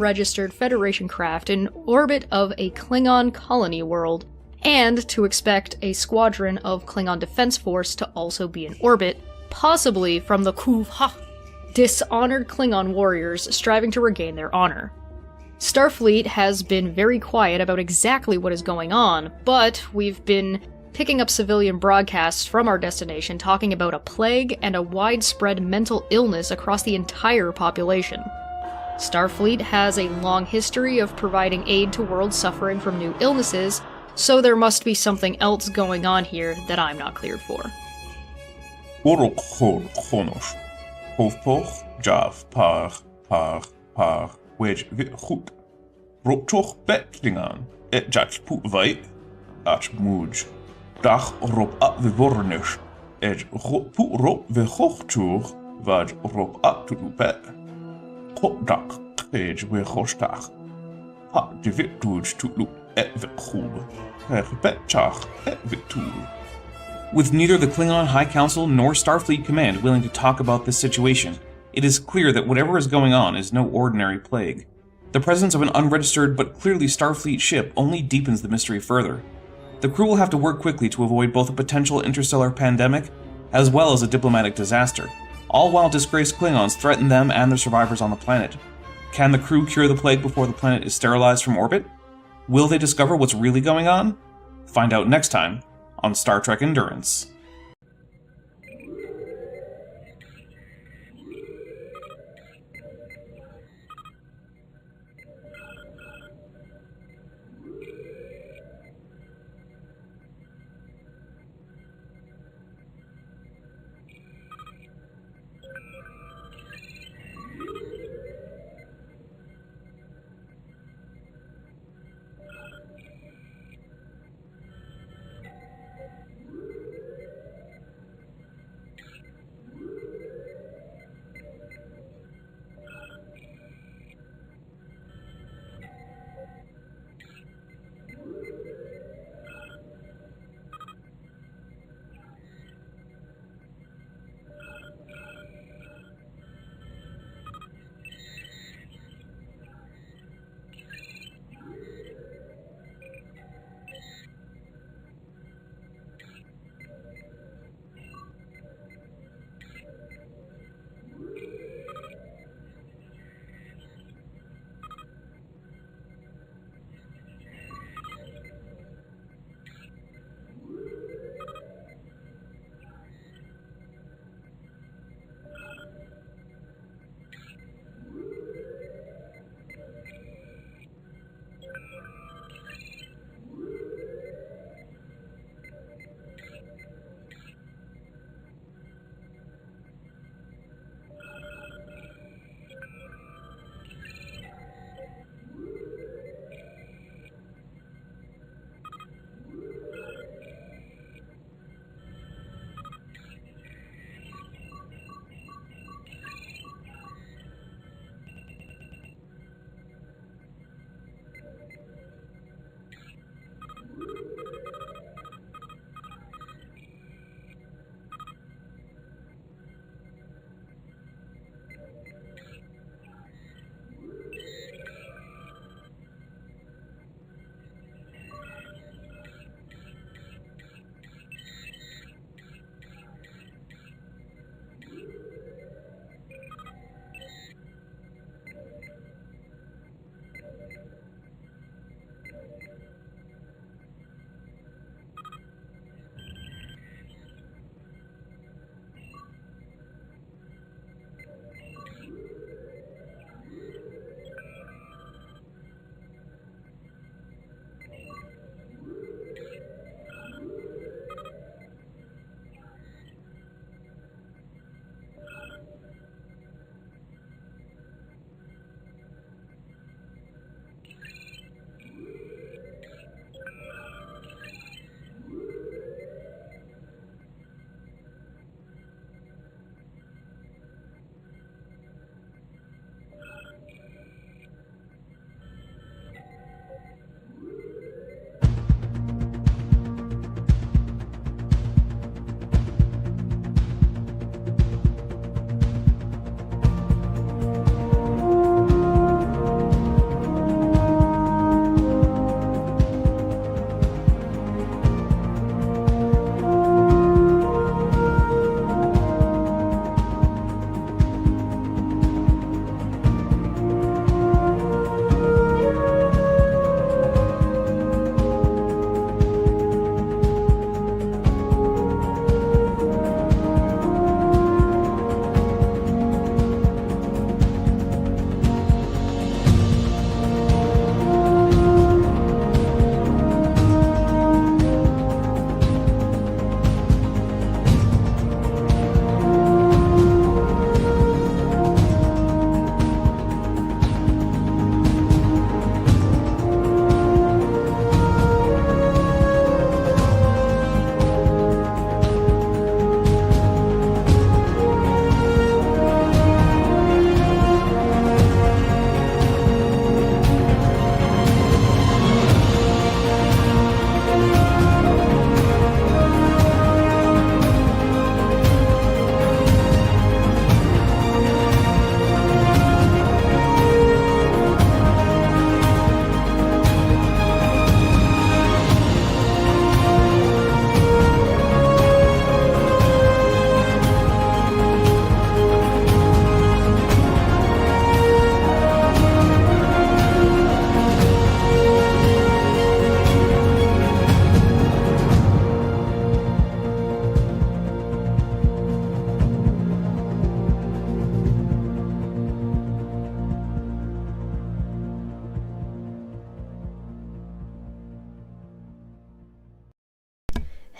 unregistered Federation craft in orbit of a Klingon colony world, and to expect a squadron of Klingon Defense Force to also be in orbit, possibly from the quvHa, dishonored Klingon warriors striving to regain their honor. Starfleet has been very quiet about exactly what is going on, but we've been picking up civilian broadcasts from our destination talking about a plague and a widespread mental illness across the entire population. Starfleet has a long history of providing aid to worlds suffering from new illnesses, so there must be something else going on here that I'm not cleared for. moroq QonoS, HovpoH, pagh, vIHoHchug, ropchoHbe tlhIngan, jatlhpu rop'a vIvornIS, ghotpu vIHoHchug, rop'a vIHoHchug, With neither the Klingon High Council nor Starfleet Command willing to talk about this situation, it is clear that whatever is going on is no ordinary plague. The presence of an unregistered but clearly Starfleet ship only deepens the mystery further. The crew will have to work quickly to avoid both a potential interstellar pandemic as well as a diplomatic disaster, all while disgraced Klingons threaten them and their survivors on the planet. Can the crew cure the plague before the planet is sterilized from orbit? Will they discover what's really going on? Find out next time on Star Trek Endurance.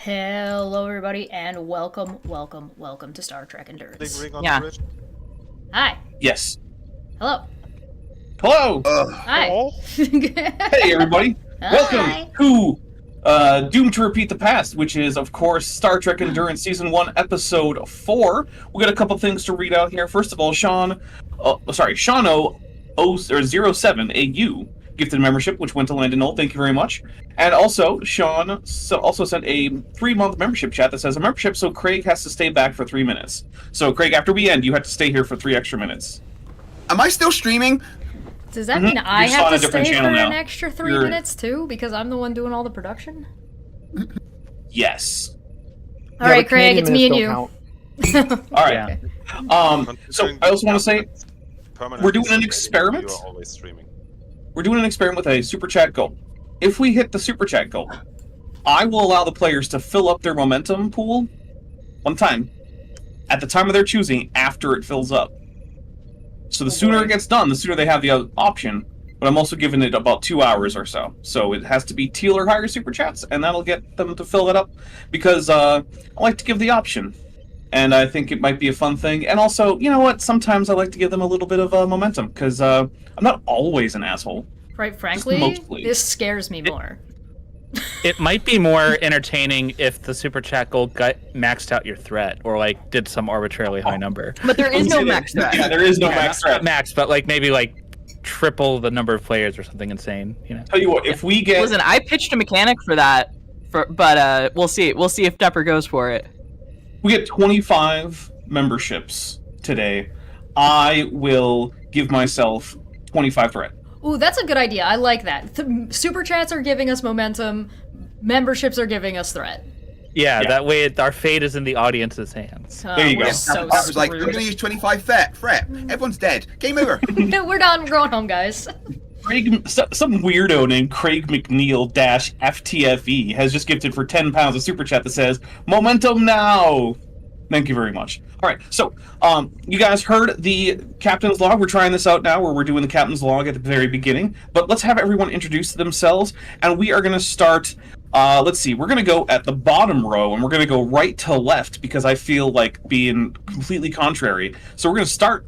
Hello, everybody, and welcome to Star Trek Endurance. Big ring on the bridge. Hi. Yes. Hello. Hello. Hi. Hello? Hey, everybody. Hi. Welcome to Doomed to Repeat the Past, which is, of course, Star Trek Endurance Season 1, Episode 4. We got a couple things to read out here. First of all, Shano 07AU gifted membership, which went to Landon Knoll. Thank you very much. And also, Sean also sent a 3-month membership chat that says a membership, so Craig has to stay back for 3 minutes. So, Craig, after we end, you have to stay here for 3 extra minutes. Am I still streaming? Does that mean I You're have on a to different stay for channel now. an extra 3 minutes, too? Because I'm the one doing all the production? Yes. All right, Craig, it's me and you. All right. So, I also want to say, we're doing an experiment. You are always streaming. We're doing an experiment with a super chat goal. If we hit the super chat goal, I will allow the players to fill up their momentum pool one time at the time of their choosing after it fills up. So the sooner it gets done, the sooner they have the option. But I'm also giving it about 2 hours or so. So it has to be teal or higher super chats, and that'll get them to fill it up because I like to give the option. And I think it might be a fun thing. And also, you know what? Sometimes I like to give them a little bit of momentum, because I'm not always an asshole. Quite frankly, mostly. this scares me more. It might be more entertaining if the super chat goal maxed out your threat, or like did some arbitrarily high number. But there is no max threat. Yeah, there is no max threat. Not max, but like maybe like triple the number of players or something insane. You know. Tell you what, if we get... Listen, I pitched a mechanic for that, but we'll see. We'll see if Depper goes for it. We get 25 memberships today, I will give myself 25 threat. Ooh, that's a good idea. I like that. Super chats are giving us momentum. Memberships are giving us threat. Yeah, that way our fate is in the audience's hands. There you go. We're so That was like, I'm screwed. going to use 25 threat. Everyone's dead. Game over. We're done. We're going home, guys. Some weirdo named Craig McNeil-FTFE has just gifted for £10 a super chat that says, "Momentum now!" Thank you very much. All right, so you guys heard the captain's log. We're trying this out now, where we're doing the captain's log at the very beginning. But let's have everyone introduce themselves, and we are going to start. Let's see. We're going to go at the bottom row, and we're going to go right to left because I feel like being completely contrary. So we're going to start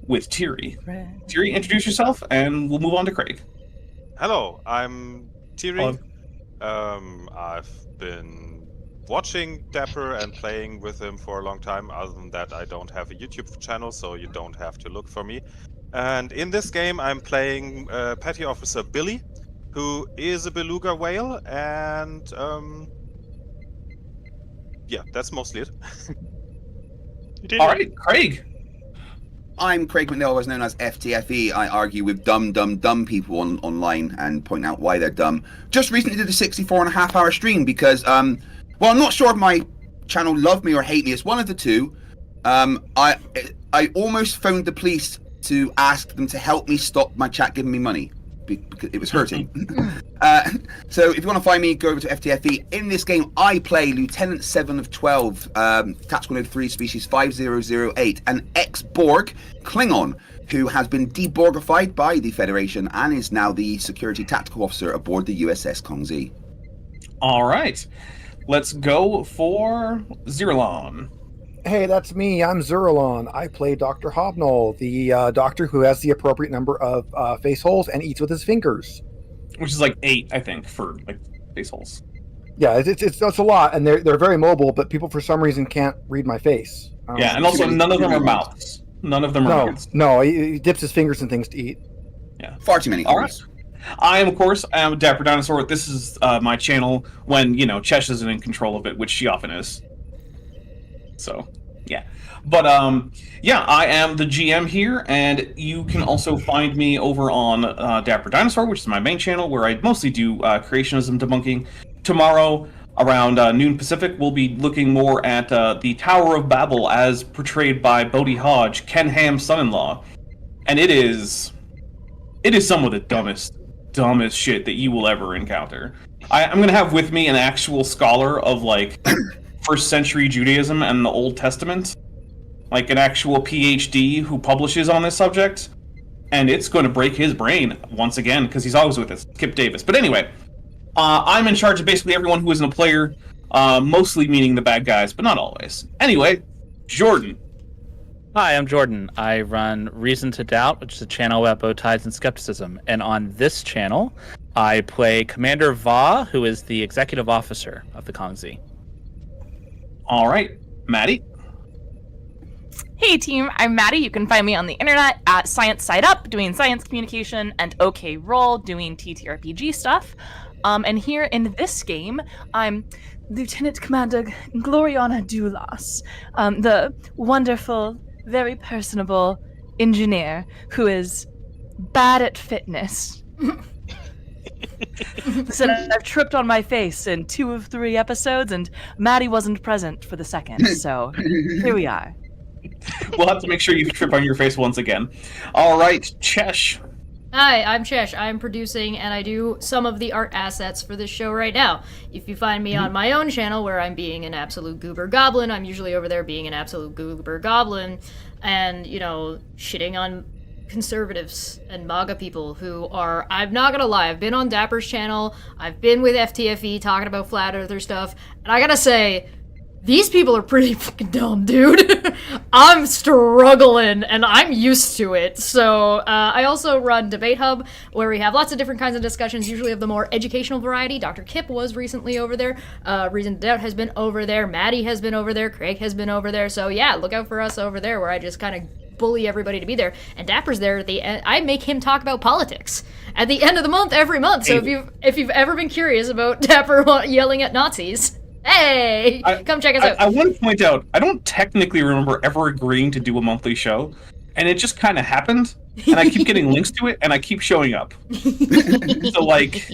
with Thierry. Thierry, introduce yourself, and we'll move on to Craig. Hello, I'm Thierry. Hello. I've been watching Dapper and playing with him for a long time. Other than that, I don't have a YouTube channel, so you don't have to look for me. And in this game, I'm playing Petty Officer Billy, who is a beluga whale, and yeah, that's mostly it. All right, Craig. I'm Craig McNeil, otherwise known as FTFE. I argue with dumb people online and point out why they're dumb. Just recently did a 64.5-hour stream because, well, I'm not sure if my channel love me or hate me. It's one of the two. I almost phoned the police to ask them to help me stop my chat giving me money because it was hurting. So if you want to find me, go over to FTFE. In this game, I play Lieutenant 7 of 12, Tactical Node 3, Species 5008, an ex-Borg Klingon who has been deborgified by the Federation and is now the security tactical officer aboard the USS Kongzi. All right. Let's go for Zirlon. Hey, that's me. I'm Zurlon. I play Dr. Hobnoll, the doctor who has the appropriate number of face holes and eats with his fingers. Which is like 8, I think, for like face holes. Yeah, it's a lot, and they're very mobile, but people for some reason can't read my face. Yeah, and also none of them are mouths. None of them are mouths. No, he dips his fingers in things to eat. Yeah. Far too many. All right. I am, of course, I'm Dapper Dinosaur. This is my channel when, Chesh isn't in control of it, which she often is. So, yeah. But, yeah, I am the GM here, and you can also find me over on Dapper Dinosaur, which is my main channel, where I mostly do creationism debunking. Tomorrow, around noon Pacific, we'll be looking more at the Tower of Babel as portrayed by Bodhi Hodge, Ken Ham's son-in-law. And it is some of the dumbest shit that you will ever encounter. I'm going to have with me an actual scholar of, like, 1st century Judaism and the Old Testament. Like, an actual PhD who publishes on this subject. And it's going to break his brain once again, because he's always with us, Kip Davis. But anyway, I'm in charge of basically everyone who isn't a player Mostly meaning the bad guys, but not always. Anyway, Jordan. Hi, I'm Jordan. I run Reason to Doubt, which is a channel about bow ties and skepticism. And on this channel, I play Commander Va, who is the executive officer of the Kongzi. All right, Maddie. Hey team, I'm Maddie. You can find me on the internet at Science Side Up doing science communication and OK Roll doing TTRPG stuff. And here in this game, I'm Lieutenant Commander Gloriana Dulas, the wonderful, very personable engineer who is bad at fitness. So I've tripped on my face in 2 of 3 episodes, and Maddie wasn't present for the second, so here we are. We'll have to make sure you trip on your face once again. All right, Chesh. Hi, I'm Chesh. I'm producing and I do some of the art assets for this show right now. If you find me on my own channel where I'm being an absolute goober goblin, I'm usually over there being an absolute goober goblin and, you know, shitting on conservatives and MAGA people who are, I'm not gonna lie, I've been on Dapper's channel, I've been with FTFE talking about flat earther stuff, and I gotta say, these people are pretty fucking dumb, dude. I'm struggling, and I'm used to it. So, I also run Debate Hub, where we have lots of different kinds of discussions, usually of the more educational variety. Dr. Kip was recently over there. Reason to Doubt has been over there. Maddie has been over there. Craig has been over there. So, yeah, look out for us over there, where I just kind of bully everybody to be there. And Dapper's there at the end. I make him talk about politics at the end of the month every month. So, if you've ever been curious about Dapper yelling at Nazis... Hey! Come check us out. I want to point out, I don't technically remember ever agreeing to do a monthly show, and it just kind of happened, and I keep getting links to it, and I keep showing up. So, like,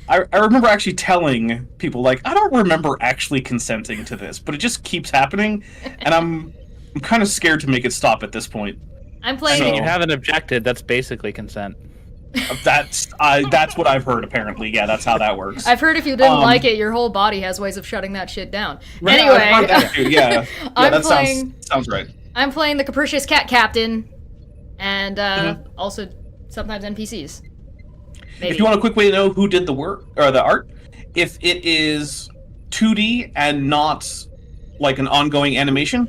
I remember actually telling people, like, I don't remember actually consenting to this, but it just keeps happening, and I'm kind of scared to make it stop at this point. I'm playing... I mean, you haven't objected, that's basically consent. That's what I've heard, apparently. Yeah, that's how that works. I've heard if you didn't like it, your whole body has ways of shutting that shit down. Right, Anyway, yeah, that sounds right. I'm playing the Capricious Cat Captain, and also sometimes NPCs. Maybe. If you want a quick way to know who did the work or the art, if it is 2D and not like an ongoing animation,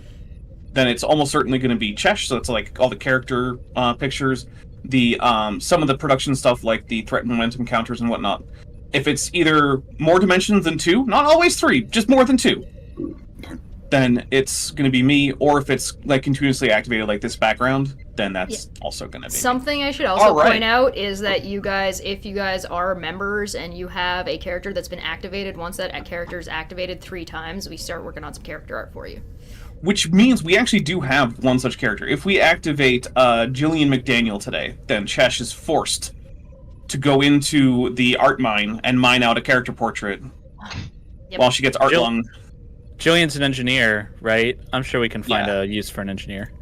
then it's almost certainly going to be Chesh. So it's like all the character pictures. The some of the production stuff like the threat and momentum counters and whatnot. If it's either more dimensions than 2, not always 3, just more than 2, then it's going to be me. Or if it's like continuously activated like this background, then that's also going to be something me. I should also point out is that you guys, if you guys are members and you have a character that's been activated, once that character is activated 3 times, we start working on some character art for you. Which means we actually do have one such character. If we activate Jillian McDaniel today, then Chesh is forced to go into the art mine and mine out a character portrait while she gets art lung. Jillian's an engineer, right? I'm sure we can find a use for an engineer.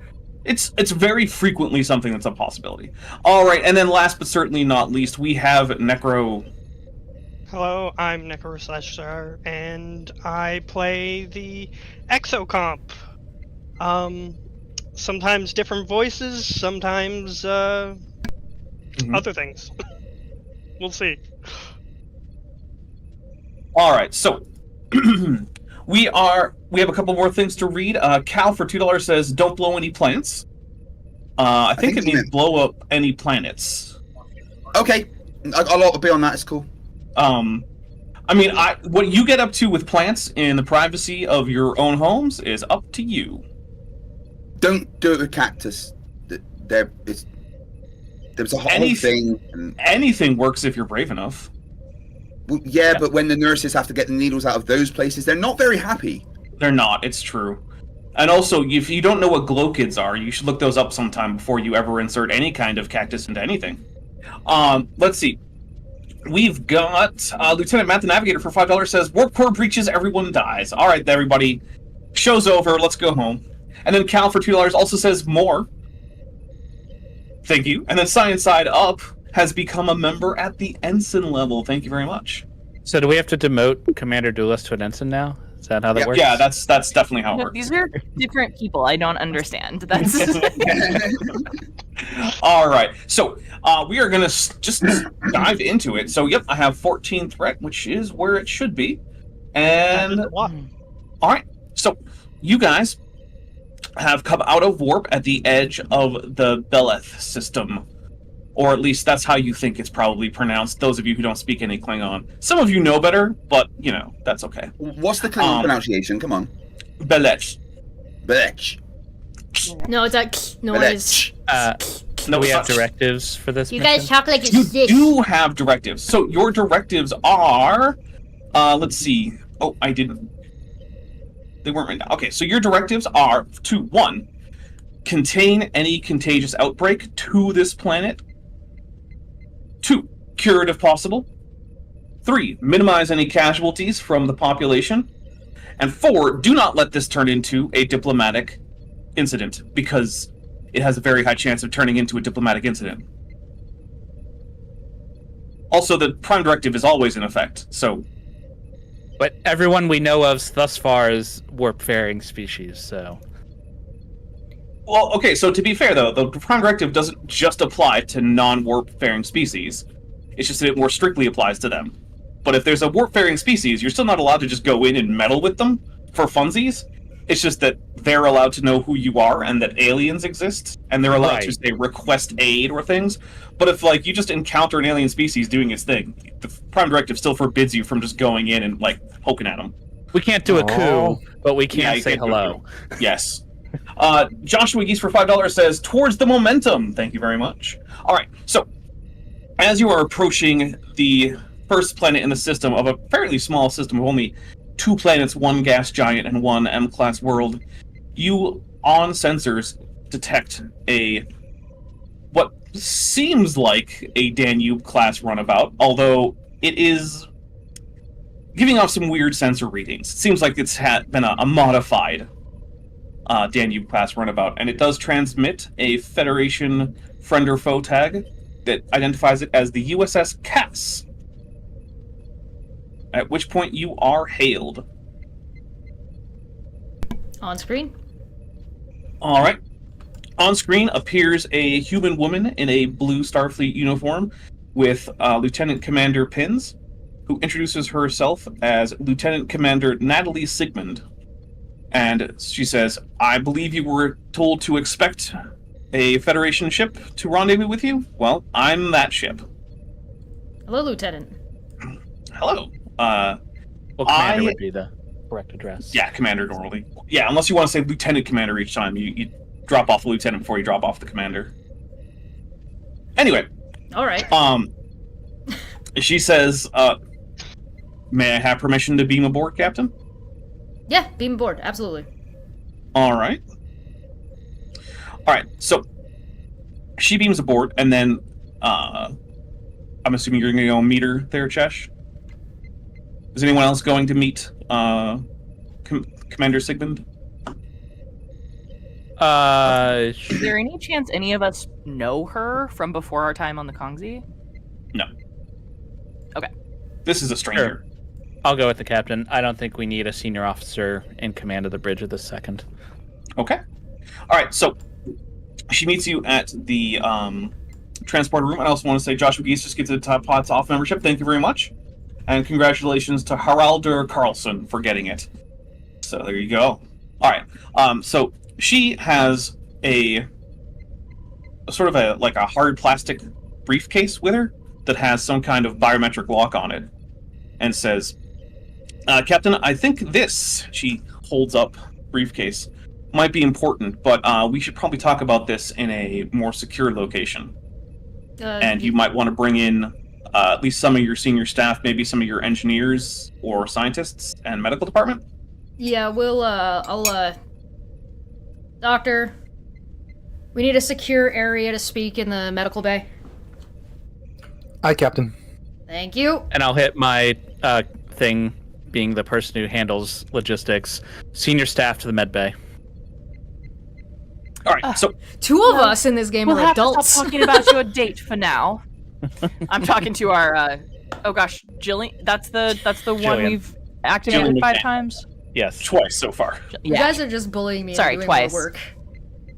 It's very frequently something that's a possibility. All right, and then last but certainly not least, we have Necro. Hello, I'm Necroslasher, and I play the Exocomp. Sometimes different voices, sometimes other things. We'll see. All right, so we have a couple more things to read. Cal for $2 says, "Don't blow any plants." I think it means blow up any planets. Okay, I'll be on that. It's cool. I mean, what you get up to with plants in the privacy of your own homes is up to you. Don't do it with cactus. There's a whole thing. Anything works if you're brave enough. Well, yeah, but when the nurses have to get the needles out of those places, they're not very happy. They're not. It's true. And also, if you don't know what glow kids are, you should look those up sometime before you ever insert any kind of cactus into anything. Let's see. We've got Lieutenant Matt the Navigator for $5 says, "Warp core breaches, everyone dies." All right, everybody. Show's over. Let's go home. And then Cal for $2 also says, "More." Thank you. And then Science Side Up has become a member at the ensign level. Thank you very much. So do we have to demote Commander Duelist to an ensign now? Is that how that works? Yeah, that's definitely how it works. These are different people. I don't understand. That's all right. So we are going to just dive into it. So, yep, I have 14 threat, which is where it should be. And all right, so you guys have come out of warp at the edge of the Beleth system, or at least that's how you think it's probably pronounced. Those of you who don't speak any Klingon, some of you know better, but you know that's okay. What's the Klingon pronunciation? Come on. Beleth. Belech. No, it's like noise. No, we have such. directives for this. You mission? guys talk like You it's this. do have directives. So your directives are, let's see. Oh, I didn't. They weren't written down. Okay, so your directives are to 1, contain any contagious outbreak to this planet. 2, cure it if possible. 3, minimize any casualties from the population. And 4, do not let this turn into a diplomatic incident, because it has a very high chance of turning into a diplomatic incident. Also, the Prime Directive is always in effect, so... But everyone we know of thus far is warp-faring species, so... Well, okay, so to be fair, though, the Prime Directive doesn't just apply to non-warp-faring species. It's just that it more strictly applies to them. But if there's a warp-faring species, you're still not allowed to just go in and meddle with them for funsies. It's just that they're allowed to know who you are and that aliens exist, and they're allowed to, say, request aid or things. But if, like, you just encounter an alien species doing its thing, the Prime Directive still forbids you from just going in and, like, poking at them. We can't do a coup, but we can you say can't do hello. Yes. Joshua Geese for $5 says, towards the momentum. Thank you very much. All right, so as you are approaching the first planet in the system of a fairly small system of only 2 planets, 1 gas giant and 1 M-class world, you, on sensors, detect what seems like a Danube-class runabout, although it is giving off some weird sensor readings. It seems like it's been a modified Danube-class runabout, and it does transmit a Federation friend or foe tag that identifies it as the USS Cass. At which point you are hailed. On screen? Alright. On screen appears a human woman in a blue Starfleet uniform with Lieutenant Commander Pins, who introduces herself as Lieutenant Commander Natalie Sigmund. And she says, I believe you were told to expect a Federation ship to rendezvous with you? Well, I'm that ship. Hello, Lieutenant. Hello. Well, Commander would be the correct address. Yeah, Commander normally. Yeah, unless you want to say Lieutenant Commander each time. You drop off the Lieutenant before you drop off the Commander. Anyway. Alright. She says, may I have permission to beam aboard, Captain? Yeah, beam aboard, absolutely. Alright. Alright, so she beams aboard, and then I'm assuming you're going to go meet her there, Chesh? Is anyone else going to meet Commander Sigmund? Is there any chance any of us know her from before our time on the Kongzi? No. Okay. This is a stranger. Sure. I'll go with the captain. I don't think we need a senior officer in command of the bridge at this second. Okay. Alright, so she meets you at the transport room. I also want to say Joshua Geese just gets a top pots off membership. Thank you very much. And congratulations to Haraldur Carlson for getting it. So there you go. Alright. So she has a sort of a hard plastic briefcase with her that has some kind of biometric lock on it. And says, Captain, I think this, she holds up briefcase, might be important, but we should probably talk about this in a more secure location. And you might want to bring in at least some of your senior staff, maybe some of your engineers or scientists and medical department. Yeah, I'll Doctor, we need a secure area to speak in the medical bay. Aye, Captain. Thank you. And I'll hit my thing, being the person who handles logistics, senior staff to the med bay. All right, so 2 of us in this game We'll are have adults. to stop talking about your date for now. I'm talking to our oh gosh, Jillian. That's the one Jillian. we've activated Jillian 5 McCann. times. Yes. twice so far. You Yeah. guys are just bullying me. Sorry, and doing twice. more work.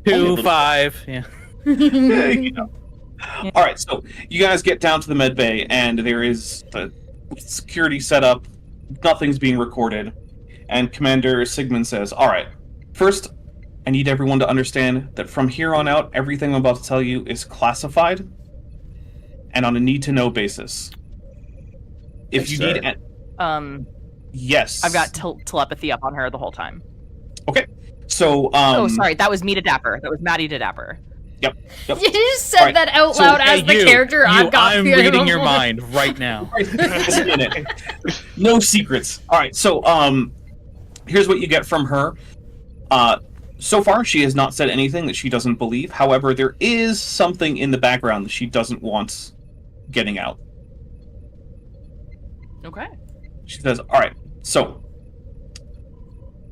2, 5, yeah. Yeah, you know. All right, so you guys get down to the med bay, and there is the security setup. nothing's being recorded. And Commander Sigmund says, all right, first, I need everyone to understand that from here on out, everything I'm about to tell you is classified and on a need-to-know basis. If you need... Yes. I've got telepathy up on her the whole time. Okay. So, oh, sorry, that was me to Dapper. That was Maddie to Dapper. Yep. You just said that out loud as the character. I'm reading your mind right now. No secrets. All right, so here's what you get from her. So far, she has not said anything that she doesn't believe. However, there is something in the background that she doesn't want getting out. Okay. She says, all right, so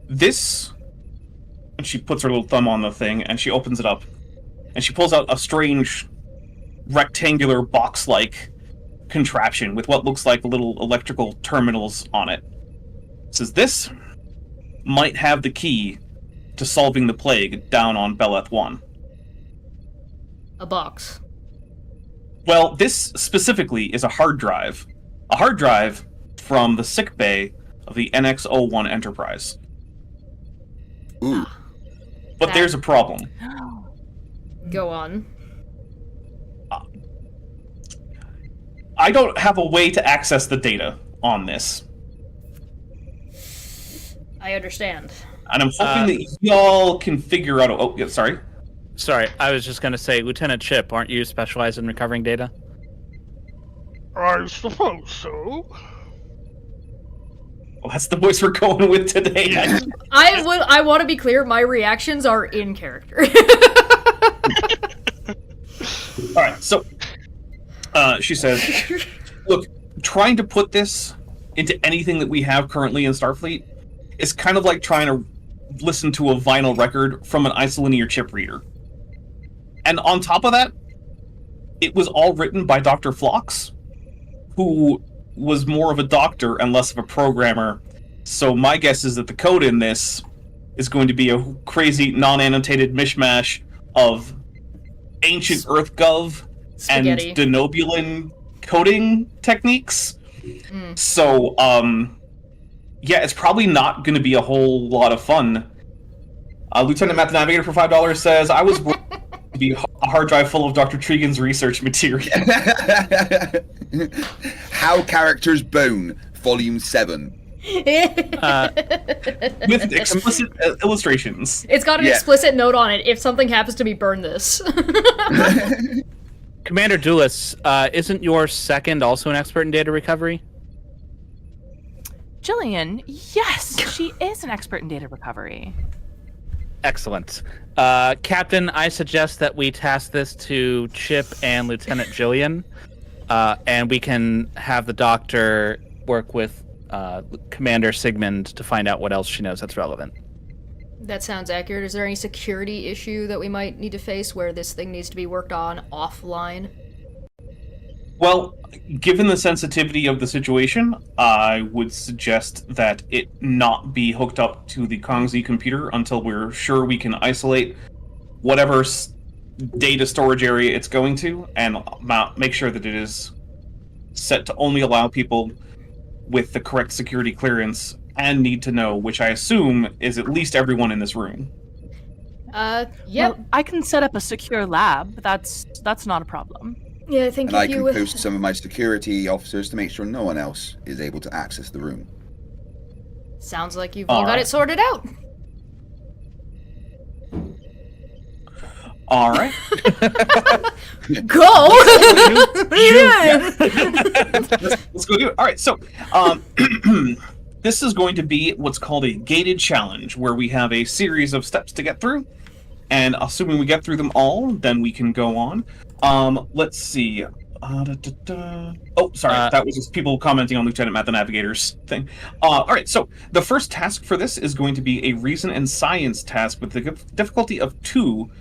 this... And she puts her little thumb on the thing, and she opens it up. And she pulls out a strange rectangular box-like contraption with what looks like little electrical terminals on it. It says, this might have the key to solving the plague down on Beleth 1. A box. Well, this specifically is a hard drive. A hard drive from the sick bay of the NX-01 Enterprise. Ooh. But there's a problem. Go on. I don't have a way to access the data on this. I understand. And I'm hoping that y'all can figure out... Oh, yeah, sorry. Sorry, I was just going to say, Lieutenant Chip, aren't you specialized in recovering data? I suppose so. Well, that's the voice we're going with today. I want to be clear, my reactions are in character. Alright, so she says, look, trying to put this into anything that we have currently in Starfleet is kind of like trying to listen to a vinyl record from an isolinear chip reader. And on top of that, it was all written by Dr. Phlox, who was more of a doctor and less of a programmer. So my guess is that the code in this is going to be a crazy non-annotated mishmash of ancient EarthGov Spaghetti. and Denobulan coding techniques. So, yeah, it's probably not going to be a whole lot of fun. Lieutenant Matt the Navigator for $5 says, I was born to be a hard drive full of Dr. tlhIngan's research material. How Characters Bone, Volume 7. With explicit illustrations. It's got an explicit note on it. If something happens to me, burn this. Commander Duelis, isn't your second also an expert in data recovery? Jillian, yes, she is an expert in data recovery. Excellent. Captain, I suggest that we task this to Chip and Lieutenant Jillian, and we can have the doctor work with Commander Sigmund to find out what else she knows that's relevant. That sounds accurate. Is there any security issue that we might need to face where this thing needs to be worked on offline? Well, given the sensitivity of the situation, I would suggest that it not be hooked up to the Kongzi computer until we're sure we can isolate whatever data storage area it's going to, and make sure that it is set to only allow people with the correct security clearance and need to know, which I assume is at least everyone in this room. Yep. Well, I can set up a secure lab. That's not a problem. Yeah, I think And I can post some of my security officers to make sure no one else is able to access the room. Sounds like you've all got it sorted out. All right. Go! Let's go do it. All right, so this is going to be what's called a gated challenge, where we have a series of steps to get through, and assuming we get through them all, then we can go on. Let's see. Oh, sorry, that was just people commenting on Lieutenant Matt the Navigator's thing. All right, so the first task for this is going to be a reason and science task with the difficulty of 2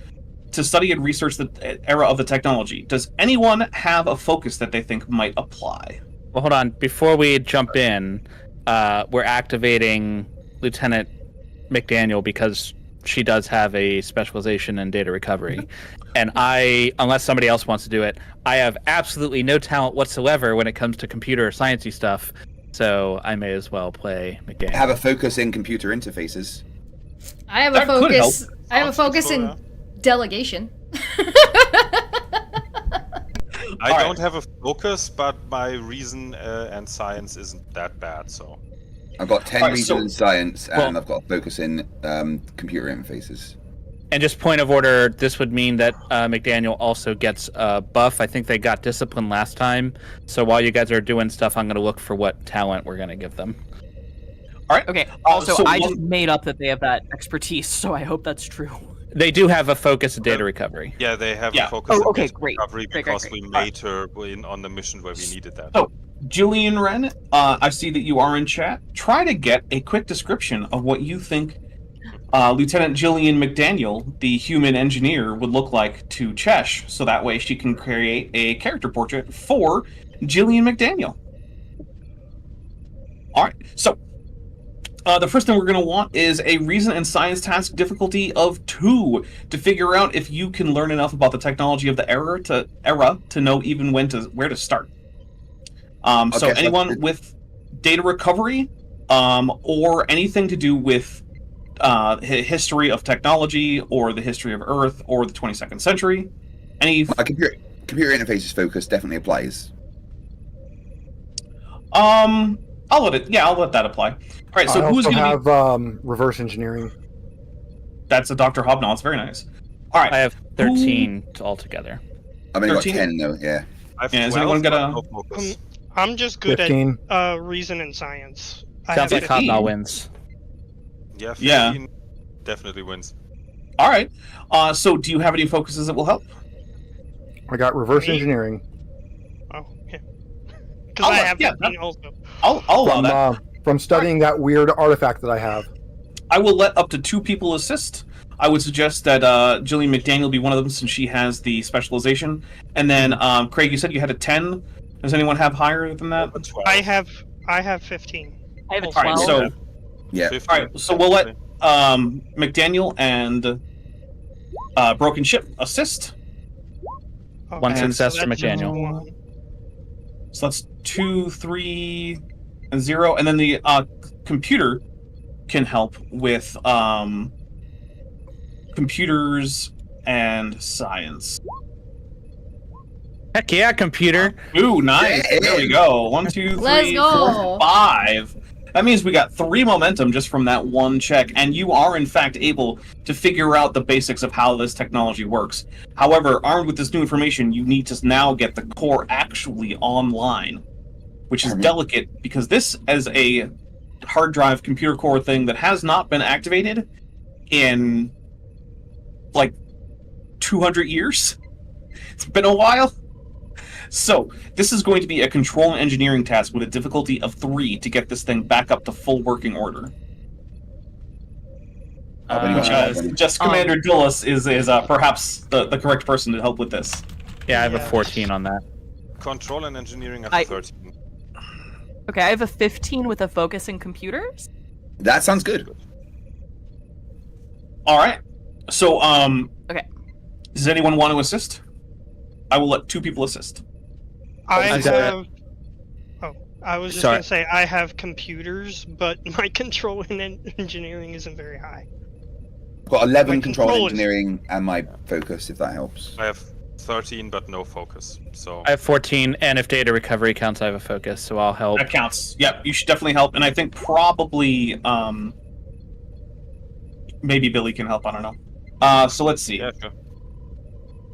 to study and research the era of the technology. Does anyone have a focus that they think might apply? Well, hold on. Before we jump in, we're activating Lieutenant McDaniel because she does have a specialization in data recovery. And unless somebody else wants to do it, I have absolutely no talent whatsoever when it comes to computer or sciencey stuff. so I may as well play McDaniel. Have a focus in computer interfaces. I have That a could help. focus. I have a focus in delegation. I Alright. don't have a focus, but my reason and science isn't that bad, so. I've got 10 Alright, reason so- in science, and Well- I've got a focus in computer interfaces. And just point of order, this would mean that McDaniel also gets a buff. I think they got discipline last time. So while you guys are doing stuff, I'm going to look for what talent we're going to give them. Okay. Also, so I one- just made up that they have that expertise, so I hope that's true. They do have a focus in data recovery. Yeah, they have Yeah. a focus Oh, on okay, data great. recovery Great, because great, we made her in on the mission where we needed that. Oh. Jillian Wren, I see that you are in chat. Try to get a quick description of what you think Lieutenant Jillian McDaniel, the human engineer, would look like to Chesh, so that way she can create a character portrait for Jillian McDaniel. Alright, so the first thing we're going to want is a reason and science task difficulty of 2 to figure out if you can learn enough about the technology of the era to know even where to start. So Okay, anyone with data recovery or anything to do with history of technology or the history of Earth or the 22nd century. My computer interfaces focus definitely applies. I'll let that apply. All right, so I who's also going to have reverse engineering. That's a Dr. Hobnob. It's very nice. All right. I have 13 altogether. I've only got 13? 10 though, yeah. I have Yeah, has 12, anyone got but a- no focus. I'm just good 15. at reason and science. I Sounds have like 15. Hobnob wins. Yeah, Yeah. 15 definitely wins. All right. So do you have any focuses that will help? I got reverse Me? engineering. Oh, yeah. Because I have 15 also. I'll allow From, that. from studying that weird artifact that I have. I will let up to 2 people assist. I would suggest that Jillian McDaniel be one of them since she has the specialization. And then, Craig, you said you had a 10. Does anyone have higher than that? A 12. I have 15. I have a Also. All right, 12. so Yeah. 15, all right, so we'll let McDaniel and Broken Ship assist. Okay, One And success so for that's McDaniel. 1. So that's 2, 3, and 0. And then the computer can help with computers and science. Heck yeah, computer. Ooh, nice. Yeah. There we go. 1, 2, 3, Let's go. 4, 5. That means we got 3 momentum just from that one check, and you are in fact able to figure out the basics of how this technology works. However, armed with this new information, you need to now get the core actually online, which is Mhm. delicate because this is a hard drive computer core thing that has not been activated in like 200 years. It's been a while. So, this is going to be a control and engineering task with a difficulty of 3 to get this thing back up to full working order. Just Commander Dulles is perhaps the correct person to help with this. Yeah, I have a Yes. 14 on that. Control and engineering I- at 13. Okay, I have a 15 with a focus in computers. That sounds good. All right. So, Okay. does anyone want to assist? I will let 2 people assist. I Is that- have. Oh, I was just Sorry. gonna say I have computers, but my control and engineering isn't very high. I've got 11 My control control is- engineering and my focus, if that helps. I have 13, but no focus. So I have 14, and if data recovery counts, I have a focus, so I'll help. That counts. Yep, you should definitely help. And I think probably maybe Billy can help. I don't know. So let's see. yeah, sure.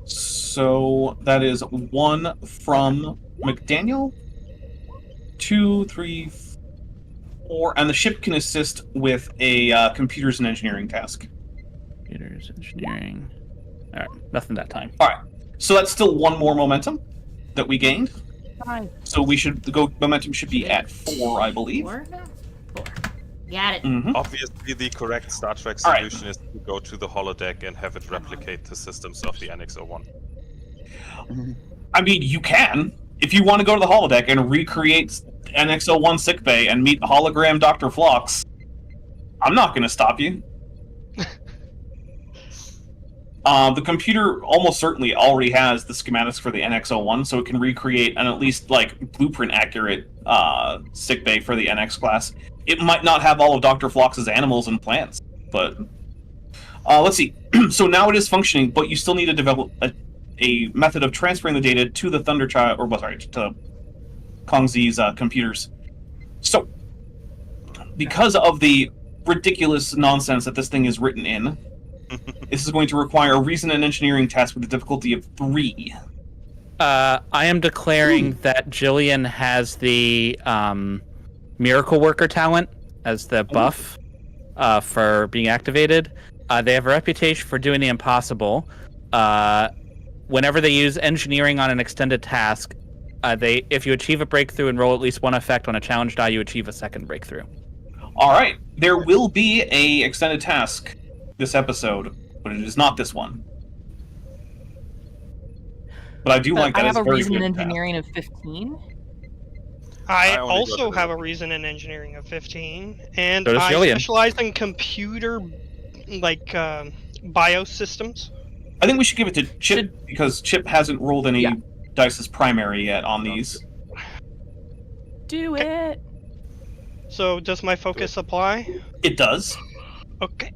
So that is 1 from McDaniel, 2, 3, 4, and the ship can assist with a computers and engineering task. Computers, engineering. All right, nothing that time. All right. So that's still 1 more momentum that we gained. Nice. So we should the momentum should be at 4, I believe. 4? 4. Got it. Mm-hmm. Obviously, the correct Star Trek All right. solution is to go to the holodeck and have it replicate the systems of the NX-01. I mean, you can. If you want to go to the holodeck and recreate NX-01 sickbay and meet hologram Dr. Phlox, I'm not going to stop you. The computer almost certainly already has the schematics for the NX-01, so it can recreate an at least blueprint accurate sickbay for the NX class. It might not have all of Dr. Phlox's animals and plants, but let's see. So now it is functioning, but you still need to develop a method of transferring the data to the Thunderchild, to Kongzi's computers. So, because of the ridiculous nonsense that this thing is written in, this is going to require a reason and engineering test with a difficulty of 3. I am declaring that Jillian has the Miracle Worker talent as the buff for being activated. They have a reputation for doing the impossible. Whenever they use engineering on an extended task, if you achieve a breakthrough and roll at least one effect on a challenge die, you achieve a second breakthrough. All right, there will be a extended task this episode, but it is not this one. But I do like that. I have as a very reason in good task. engineering of 15. I only also got have a reason in engineering of 15, and So does I Jillian. specialize in computer, biosystems. I think we should give it to Chip because Chip hasn't rolled any Yeah. dice as primary yet on these. Do it. So does my focus apply? It does. Okay.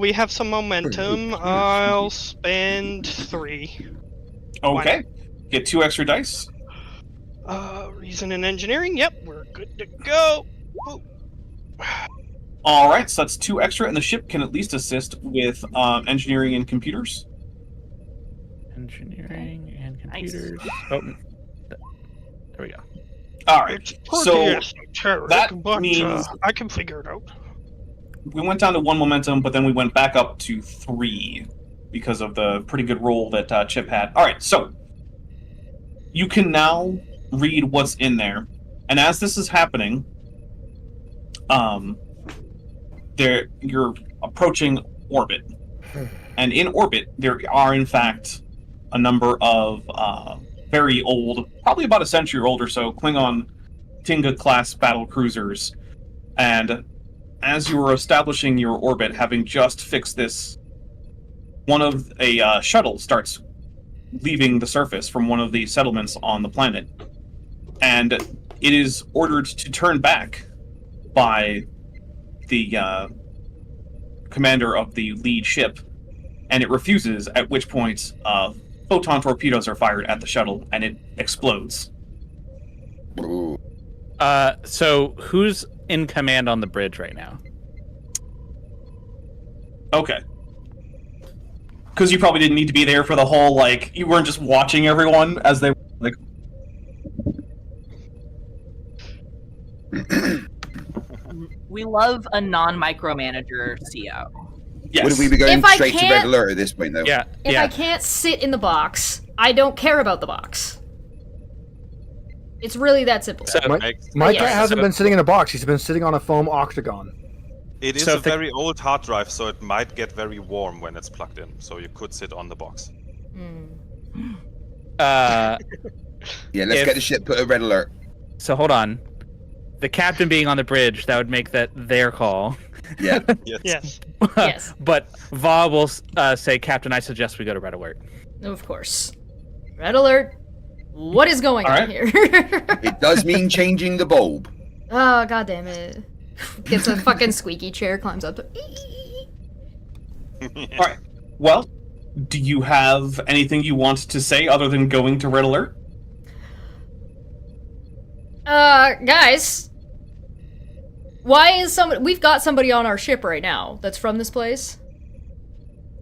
We have some momentum. I'll spend 3. Okay. Get 2 extra dice. Reason in engineering. Yep, we're good to go. Ooh. All right, so that's 2 extra, and the ship can at least assist with engineering and computers. Engineering and Nice. computers. Oh, there we go. All right, It's so pretty esoteric, that but means- I can figure it out. we went down to 1 momentum, but then we went back up to 3 because of the pretty good roll that Chip had. All right, so you can now read what's in there, and as this is happening, you're approaching orbit, and in orbit there are in fact a number of very old, probably about a century old or so, Klingon Tinga class battle cruisers, and as you were establishing your orbit, having just fixed this, one of a shuttle starts leaving the surface from one of the settlements on the planet, and it is ordered to turn back by the commander of the lead ship, and it refuses, at which point photon torpedoes are fired at the shuttle, and it explodes. Ooh. So who's in command on the bridge right now? Okay. Because you probably didn't need to be there for the whole, you weren't just watching everyone as they were, We love a non-micromanager CO. yes. Would we be going If I straight to can't- red alert at this point, though? Yeah. If I can't sit in the box, I don't care about the box. It's really that simple. So My Yes. cat hasn't been sitting in a box. He's been sitting on a foam octagon. It is So a if the- very old hard drive, so it might get very warm when it's plugged in. So you could sit on the box. uh, Yeah, let's If- get the ship put at red alert. so hold on. The captain being on the bridge, that would make that their call. Yeah. Yes. Yes. Yes. But Va will say, Captain, I suggest we go to red alert. Of course. Red alert. What is going on Alright. here? It does mean changing the bulb. Oh, god damn it. Gets a fucking squeaky chair, climbs up to... All right. Well, do you have anything you want to say other than going to red alert? Guys. Why is somebody... We've got somebody on our ship right now that's from this place.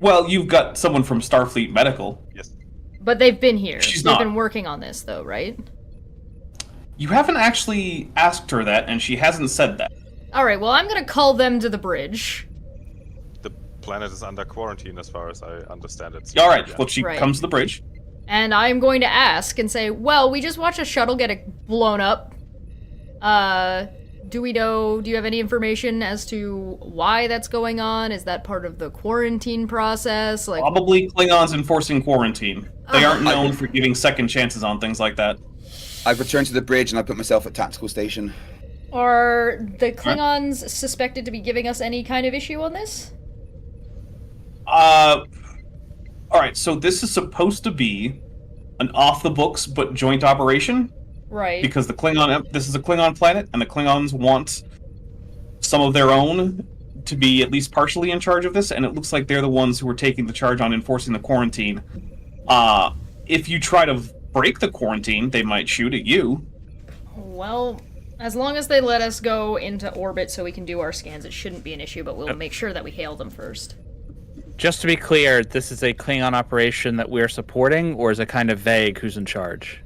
Well, you've got someone from Starfleet Medical. Yes. But they've been here. She's They've not. been working on this, though, right? You haven't actually asked her that, and she hasn't said that. Alright, well, I'm gonna call them to the bridge. The planet is under quarantine, as far as I understand it. All right. Yeah. Well, she Right. comes to the bridge. And I'm going to ask and say, well, we just watched a shuttle get blown up. Do you have any information as to why that's going on? Is that part of the quarantine process? Like, Probably Klingons enforcing quarantine. They aren't known for giving second chances on things like that. I've returned to the bridge and I put myself at tactical station. are the Klingons suspected to be giving us any kind of issue on this? Alright, so this is supposed to be an off-the-books but joint operation. Right. Because this is a Klingon planet, and the Klingons want some of their own to be at least partially in charge of this, and it looks like they're the ones who are taking the charge on enforcing the quarantine. If you try to break the quarantine, they might shoot at you. Well, as long as they let us go into orbit so we can do our scans, it shouldn't be an issue, but we'll make sure that we hail them first. Just to be clear, this is a Klingon operation that we're supporting, or is it kind of vague who's in charge?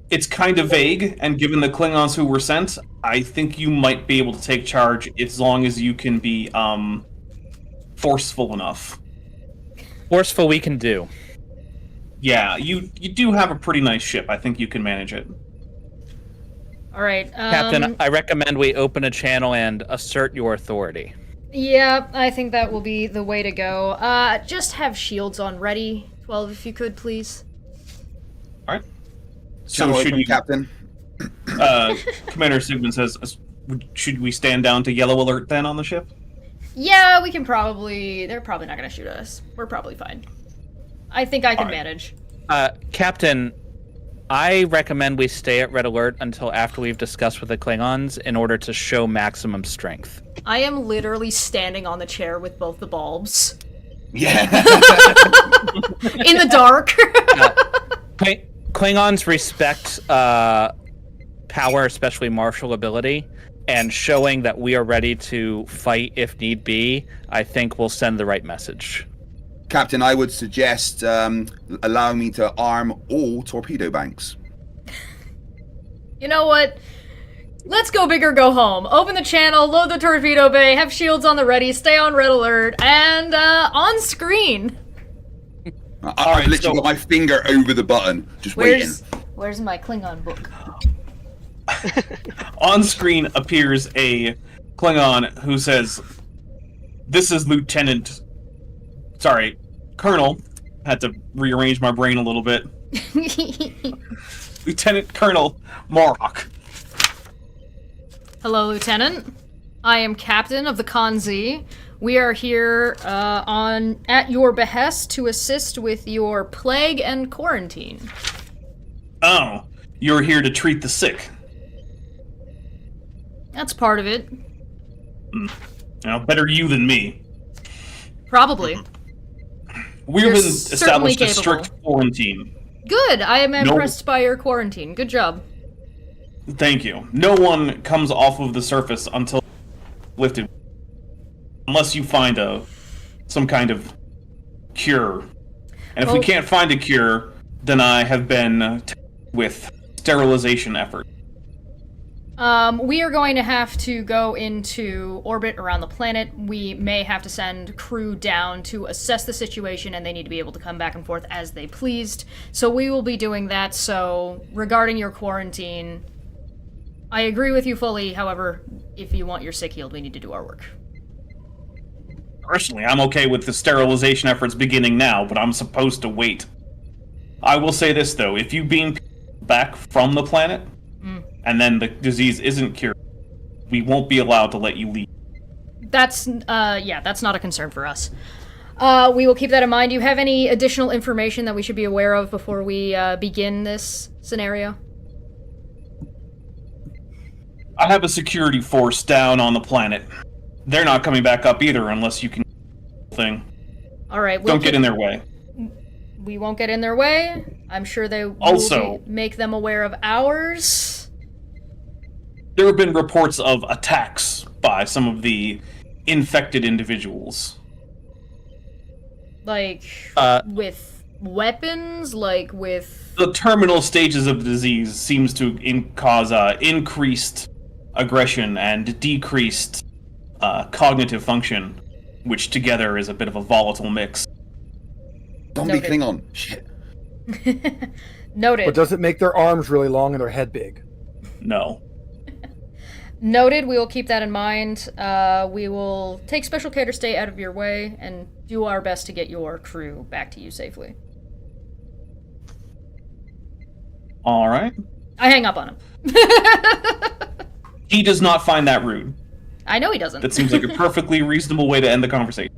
It's kind of vague, and given the Klingons who were sent, I think you might be able to take charge as long as you can be forceful enough. Forceful we can do. Yeah, you do have a pretty nice ship. I think you can manage it. All right. Captain, I recommend we open a channel and assert your authority. Yeah, I think that will be the way to go. Just have shields on ready, 12, if you could, please. All right. Channel So should open, you, Captain. Commander Sigmund says, should we stand down to yellow alert then on the ship? Yeah, we can probably... They're probably not going to shoot us. We're probably fine. I think I can manage. Captain, I recommend we stay at red alert until after we've discussed with the Klingons in order to show maximum strength. I am literally standing on the chair with both the bulbs. Yeah. In the dark. Klingons respect power, especially martial ability, and showing that we are ready to fight if need be, I think will send the right message. Captain, I would suggest allowing me to arm all torpedo banks. You know what? Let's go big or go home. Open the channel, load the torpedo bay, have shields on the ready, stay on red alert, and on screen. I've literally got my finger over the button, just waiting. Where's my Klingon book? On screen appears a Klingon who says, "This is Colonel." Had to rearrange my brain a little bit. Lieutenant Colonel moroq. Hello, Lieutenant. I am Captain of the Kongzi. We are here at your behest to assist with your plague and quarantine. Oh, you're here to treat the sick. That's part of it. Now, better you than me. Probably. We've You're been certainly established a strict quarantine. Good. I am impressed by your quarantine. Good job. Thank you. No one comes off of the surface until lifted, unless you find some kind of cure. And if we can't find a cure, then I have been with sterilization efforts. We are going to have to go into orbit around the planet. We may have to send crew down to assess the situation, and they need to be able to come back and forth as they pleased. So we will be doing that. So regarding your quarantine, I agree with you fully. However, if you want your sick healed, we need to do our work. Personally, I'm okay with the sterilization efforts beginning now, but I'm supposed to wait. I will say this, though. If you beam back from the planet, and then the disease isn't cured, we won't be allowed to let you leave. That's not a concern for us. We will keep that in mind. Do you have any additional information that we should be aware of before we begin this scenario? I have a security force down on the planet. They're not coming back up either unless you can thing. All right. Don't get in their way. We won't get in their way. I'm sure they will make them aware of ours. There have been reports of attacks by some of the infected individuals. Like, with weapons? Like, with... The terminal stages of the disease seems to cause increased aggression and decreased cognitive function, which together is a bit of a volatile mix. Zombie Klingon. Shit. Noted. But does it make their arms really long and their head big? No. Noted. We will keep that in mind. We will take special care to stay out of your way and do our best to get your crew back to you safely. All right. I hang up on him. He does not find that rude. I know he doesn't. That seems like a perfectly reasonable way to end the conversation.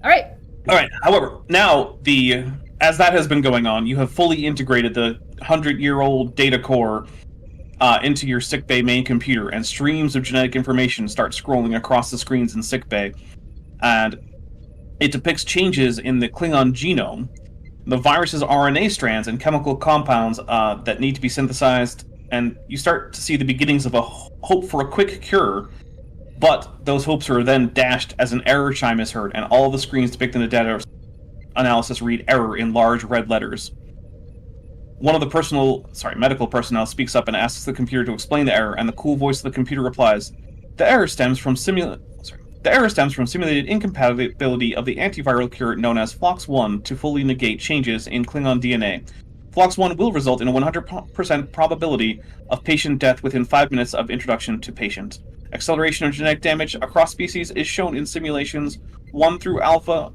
All right. All right. However, now as that has been going on, you have fully integrated the 100-year-old data core into your sickbay main computer, and streams of genetic information start scrolling across the screens in sickbay, and it depicts changes in the Klingon genome, the virus's RNA strands, and chemical compounds that need to be synthesized, and you start to see the beginnings of a hope for a quick cure. But those hopes are then dashed as an error chime is heard, and all the screens depicting the data analysis read error in large red letters. One of the medical personnel speaks up and asks the computer to explain the error, and the cool voice of the computer replies, "The error stems from simulated incompatibility of the antiviral cure known as FLOX1 to fully negate changes in Klingon DNA. FLOX1 will result in a 100% probability of patient death within 5 minutes of introduction to patient. Acceleration of genetic damage across species is shown in simulations 1 alpha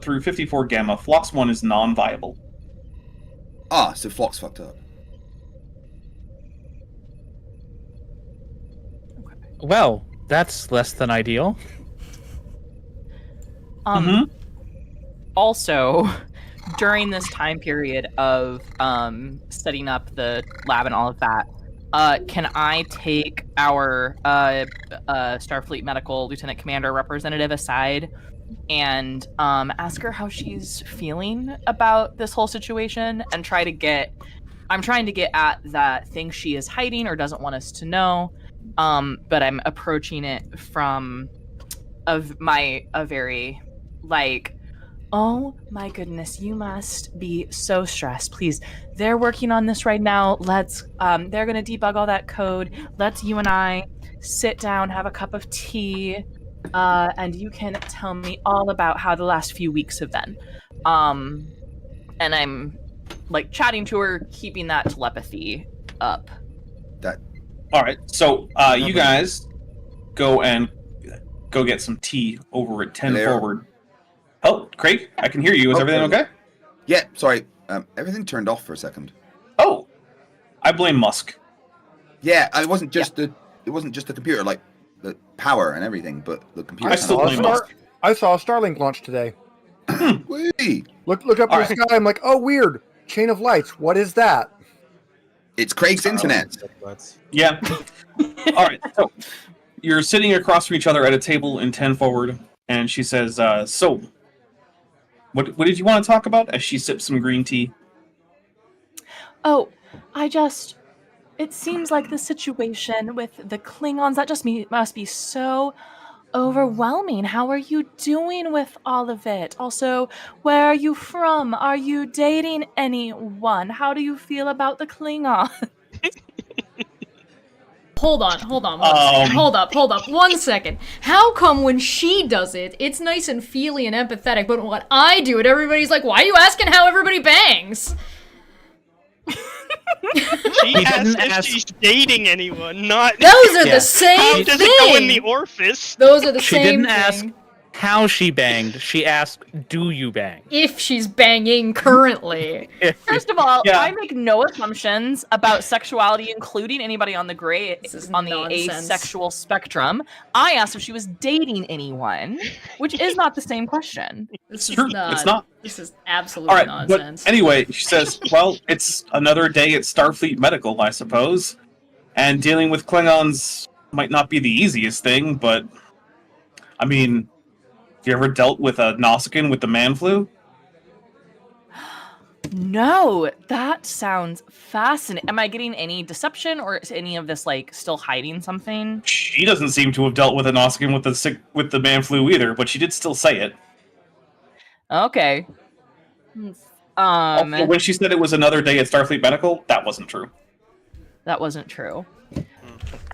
through 54 gamma. FLOX1 is non-viable." Ah, so Flox fucked up. Well, that's less than ideal. Also, during this time period of setting up the lab and all of that, can I take our Starfleet medical lieutenant commander representative aside and ask her how she's feeling about this whole situation, and I'm trying to get at that thing she is hiding or doesn't want us to know, but I'm approaching it from a very like, oh my goodness, you must be so stressed. Please, they're working on this right now. Let's, they're going to debug all that code. Let's you and I sit down, have a cup of tea, and you can tell me all about how the last few weeks have been. And I'm like chatting to her, keeping that telepathy up. All right, so you guys go get some tea over at 10 forward. Oh, Craig, I can hear you. Is everything okay? Yeah, sorry. Everything turned off for a second. Oh, I blame Musk. Yeah, it wasn't just the computer, like the power and everything, but the computer. I still blame Musk. I saw a Starlink launch today. Whee! Look up in the sky. I'm like, oh, weird. Chain of lights. What is that? It's Craig's internet. Yeah. All right. So you're sitting across from each other at a table in 10 forward, and she says, "So, what did you want to talk about?" As she sips some green tea. Oh, it seems like the situation with the Klingons, that just must be so overwhelming. How are you doing with all of it? Also, where are you from? Are you dating anyone? How do you feel about the Klingon? Hold on. Hold up. 1 second. How come when she does it, it's nice and feely and empathetic, but when I do it, everybody's like, why are you asking how everybody bangs? She asked if she's dating anyone, not... Those are the same How thing! does it go in the orifice? Those are the She same didn't thing. ask how she banged. She asked, do you bang? If she's banging currently. First of all, Yeah. I make no assumptions about sexuality, including anybody on the nonsense. asexual spectrum. I asked if she was dating anyone, which is not the same question. This is True, not. it's not. This is absolutely All right, nonsense. but anyway, she says, "Well, it's another day at Starfleet Medical, I suppose, and dealing with Klingons might not be the easiest thing, but I mean, have you ever dealt with a Nausicaan with the man flu?" No, that sounds fascinating. Am I getting any deception, or is any of this like still hiding something? She doesn't seem to have dealt with a Nausicaan with the man flu either, but she did still say it. Okay. Also, when she said it was another day at Starfleet Medical, that wasn't true. That wasn't true.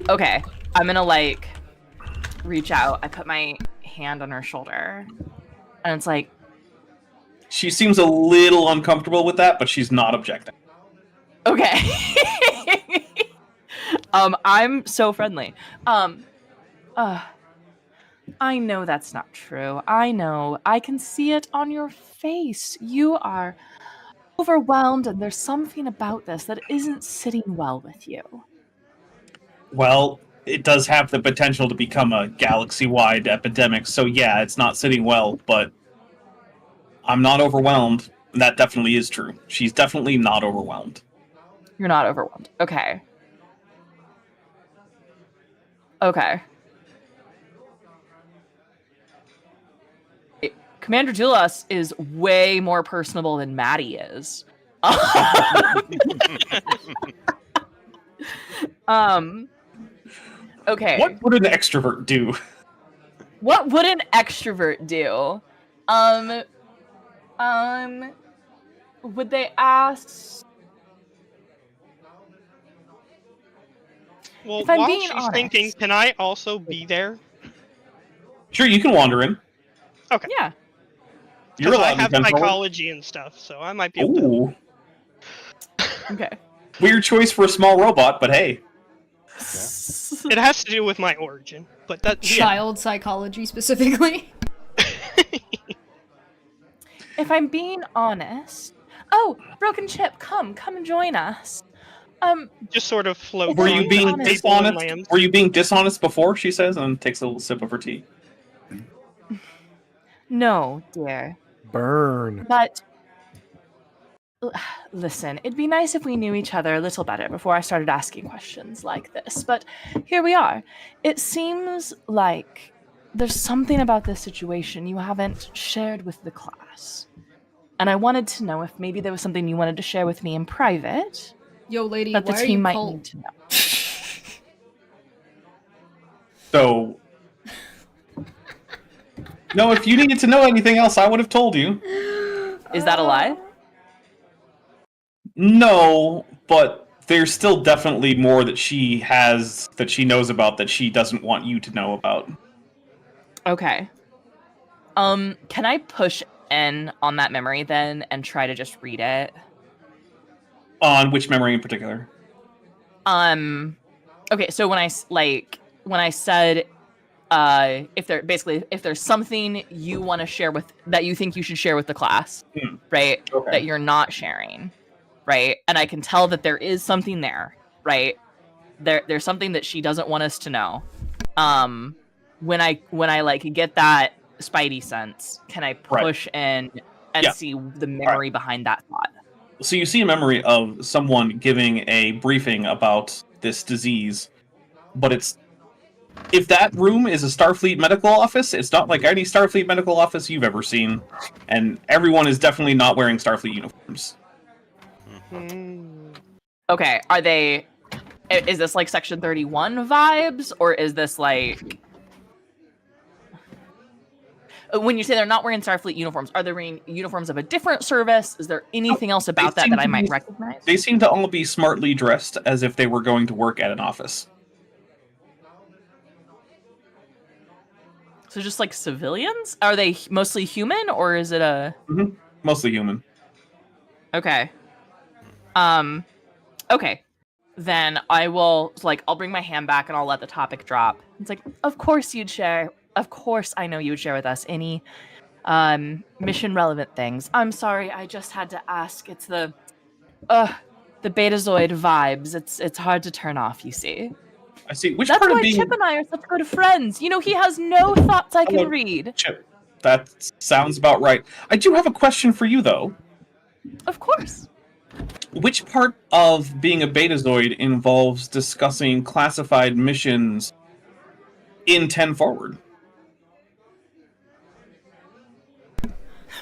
Okay, I'm gonna like reach out. I put my hand on her shoulder, and it's like, She seems a little uncomfortable with that, but she's not objecting. okay. I'm so friendly. I know that's not true. I know. I can see it on your face. You are overwhelmed, and there's something about this that isn't sitting well with you. Well, it does have the potential to become a galaxy-wide epidemic. So yeah, it's not sitting well, but I'm not overwhelmed. That definitely is true. She's definitely not overwhelmed. You're not overwhelmed. Okay. Okay. Commander Julas is way more personable than Maddie is. Okay. What would an extrovert do? What would an extrovert do? Would they ask? Well, If I'm while being she's honest- thinking, can I also be there? Sure, you can wander in. Yeah. You're 'Cause I allowed to have come forward. psychology and stuff, so I might be able to. Ooh, Okay. weird choice for a small robot, but hey. It has to do with my origin, but that Child psychology specifically. If I'm being honest, oh, Broken Chip, come and join us. just sort of float. Were you Being being honest. dishonest? Were you being dishonest before? She says, and takes a little sip of her tea. No, dear. Burn. But listen, it'd be nice if we knew each other a little better before I started asking questions like this. But here we are. It seems like there's something about this situation you haven't shared with the class. And I wanted to know if maybe there was something you wanted to share with me in private Yo, lady, that the why are you team might cold? need to know. So, no, if you needed to know anything else, I would have told you. Is that a lie? No, but there's still definitely more that she knows about that she doesn't want you to know about. Okay. Can I push N on that memory then and try to just read it? On which memory in particular? Okay, so when I said if there's something you want to share with that you think you should share with the class, right? Okay. That you're not sharing, right? And I can tell that there is something there, right? There's something that she doesn't want us to know. When I like get that spidey sense, can I push in and see the memory behind that thought? So you see a memory of someone giving a briefing about this disease, but if that room is a Starfleet medical office, it's not like any Starfleet medical office you've ever seen, and everyone is definitely not wearing Starfleet uniforms. Okay, are they? Is this like Section 31 vibes, or is this like? When you say they're not wearing Starfleet uniforms, are they wearing uniforms of a different service? Is there anything else about that I might recognize? They seem to all be smartly dressed as if they were going to work at an office. So just like civilians? Are they mostly human, or is it a... Mostly human. Okay. Okay. Then I'll bring my hand back and I'll let the topic drop. It's like, of course you'd share. Of course I know you would share with us any mission relevant things. I'm sorry, I just had to ask. It's the Betazoid vibes. It's hard to turn off, you see. I see. Which That's part of why being Chip and I are such good friends. You know, he has no thoughts I can read. Chip? That sounds about right. I do have a question for you, though. Of course. Which part of being a Betazoid involves discussing classified missions in 10 Forward?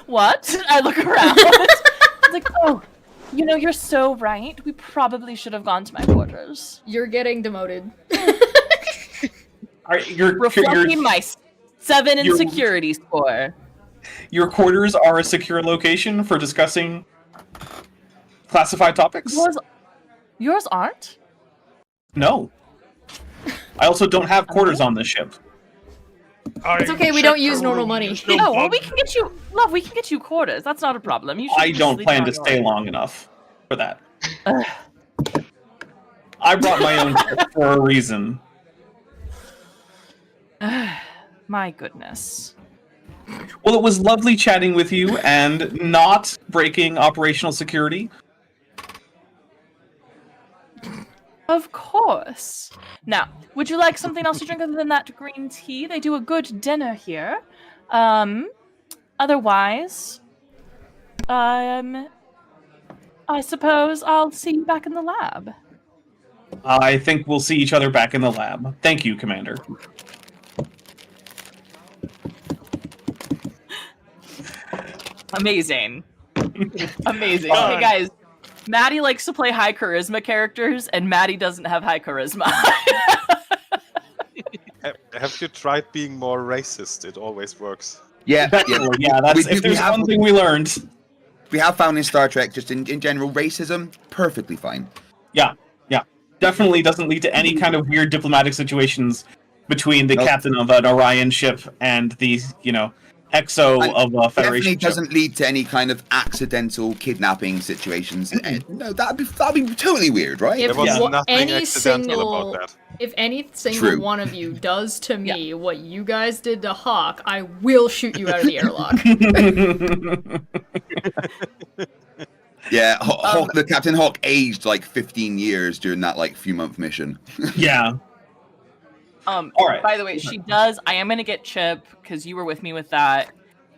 What? I look around. It's like, oh, you know, you're so right. We probably should have gone to my quarters. You're getting demoted. Reflecting my 7 in security score. Your quarters are a secure location for discussing classified topics? Yours aren't? No. I also don't have quarters on this ship. It's okay, we don't use normal money. No, well, we can get you, love. We can get you quarters. That's not a problem. You should I don't sleep plan on to your stay own. long enough for that. I brought my own ship for a reason. My goodness. Well, it was lovely chatting with you and not breaking operational security. Of course. Now, would you like something else to drink other than that green tea? They do a good dinner here. Otherwise, I suppose I'll see you back in the lab. I think we'll see each other back in the lab. Thank you, Commander. Amazing. Amazing. Hey guys, Maddie likes to play high charisma characters, and Maddie doesn't have high charisma. Have you tried being more racist? It always works. Yeah, Yeah, that's if there's one thing we learned. We have found in Star Trek, just in general, racism, perfectly fine. Yeah. Definitely doesn't lead to any kind of weird diplomatic situations between the captain of an Orion ship and the, XO of a Federation Definitely ship. doesn't lead to any kind of accidental kidnapping situations. No, that'd be totally weird, right? If There was wa- nothing any accidental single, about that. if any single True. one of you does to me what you guys did to Hawk, I will shoot you out of the airlock. Yeah, the Captain Hawk aged like 15 years during that few-month mission. Yeah. All right. By the way, she does. I am gonna get Chip because you were with me with that,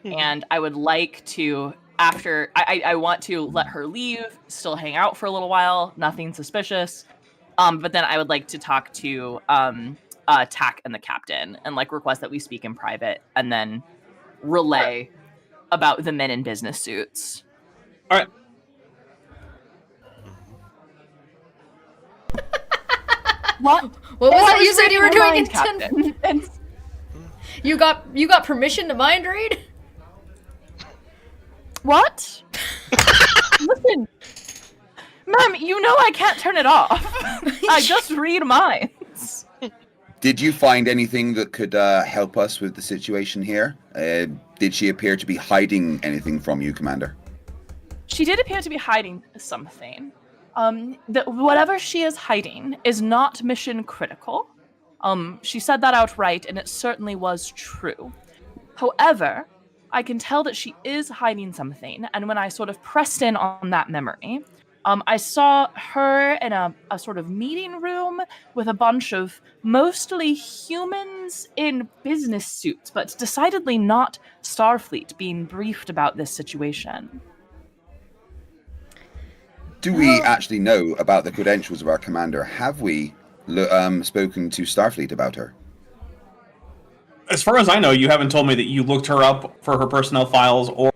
and I would like to after I want to let her leave, still hang out for a little while, nothing suspicious. But then I would like to talk to Tack and the captain and request that we speak in private, and then relay about the men in business suits. All right. What? What was I that you was said you were reading doing her in mind, Captain. And You got permission to mind read? what? Listen, ma'am, you know I can't turn it off. I just read minds. Did you find anything that could help us with the situation here? Did she appear to be hiding anything from you, Commander? She did appear to be hiding something. Whatever she is hiding is not mission critical. She said that outright, and it certainly was true. However, I can tell that she is hiding something, and when I sort of pressed in on that memory, I saw her in a sort of meeting room with a bunch of mostly humans in business suits, but decidedly not Starfleet, being briefed about this situation. Do we actually know about the credentials of our commander? Have we spoken to Starfleet about her? As far as I know, you haven't told me that you looked her up for her personnel files or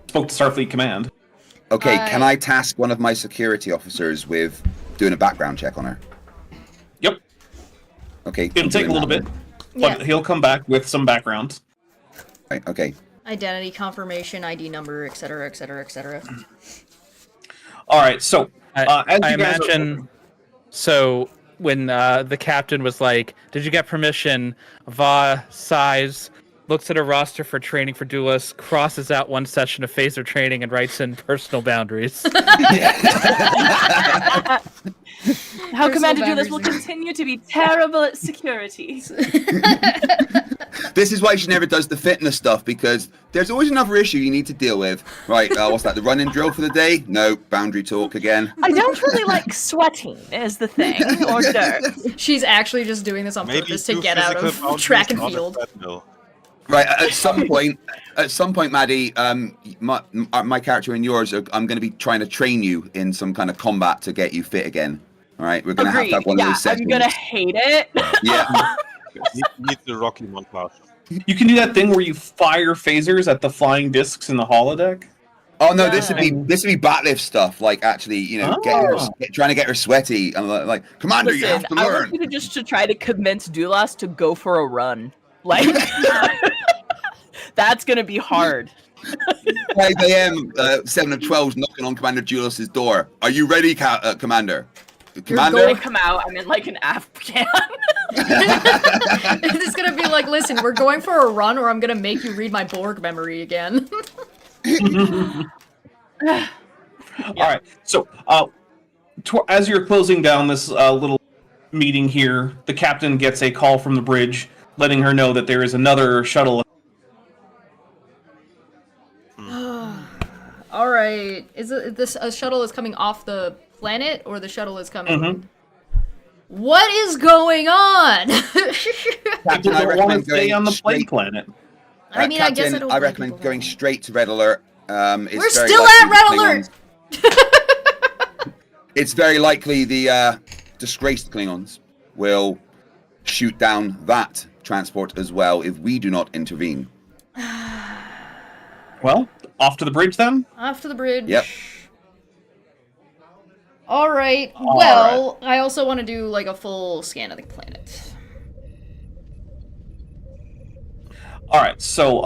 spoke to Starfleet Command. Okay, can I task one of my security officers with doing a background check on her? Yep. Okay. It'll take a little bit, but he'll come back with some background. Right, okay. Identity confirmation, ID number, etc., etc., etc. All right, so as I you guys imagine. So when the captain was like, "Did you get permission?" Va sighs, looks at a roster for training for duelists, crosses out one session of phaser training, and writes in personal boundaries. How Commander Duelist will continue to be terrible at security. This is why she never does the fitness stuff, because there's always another issue you need to deal with. Right, what's that, the running drill for the day? No, boundary talk again. I don't really like sweating, is the thing, or dirt. She's actually just doing this on purpose to get out of track and field. Right, at some point, Maddie, my character and yours, I'm going to be trying to train you in some kind of combat to get you fit again. All right, we're going to have one of those sessions. I'm going to hate it. Yeah. Need the Rocky montage. You can do that thing where you fire phasers at the flying discs in the holodeck. Oh no, this would be backlift stuff. Actually, trying to get her sweaty. And Commander, Listen, you have to I learn. want you to try to convince Dulas to go for a run. That's gonna be hard. 5 a.m. 7 of 12's knocking on Commander Julius's door. Are you ready, Commander? Commander? You're going to come out. I'm in an Afghan. It's gonna be like, listen, we're going for a run, or I'm gonna make you read my Borg memory again. All right. So, as you're closing down this little meeting here, the captain gets a call from the bridge, letting her know that there is another shuttle. All right. Is this a shuttle is coming off the planet, or the shuttle is coming? What is going on? Captain, I People want recommend to stay going on the plague straight. planet. I mean, I guess I Captain, don't I blame recommend people going for that. straight to Red Alert. It's We're very still likely at Red the Alert! Klingons- It's very likely the disgraced Klingons will shoot down that transport as well if we do not intervene. Well, off to the bridge then? Off to the bridge. Yep. Alright, well, I also want to do, like, a full scan of the planet. Alright, so,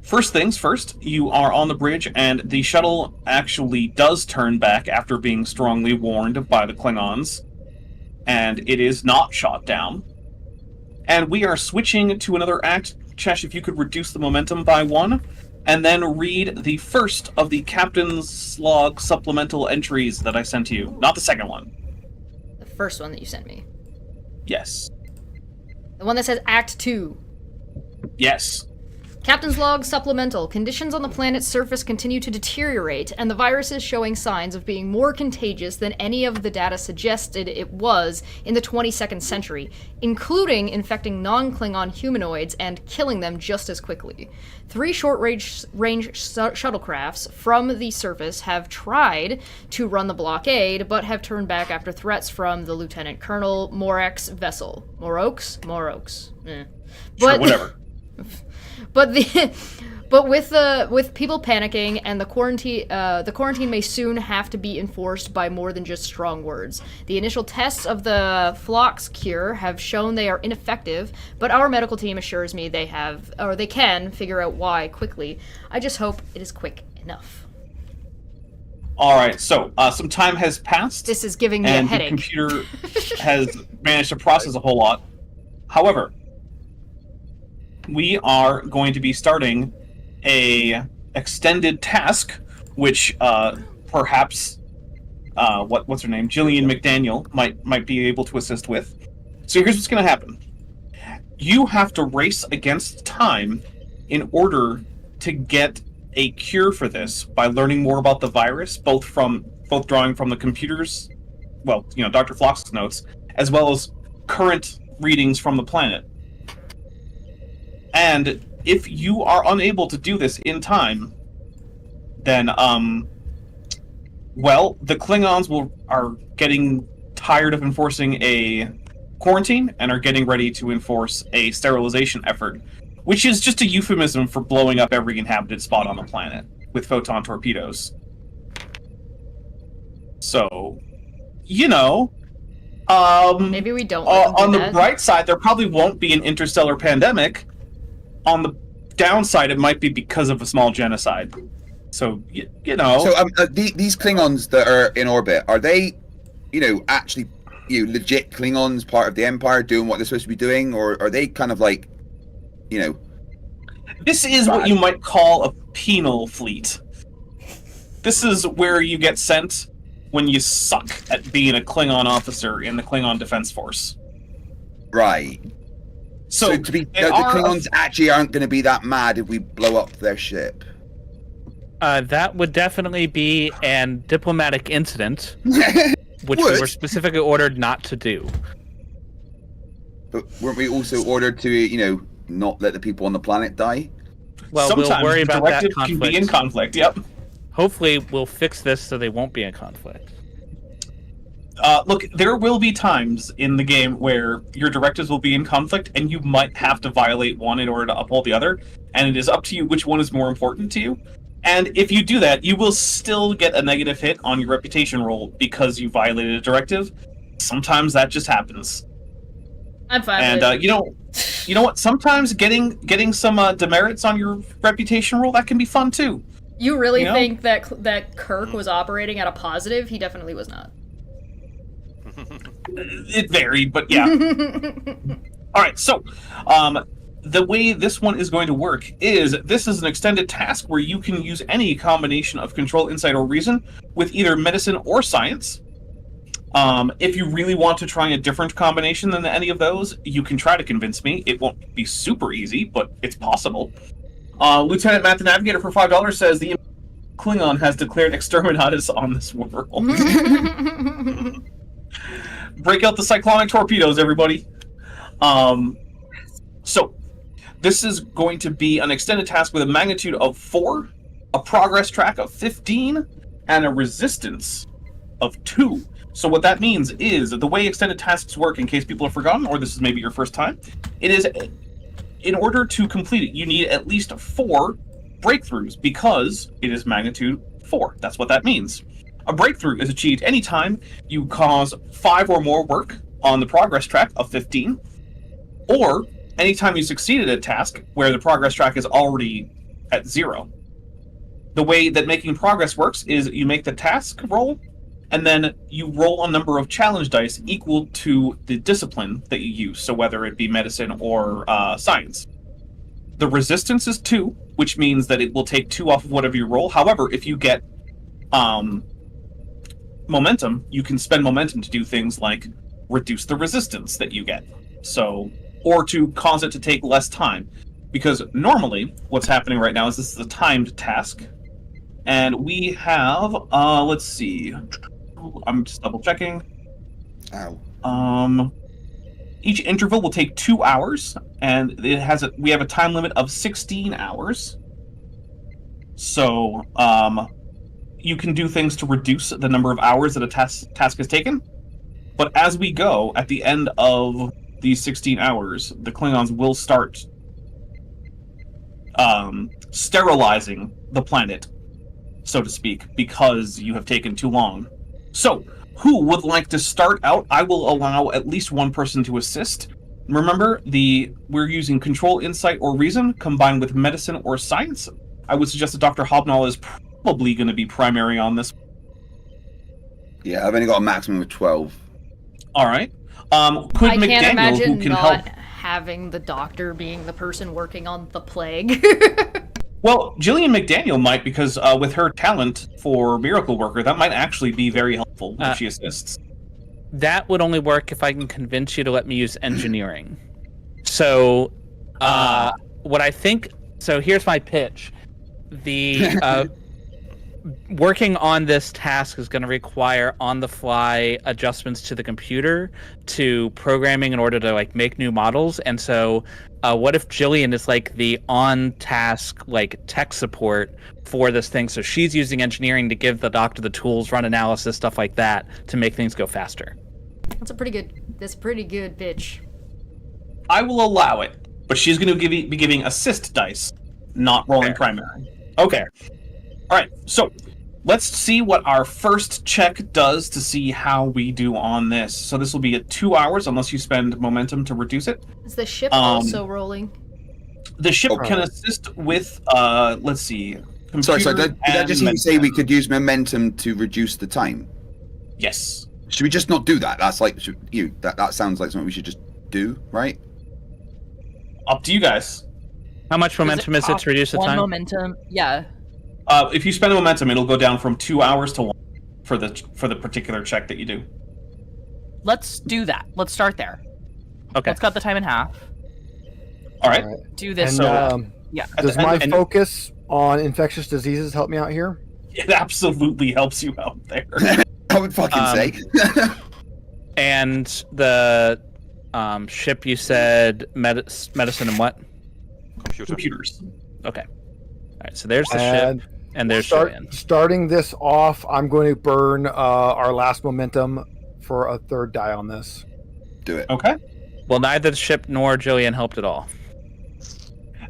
first things first, you are on the bridge, and the shuttle actually does turn back after being strongly warned by the Klingons, and it is not shot down. And we are switching to another act. Chesh, if you could reduce the momentum by 1, and then read the first of the Captain's Log supplemental entries that I sent to you. Not the second one. The first one that you sent me. Yes. The one that says Act 2. Yes. Captain's Log Supplemental. Conditions on the planet's surface continue to deteriorate, and the virus is showing signs of being more contagious than any of the data suggested it was in the 22nd century, including infecting non-Klingon humanoids and killing them just as quickly. 3 short-range shuttlecrafts from the surface have tried to run the blockade, but have turned back after threats from the Lieutenant Colonel Moroq's vessel. Moroq's? Eh. Sure, whatever. But with people panicking and the quarantine may soon have to be enforced by more than just strong words. The initial tests of the Phlox cure have shown they are ineffective, but our medical team assures me they can figure out why quickly. I just hope it is quick enough. Alright, so, some time has passed. This is giving me a and headache. the computer has managed to process a whole lot. However, we are going to be starting a extended task, which perhaps what's her name, Jillian McDaniel might be able to assist with. So here's what's going to happen: you have to race against time in order to get a cure for this by learning more about the virus, both drawing from the computers, well, Dr. Phlox's notes, as well as current readings from the planet. And if you are unable to do this in time, then, well, the Klingons are getting tired of enforcing a quarantine and are getting ready to enforce a sterilization effort, which is just a euphemism for blowing up every inhabited spot on the planet with photon torpedoes. So, Maybe we don't let them do on the that. bright side, there probably won't be an interstellar pandemic. On the downside, it might be because of a small genocide. So, So these Klingons that are in orbit, are they, actually, legit Klingons, part of the Empire, doing what they're supposed to be doing, or are they kind of like, This is what you might call a penal fleet. This is where you get sent when you suck at being a Klingon officer in the Klingon Defense Force. Right. So the Klingons actually aren't going to be that mad if we blow up their ship. That would definitely be an diplomatic incident, which we were specifically ordered not to do. But weren't we also ordered to, not let the people on the planet die? Well, Sometimes we'll worry about that directive conflict. can be in conflict, yep. Hopefully, we'll fix this so they won't be in conflict. Look, there will be times in the game where your directives will be in conflict, and you might have to violate one in order to uphold the other, and it is up to you which one is more important to you. And if you do that, you will still get a negative hit on your reputation roll because you violated a directive. Sometimes that just happens. I'm fine And with it. you know what? Sometimes getting some demerits on your reputation roll, that can be fun too. You really think that Kirk was operating at a positive? He definitely was not. It varied, but yeah. Alright, so, the way this one is going to work is, this is an extended task where you can use any combination of control, insight, or reason with either medicine or science. If you really want to try a different combination than any of those, you can try to convince me. It won't be super easy, but it's possible. Lieutenant Matt the Navigator for $5 says the Klingon has declared exterminatus on this world. Break out the cyclonic torpedoes, everybody. So, this is going to be an extended task with a magnitude of 4, a progress track of 15, and a resistance of 2. So what that means is, the way extended tasks work, in case people have forgotten, or this is maybe your first time, it is, in order to complete it, you need at least 4 breakthroughs, because it is magnitude 4. That's what that means. A breakthrough is achieved anytime you cause 5 or more work on the progress track of 15, or anytime you succeeded at a task where the progress track is already at 0. The way that making progress works is you make the task roll, and then you roll a number of challenge dice equal to the discipline that you use, so whether it be medicine or science. The resistance is 2, which means that it will take 2 off of whatever you roll. However, if you get momentum, you can spend momentum to do things like reduce the resistance that you get. So, or to cause it to take less time. Because normally, what's happening right now is this is a timed task. And we have, let's see. I'm just double checking. Ow. Each interval will take 2 hours, and we have a time limit of 16 hours. So, you can do things to reduce the number of hours that a task is taken. But as we go, at the end of these 16 hours, the Klingons will start sterilizing the planet, so to speak, because you have taken too long. So, who would like to start out? I will allow at least one person to assist. Remember, we're using control, insight, or reason combined with medicine or science. I would suggest that Dr. HoBnol is probably going to be primary on this. Yeah, I've only got a maximum of 12. All right. Could I McDaniel, can't imagine who can not help? having the doctor being the person working on the plague. Well, Jillian McDaniel might, because with her talent for miracle worker, that might actually be very helpful if she assists. That would only work if I can convince you to let me use engineering. So, what I think... So here's my pitch. The working on this task is going to require on-the-fly adjustments to the computer, to programming in order to like make new models. And so, what if Jillian is like the on-task like tech support for this thing? So she's using engineering to give the doctor the tools, run analysis, stuff like that, to make things go faster. That's a pretty good bitch. I will allow it, but she's going to be giving assist dice, not rolling primary. Okay. All right. So let's see what our first check does to see how we do on this. So this will be at 2 hours, unless you spend momentum to reduce it. Is the ship also rolling? The ship can assist with, let's see. Sorry, did I just even say we could use momentum to reduce the time? Yes. Should we just not do that? That's like, that sounds like something we should just do, right? Up to you guys. How much momentum is it to reduce the time? Momentum, yeah. If you spend a momentum, it'll go down from 2 hours to 1 for the particular check that you do. Let's do that. Let's start there. Okay. Let's cut the time in half. All right. Do this. And, yeah. Does my focus on infectious diseases help me out here? It absolutely helps you out there. I would fucking say. And the ship, you said medicine and what? Computers. Okay. All right, so there's the ship, and there's Jillian. Starting this off, I'm going to burn our last momentum for a third die on this. Do it. Okay. Well, neither the ship nor Jillian helped at all.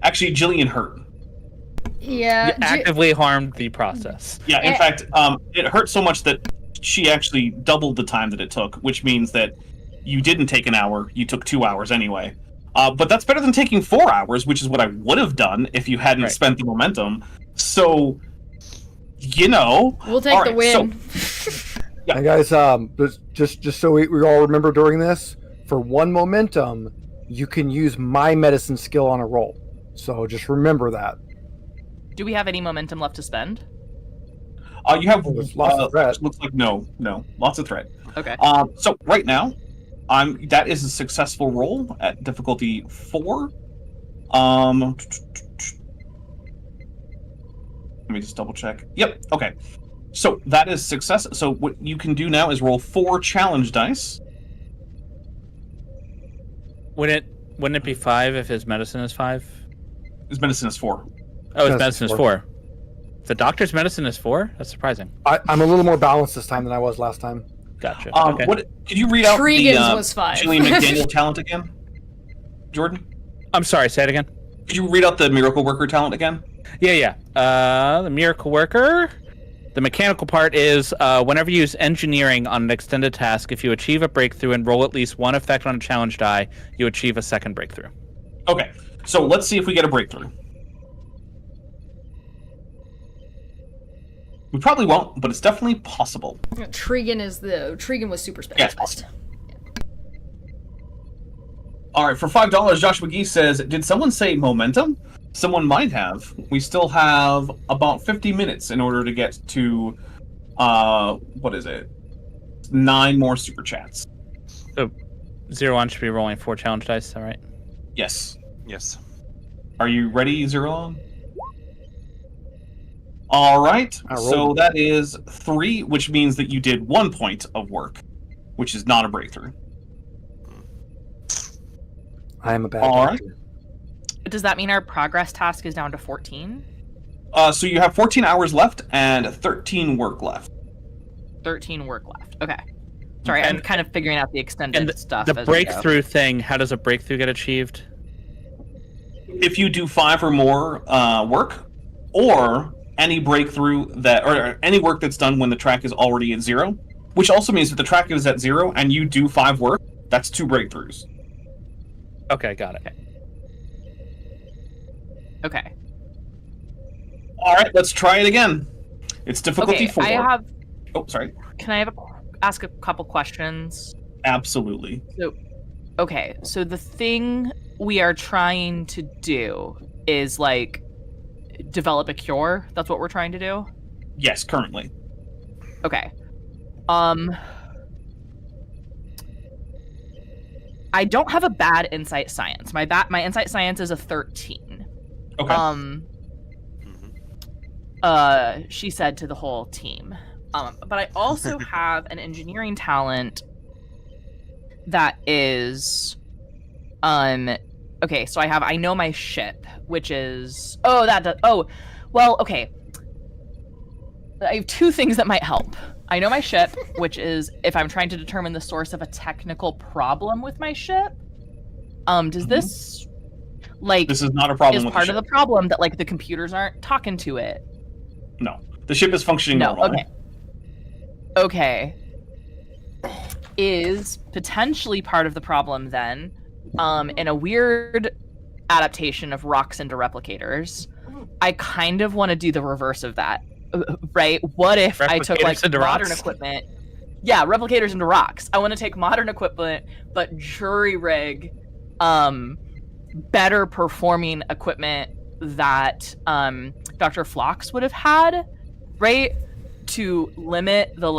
Actually, Jillian hurt. Yeah. You actively harmed the process. Yeah, in fact, it hurt so much that she actually doubled the time that it took, which means that you didn't take an hour, you took 2 hours anyway. But that's better than taking 4 hours, which is what I would have done if you hadn't spent the momentum. So, we'll take the win. Yeah. And guys, just so we all remember during this, for 1 momentum, you can use my medicine skill on a roll. So just remember that. Do we have any momentum left to spend? You have lots of threat. Looks like no, lots of threat. Okay. So right now, that is a successful roll at difficulty 4. Let me just double check. Yep, okay. So that is success. So what you can do now is roll 4 challenge dice. Wouldn't it be 5 if his medicine is 5? His medicine is 4. Oh, his medicine is 4. The doctor's medicine is 4? That's surprising. I'm a little more balanced this time than I was last time. Gotcha. Okay. Could you read out tlhIngan's was 5. Jillian McDaniel talent again? Jordan? I'm sorry, say it again. Could you read out the miracle worker talent again? Yeah. The miracle worker. The mechanical part is whenever you use engineering on an extended task, if you achieve a breakthrough and roll at least 1 effect on a challenge die, you achieve a second breakthrough. Okay, so let's see if we get a breakthrough. We probably won't, but it's definitely possible. tlhIngan was super specialist. All right, for $5, Joshua Geese says, did someone say momentum? Someone might have. We still have about 50 minutes in order to get to, 9 more super chats. So, 01 should be rolling 4 challenge dice, is that right? Yes. Yes. Are you ready, Zero? All right, so that is 3, which means that you did 1 point of work, which is not a breakthrough. I am a bad All doctor. right. Does that mean our progress task is down to 14? So you have 14 hours left and 13 work left. 13 work left. Okay. Sorry, I'm kind of figuring out the extended stuff. The as we go. breakthrough thing, how does a breakthrough get achieved? If you do 5 or more work, or any breakthrough or any work that's done when the track is already at 0, which also means that the track is at 0 and you do 5 work, that's 2 breakthroughs. Okay, got it. Okay. All right, let's try it again. It's difficulty 4. Oh, sorry. Can I ask a couple questions? Absolutely. So the thing we are trying to do is develop a cure. That's what we're trying to do. Yes, currently. Okay. I don't have a bad insight science. My insight science is a 13. Okay. She said to the whole team. But I also have an engineering talent that is okay, so I know my ship, which is okay. I have 2 things that might help. I know my ship, which is if I'm trying to determine the source of a technical problem with my ship. Does this this is not a problem is with part the of the problem that the computers aren't talking to it? No. The ship is functioning normally. Okay. Is potentially part of the problem then, in a weird adaptation of rocks into replicators. I kind of want to do the reverse of that, right? What if I took modern equipment? Yeah, replicators into rocks. I want to take modern equipment, but jury rig, better performing equipment that Dr. Phlox would have had, right? To limit the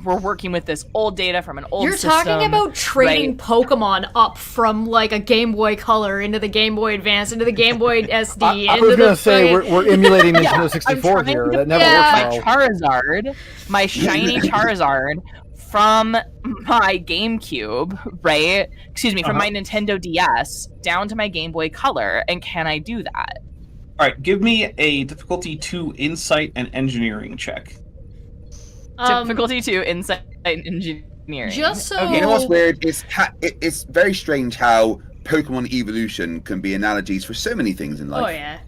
we're working with this old data from an old system. You're talking about trading Pokemon up from a Game Boy Color into the Game Boy Advance into the Game Boy SD. I was going to say we're emulating Nintendo 64 here. That never works my Charizard, my shiny Charizard from my GameCube, right? Excuse me, from my Nintendo DS down to my Game Boy Color, and can I do that? All right, give me a difficulty 2 insight and engineering check. Difficulty 2 insight and engineering. Just so You know what's weird? It's very strange how Pokemon evolution can be analogies for so many things in life. Oh yeah.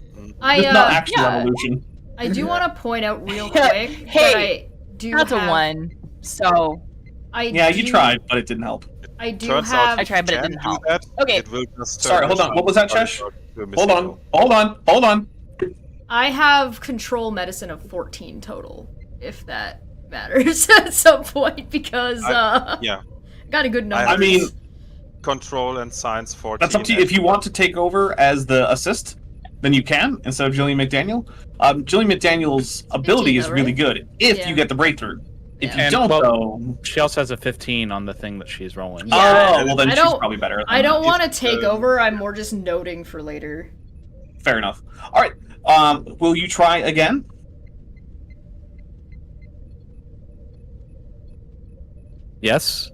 It's not actual evolution. I do want to point out real quick hey, that's a 1. So you tried, but it didn't help. I tried, but it didn't help. Okay. It will just Sorry, hold on. What was that, Chesh? Hold on. I have control medicine of 14 total, if that matters at some point, because got a good number. Control and science 14. That's up to you. If you want to take over as the assist, then you can, instead of Jillian McDaniel. Jillian McDaniel's ability is really good if you get the breakthrough. If you don't, though... She also has a 15 on the thing that she's rolling. Yeah, well then she's probably better. I don't want to take over, I'm more just noting for later. Fair enough. Alright, Will you try again? Yes.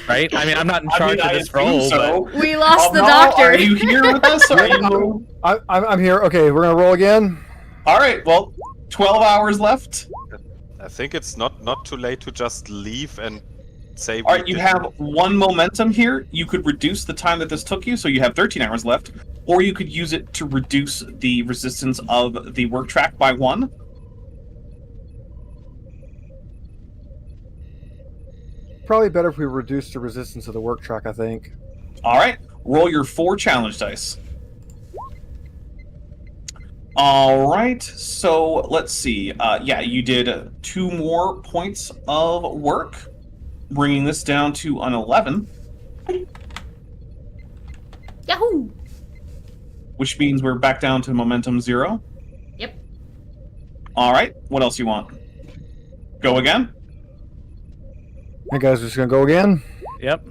Right? I mean, I'm not in charge of this I assume role, so. We lost the Mal, doctor. Are you here with us? Or are you... I'm here. Okay, we're gonna roll again. All right. Well, 12 hours left. I think it's not too late to just leave and say. All right. You have 1 momentum here. You could reduce the time that this took you, so you have 13 hours left, or you could use it to reduce the resistance of the work track by 1. Probably better if we reduce the resistance of the work track, I think. All right. Roll your 4 challenge dice. All right. So let's see. Yeah, you did 2 more points of work, bringing this down to an 11, Yahoo! which means we're back down to momentum 0. Yep. All right. What else you want? Go again? Hey guys, we're just gonna go again. Yep.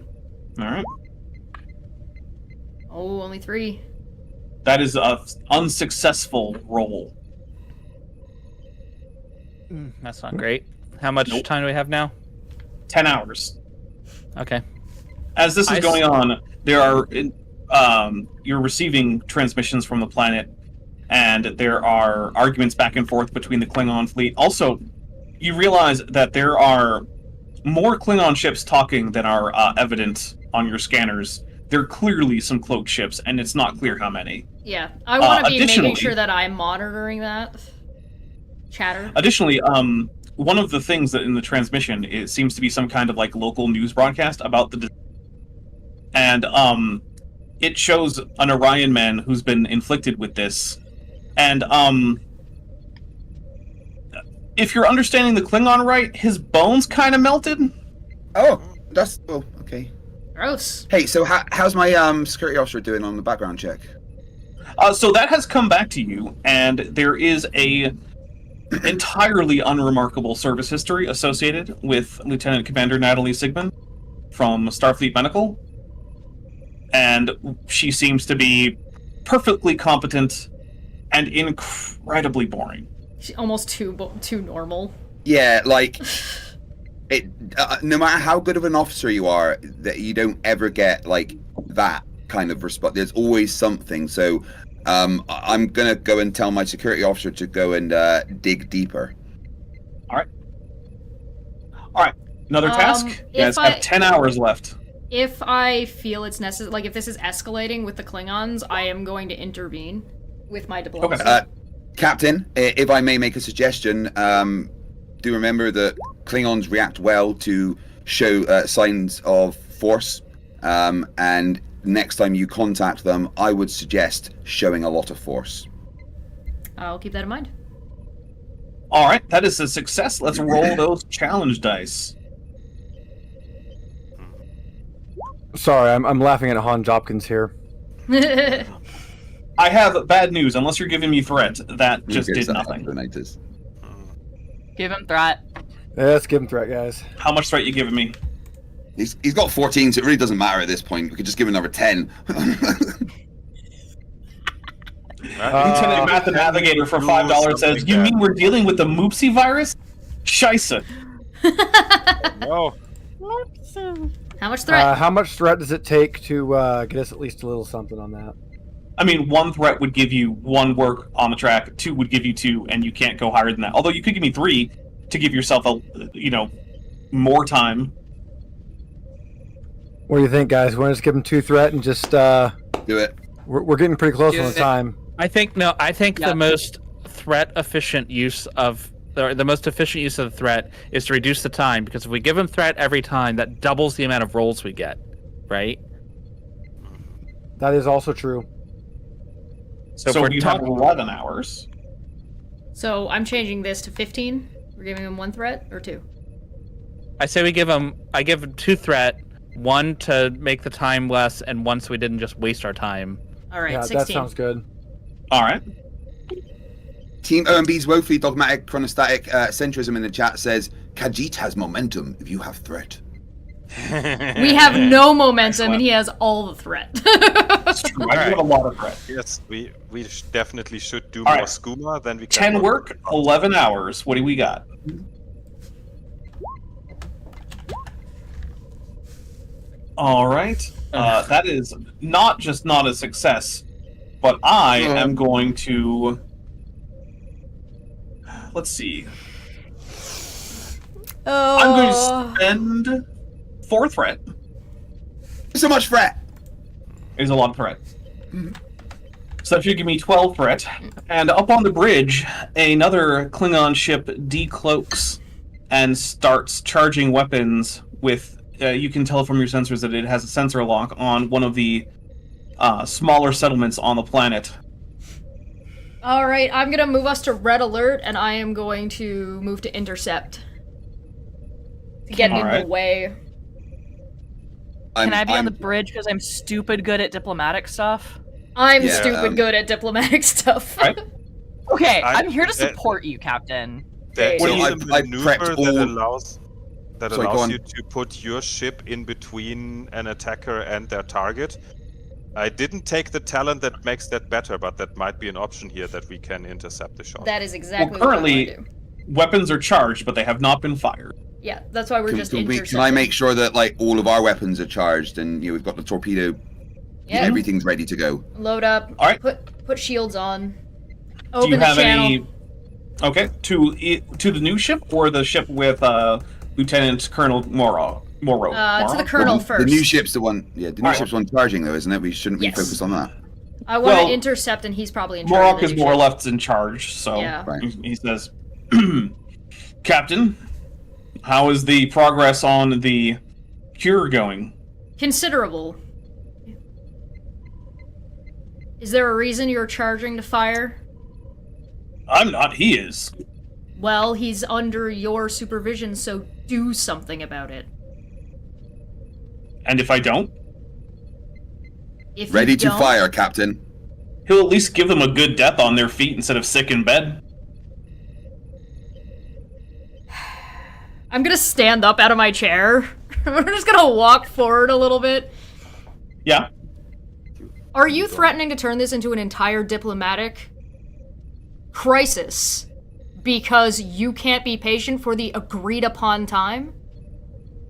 All right. Oh, only 3. That is a unsuccessful roll. That's not great. How much Nope. time do we have now? 10 hours. Okay. As this is I going on, there are you're receiving transmissions from the planet, and there are arguments back and forth between the Klingon fleet. Also, you realize that there are more Klingon ships talking than are evident on your scanners. There are clearly some cloaked ships, and it's not clear how many. Yeah, I want to be making additionally- sure that I'm monitoring that chatter. Additionally, one of the things that in the transmission it seems to be some kind of like local news broadcast about the, and it shows an Orion man who's been inflicted with this, and if you're understanding the Klingon right, his bones kind of melted. Oh, that's okay. Gross. Hey, so how's my security officer doing on the background check? So that has come back to you, and there is a entirely unremarkable service history associated with Lieutenant Commander Natalie Sigmund from Starfleet Medical, and she seems to be perfectly competent and incredibly boring. She's almost too normal. Yeah, like it. No matter how good of an officer you are, that you don't ever get like that kind of response. There's always something. So, I'm gonna go and tell my security officer to go and dig deeper. All right. Another task. You guys have 10 hours left. If I feel it's necessary, like if this is escalating with the Klingons, I am going to intervene with my diplomacy. Okay. Captain, if I may make a suggestion, do remember that Klingons react well to show signs of force, and next time you contact them, I would suggest showing a lot of force. I'll keep that in mind. All right, that is a success. Let's roll those challenge dice. Sorry, I'm laughing at Han Jopkins here. I have bad news. Unless you're giving me threat, that just did nothing. Give him threat. Yeah, let's give him threat, guys. How much threat you giving me? He's got 14, so it really doesn't matter at this point. We could just give him another 10. Lieutenant Math the Navigator for $5 says, "You mean we're dealing with the Moopsie virus? Scheisse." No. How much threat? How much threat does it take to get us at least a little something on that? I mean, 1 threat would give you 1 work on the track, 2 would give you 2, and you can't go higher than that. Although you could give me 3 to give yourself more time. What do you think, guys? Want to just give him 2 threat and just Do it. We're getting pretty close on the time. I think the most threat efficient use of the most efficient use of the threat is to reduce the time, because if we give him threat every time, that doubles the amount of rolls we get, right? That is also true. So you have 11 hours. So I'm changing this to 15. We're giving him 1 threat or 2. I say I give him 2 threat, 1 to make the time less, and 1 so we didn't just waste our time. All right, Yeah, 16. that sounds good. All right. Team OMB's woefully dogmatic chronostatic centrism in the chat says, Khajiit has momentum if you have threat. We have no momentum, and he has all the threat. That's true. I have a lot of threat. Yes, we definitely should do All more right. skooma, then we can 10 work, 11 hours. What do we got? All right. That is not just not a success, but I am going to... Let's see. Oh. I'm going to spend 4 threat. So much threat. Is a lot of threat. So that should give me 12 threat. And up on the bridge, another Klingon ship decloaks and starts charging weapons with... you can tell from your sensors that it has a sensor lock on one of the smaller settlements on the planet. Alright, I'm gonna move us to red alert, and I am going to move to intercept. To get in the way. Can I be on the bridge because I'm stupid good at diplomatic stuff? I'm stupid good at diplomatic stuff. Right. Okay, I'm here to support you, Captain. There So is I a maneuver prepped all- that Sorry, go allows on. you to put your ship in between an attacker and their target. I didn't take the talent that makes that better, but that might be an option here that we can intercept the shot. That is exactly Well, what I want currently, to do. weapons are charged, but they have not been fired. Yeah, that's why we're just intercepting. Can I make sure that like all of our weapons are charged and we've got the torpedo? Yeah. Everything's ready to go. Load up. All right. Put shields on. Do Open you the have channel. any? Okay, to the new ship or the ship with Lieutenant Colonel Moroq? To the colonel first. The new ship's the one. Yeah, the new Alright. ship's the one charging though, isn't it? We shouldn't Yes. focus on that. I want Well, to intercept, and he's probably in charge. Moroq of the is new more or ship. less in charge, so Yeah. Right. he says, Captain, how is the progress on the cure going? Considerable. Is there a reason you're charging to fire? I'm not, he is. Well, he's under your supervision, so do something about it. And if I don't, If you Ready to don't- fire, Captain. he'll at least give them a good death on their feet instead of sick in bed. I'm gonna stand up out of my chair. I'm just gonna walk forward a little bit. Yeah. Are you threatening to turn this into an entire diplomatic crisis because you can't be patient for the agreed upon time?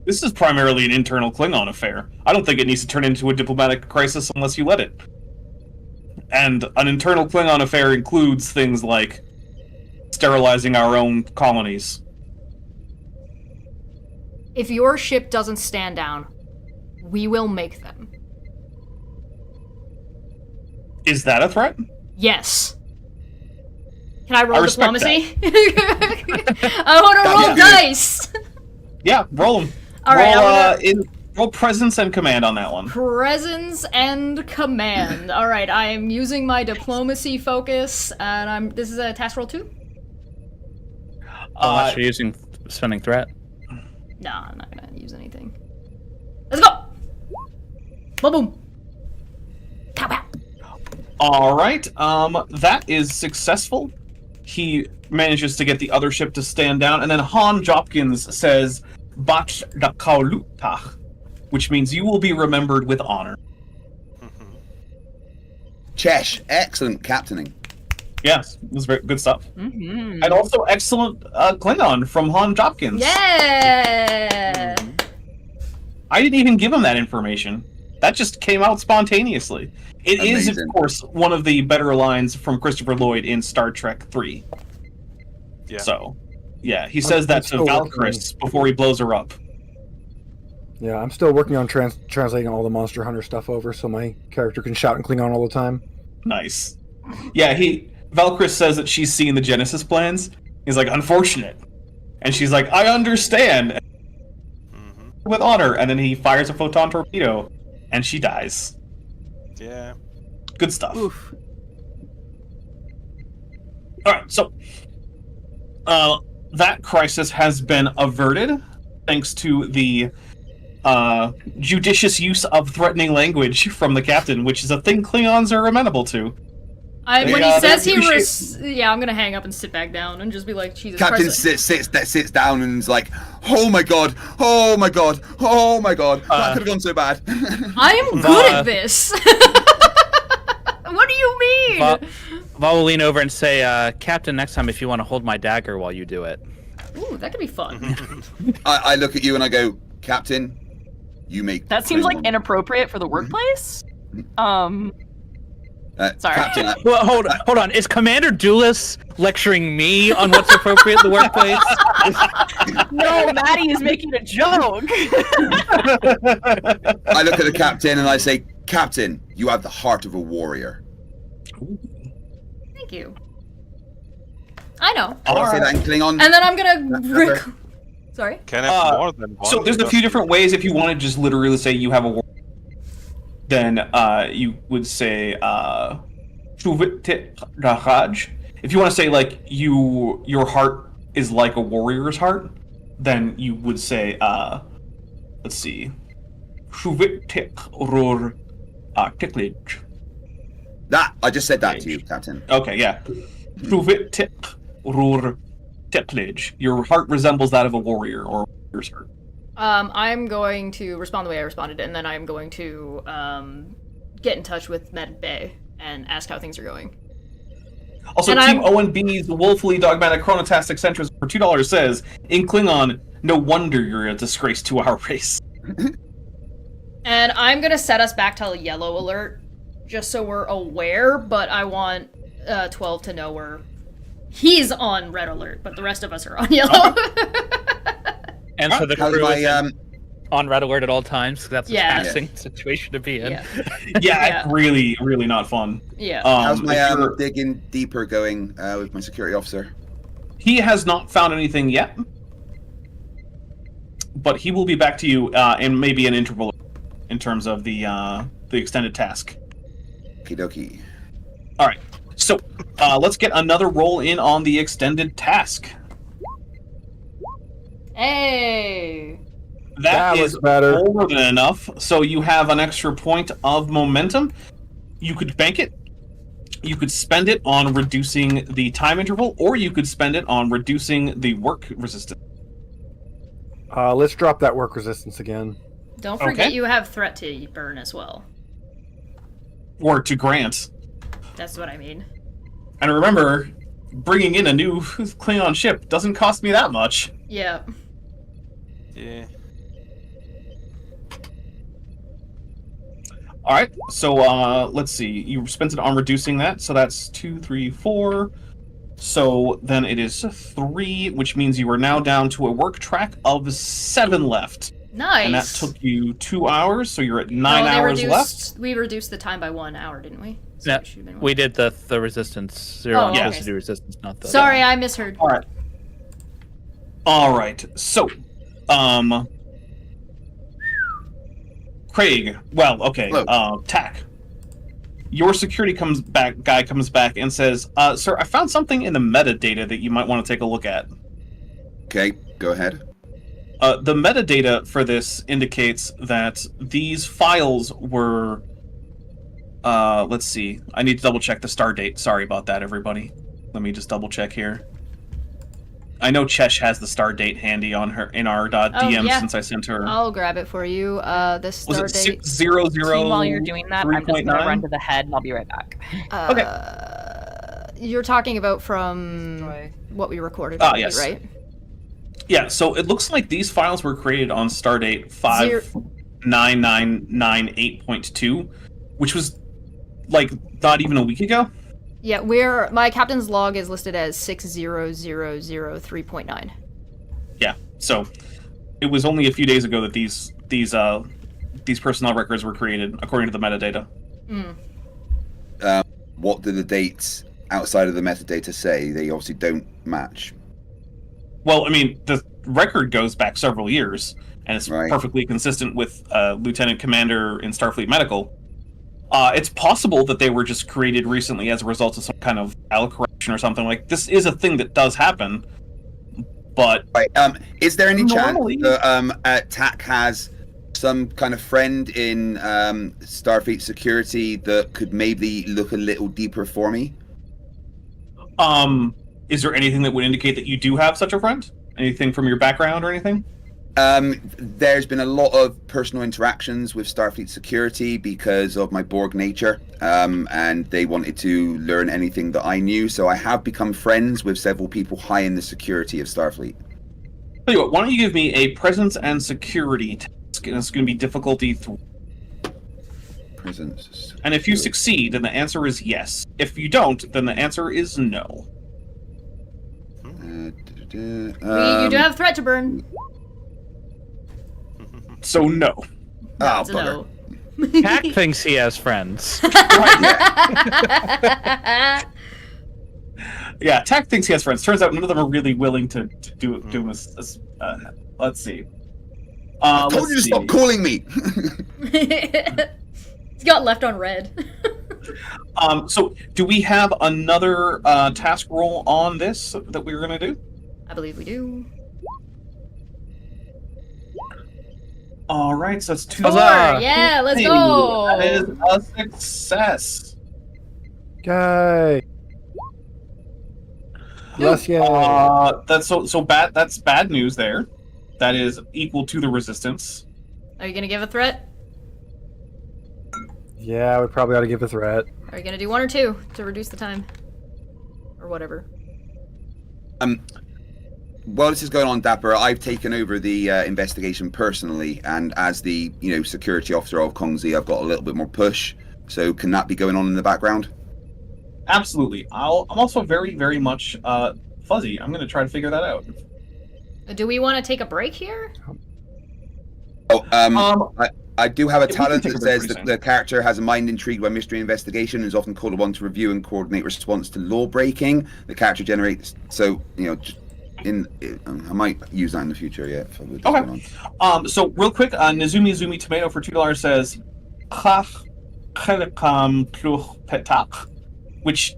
This is primarily an internal Klingon affair. I don't think it needs to turn into a diplomatic crisis unless you let it. And an internal Klingon affair includes things like sterilizing our own colonies. If your ship doesn't stand down, we will make them. Is that a threat? Yes. Can I roll I respect diplomacy? I want to roll Yeah. dice. Yeah, roll them. All right, roll, roll presence and command on that one. Presence and command. All right, I am using my diplomacy focus, and this is a task roll 2. Unless you're using spending threat. No, I'm not gonna use anything. Let's go. Boom, boom. Pow, pow. All right, that is successful. He manages to get the other ship to stand down, and then Han Jopkins says, "Bach da kaulutach," which means you will be remembered with honor. Chesh, excellent captaining. Yes, it was very good stuff. Mm-hmm. And also excellent Klingon from Han Jopkins. Yeah. I didn't even give him that information. That just came out spontaneously. It is, Amazing. of course, one of the better lines from Christopher Lloyd in Star Trek 3. Yeah. So, yeah, he says that to still working Valkyris before he blows her up. Yeah, I'm still working on translating all the Monster Hunter stuff over so my character can shout in Klingon all the time. Nice. Yeah, Valkyris says that she's seen the Genesis plans. He's like, unfortunate. And she's like, I understand. With honor. And then he fires a photon torpedo, and she dies. Yeah. Good stuff. Oof. Alright, so that crisis has been averted thanks to the judicious use of threatening language from the captain, which is a thing Klingons are amenable to. When he says he appreciate- yeah, I'm gonna hang up and sit back down and just be like, Jesus Captain Christ. sits down and is like, oh my god, oh my god, oh my god, that could have gone so bad. I am good at this. What do you mean? Va will lean over and say, Captain, next time if you want to hold my dagger while you do it. Ooh, that could be fun. I look at you and I go, Captain, you make That seems like Klingon. inappropriate for the workplace. Sorry. Captain, Well, hold on. Is Commander Duelis lecturing me on what's appropriate in the workplace? No, Maddie is making a joke. I look at the captain and I say, Captain, you have the heart of a warrior. Thank you. I know. I'll say that in Klingon. And then I'm gonna... Sorry? Can have more than one. So there's a few different ways. If you want to just literally say you have a war, then you would say quvHa. If you want to say like your heart is like a warrior's heart, then you would say let's see, quvHa. That I just said that to you, Captain. Okay, yeah. Your heart resembles that of a warrior or a warrior's heart. I'm going to respond the way I responded, and then I'm going to get in touch with Med Bay and ask how things are going. Also, And Team I'm- ONB's woefully dogmatic chronotastic centrist for $2 says, in Klingon, no wonder you're a disgrace to our race. And I'm gonna set us back to yellow alert, just so we're aware, but I want 12 to know he's on red alert, but the rest of us are on yellow. And so the How's crew my is on red alert at all times, 'cause that's a Yeah. taxing situation to be in. Yeah. Yeah, Yeah. it's really, really not fun. Yeah. how's If my you're- digging deeper going with my security officer? He has not found anything yet, but he will be back to you in maybe an interval in terms of the extended task. Okie dokie. All right, so let's get another roll in on the extended task. Hey! That Is was better. more than enough. So you have an extra point of momentum. You could bank it. You could spend it on reducing the time interval, or you could spend it on reducing the work resistance. Let's drop that work resistance again. Don't forget Okay. you have threat to burn as well. Or to grant. That's what I mean. And remember, bringing in a new Klingon ship doesn't cost me that much. Yeah. Yeah. Alright, so let's see. You spent it on reducing that, so that's 2, 3, 4. So then it is 3, which means you are now down to a work track of 7 left. Nice. And that took you 2 hours, so you're at 9 they hours reduced, left. We reduced the time by 1 hour, didn't we? So No, it should've been one. we did the resistance. 0 Oh, on okay. supposed to do resistance, not the... Sorry, I misheard. Alright. Alright, so, Craig, well, okay, Hello. Tack. Your security guy comes back and says, sir, I found something in the metadata that you might want to take a look at. Okay, go ahead. The metadata for this indicates that these files were... let's see. I need to double check the start date. Sorry about that, everybody. Let me just double check here. I know Chesh has the start date handy on her in our DM yeah. since I sent her. I'll grab it for you. The Was start it date. 600? Team, while you're doing that, I'm just gonna 3.9? run to the head and I'll be right back. You're talking about from what we recorded, Ah, yes. right? Yeah, so it looks like these files were created on stardate 59998.2, which was like not even a week ago. Yeah, my captain's log is listed as 60003.9. Yeah, so it was only a few days ago that these personnel records were created, according to the metadata. What do the dates outside of the metadata say? They obviously don't match. Well, I mean, the record goes back several years, and it's Right. perfectly consistent with Lieutenant Commander in Starfleet Medical. It's possible that they were just created recently as a result of some kind of file correction or something. Like, this is a thing that does happen, but Right. Is there any Normally- chance that TAC has some kind of friend in Starfleet security that could maybe look a little deeper for me? Is there anything that would indicate that you do have such a friend? Anything from your background or anything? There's been a lot of personal interactions with Starfleet security because of my Borg nature, and they wanted to learn anything that I knew, so I have become friends with several people high in the security of Starfleet. Tell you what, why don't you give me a presence and security task, and it's going to be difficulty 3. Presence. And if you succeed, then the answer is yes. If you don't, then the answer is no. You do have threat to burn. So no. That's a no. Pack thinks he has friends. Yeah, Tack thinks he has friends. Turns out none of them are really willing to do this. Let's see. I told you to stop calling me! He's got left on red. So, do we have another task roll on this that we were going to do? I believe we do. All right, so it's 2. 4! Yeah, let's go! That is a success. Yay! Yes, yeah. That's so bad. That's bad news there. That is equal to the resistance. Are you gonna give a threat? Yeah, we probably ought to give a threat. Are you gonna do 1 or 2 to reduce the time? Or whatever. While this is going on, Dapper, I've taken over the investigation personally, and as the security officer of Kongzi, I've got a little bit more push. So can that be going on in the background? Absolutely. I'm also very, very much fuzzy. I'm going to try to figure that out. Do we want to take a break here? Oh, I do have a talent take that a break says pretty that soon. the character has a mind intrigued by mystery investigation and is often called upon to review and coordinate response to law breaking. The character generates, so just I might use that in the future. Yeah. Okay. So real quick, Nizumi Zumi Tomato for $2 says, tlhIngan, which,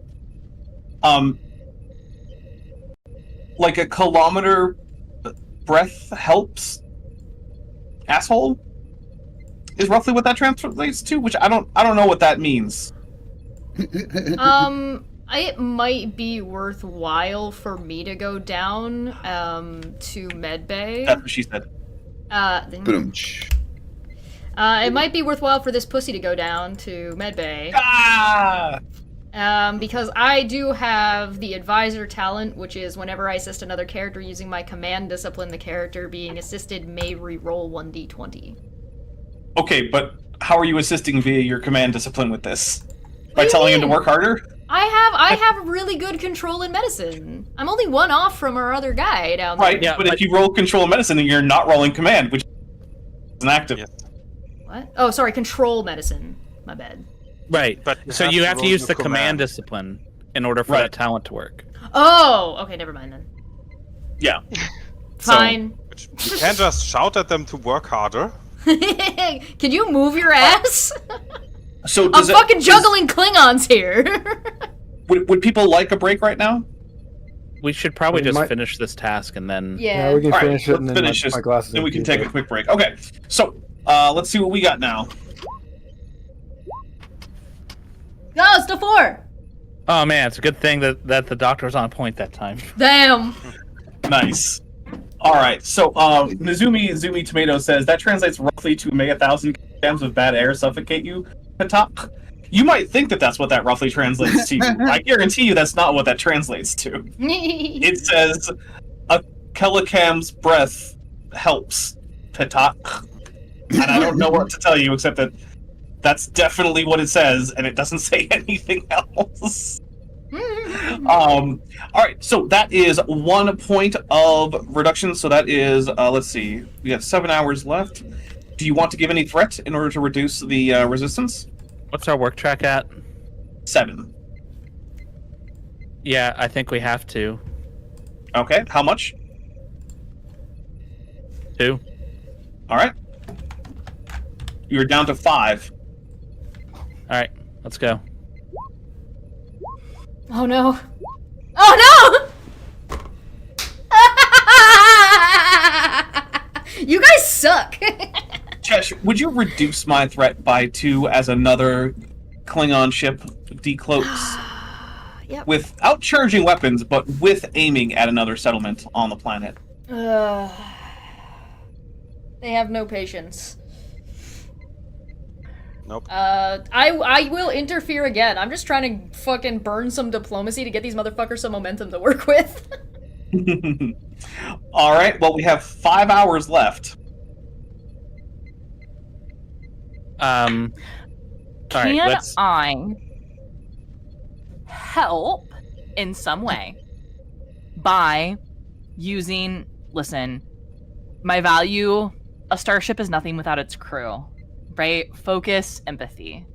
like a kilometer breath helps asshole is roughly what that translates to, which I don't know what that means. It might be worthwhile for me to go down to medbay. That's what she said. It might be worthwhile for this pussy to go down to medbay. Ah! Because I do have the advisor talent, which is whenever I assist another character using my command discipline, the character being assisted may re-roll 1d20. Okay, but how are you assisting via your command discipline with this? By telling him to work harder? I have really good control in medicine. I'm only 1 off from our other guy down there. Right, yeah, but if you roll control in medicine, then you're not rolling command, which is an active. Yes. What? Oh, sorry, control medicine. My bad. Right, But so you have to use the command discipline in order for that talent to work. Oh, okay, never mind then. Yeah. Fine. You can't just shout at them to work harder. Can you move your ass? So I'm fucking juggling Klingons here. Would people like a break right now? We should probably just finish this task and then... Yeah, we can All finish right, it and then finish my glasses. then we can take a quick break. Okay, so let's see what we got now. No, it's still 4. Oh man, it's a good thing that the doctor was on point that time. Damn. Nice. All right, so Nizumi Zumi Tomato says that translates roughly to may 1,000 grams of bad air suffocate you. Patop. You might think that that's what that roughly translates to. I guarantee you that's not what that translates to. It says a Kelicam's breath helps. Patop. And I don't know what to tell you except that that's definitely what it says, and it doesn't say anything else. All right, so that is 1 point of reduction. So that is, let's see, we have 7 hours left. Do you want to give any threat in order to reduce the resistance? What's our work track at? 7. Yeah, I think we have to. Okay, how much? 2. All right. You're down to 5. All right, let's go. Oh no. Oh no! You guys suck. Chat, Yeah, would you reduce my threat by 2 as another Klingon ship decloaks? Yep. Without charging weapons, but with aiming at another settlement on the planet. They have no patience. Nope. I will interfere again. I'm just trying to fucking burn some diplomacy to get these motherfuckers some momentum to work with. Alright, well, we have 5 hours left. Can I help in some way by using... Listen, my value, a starship is nothing without its crew, right? Focus, empathy.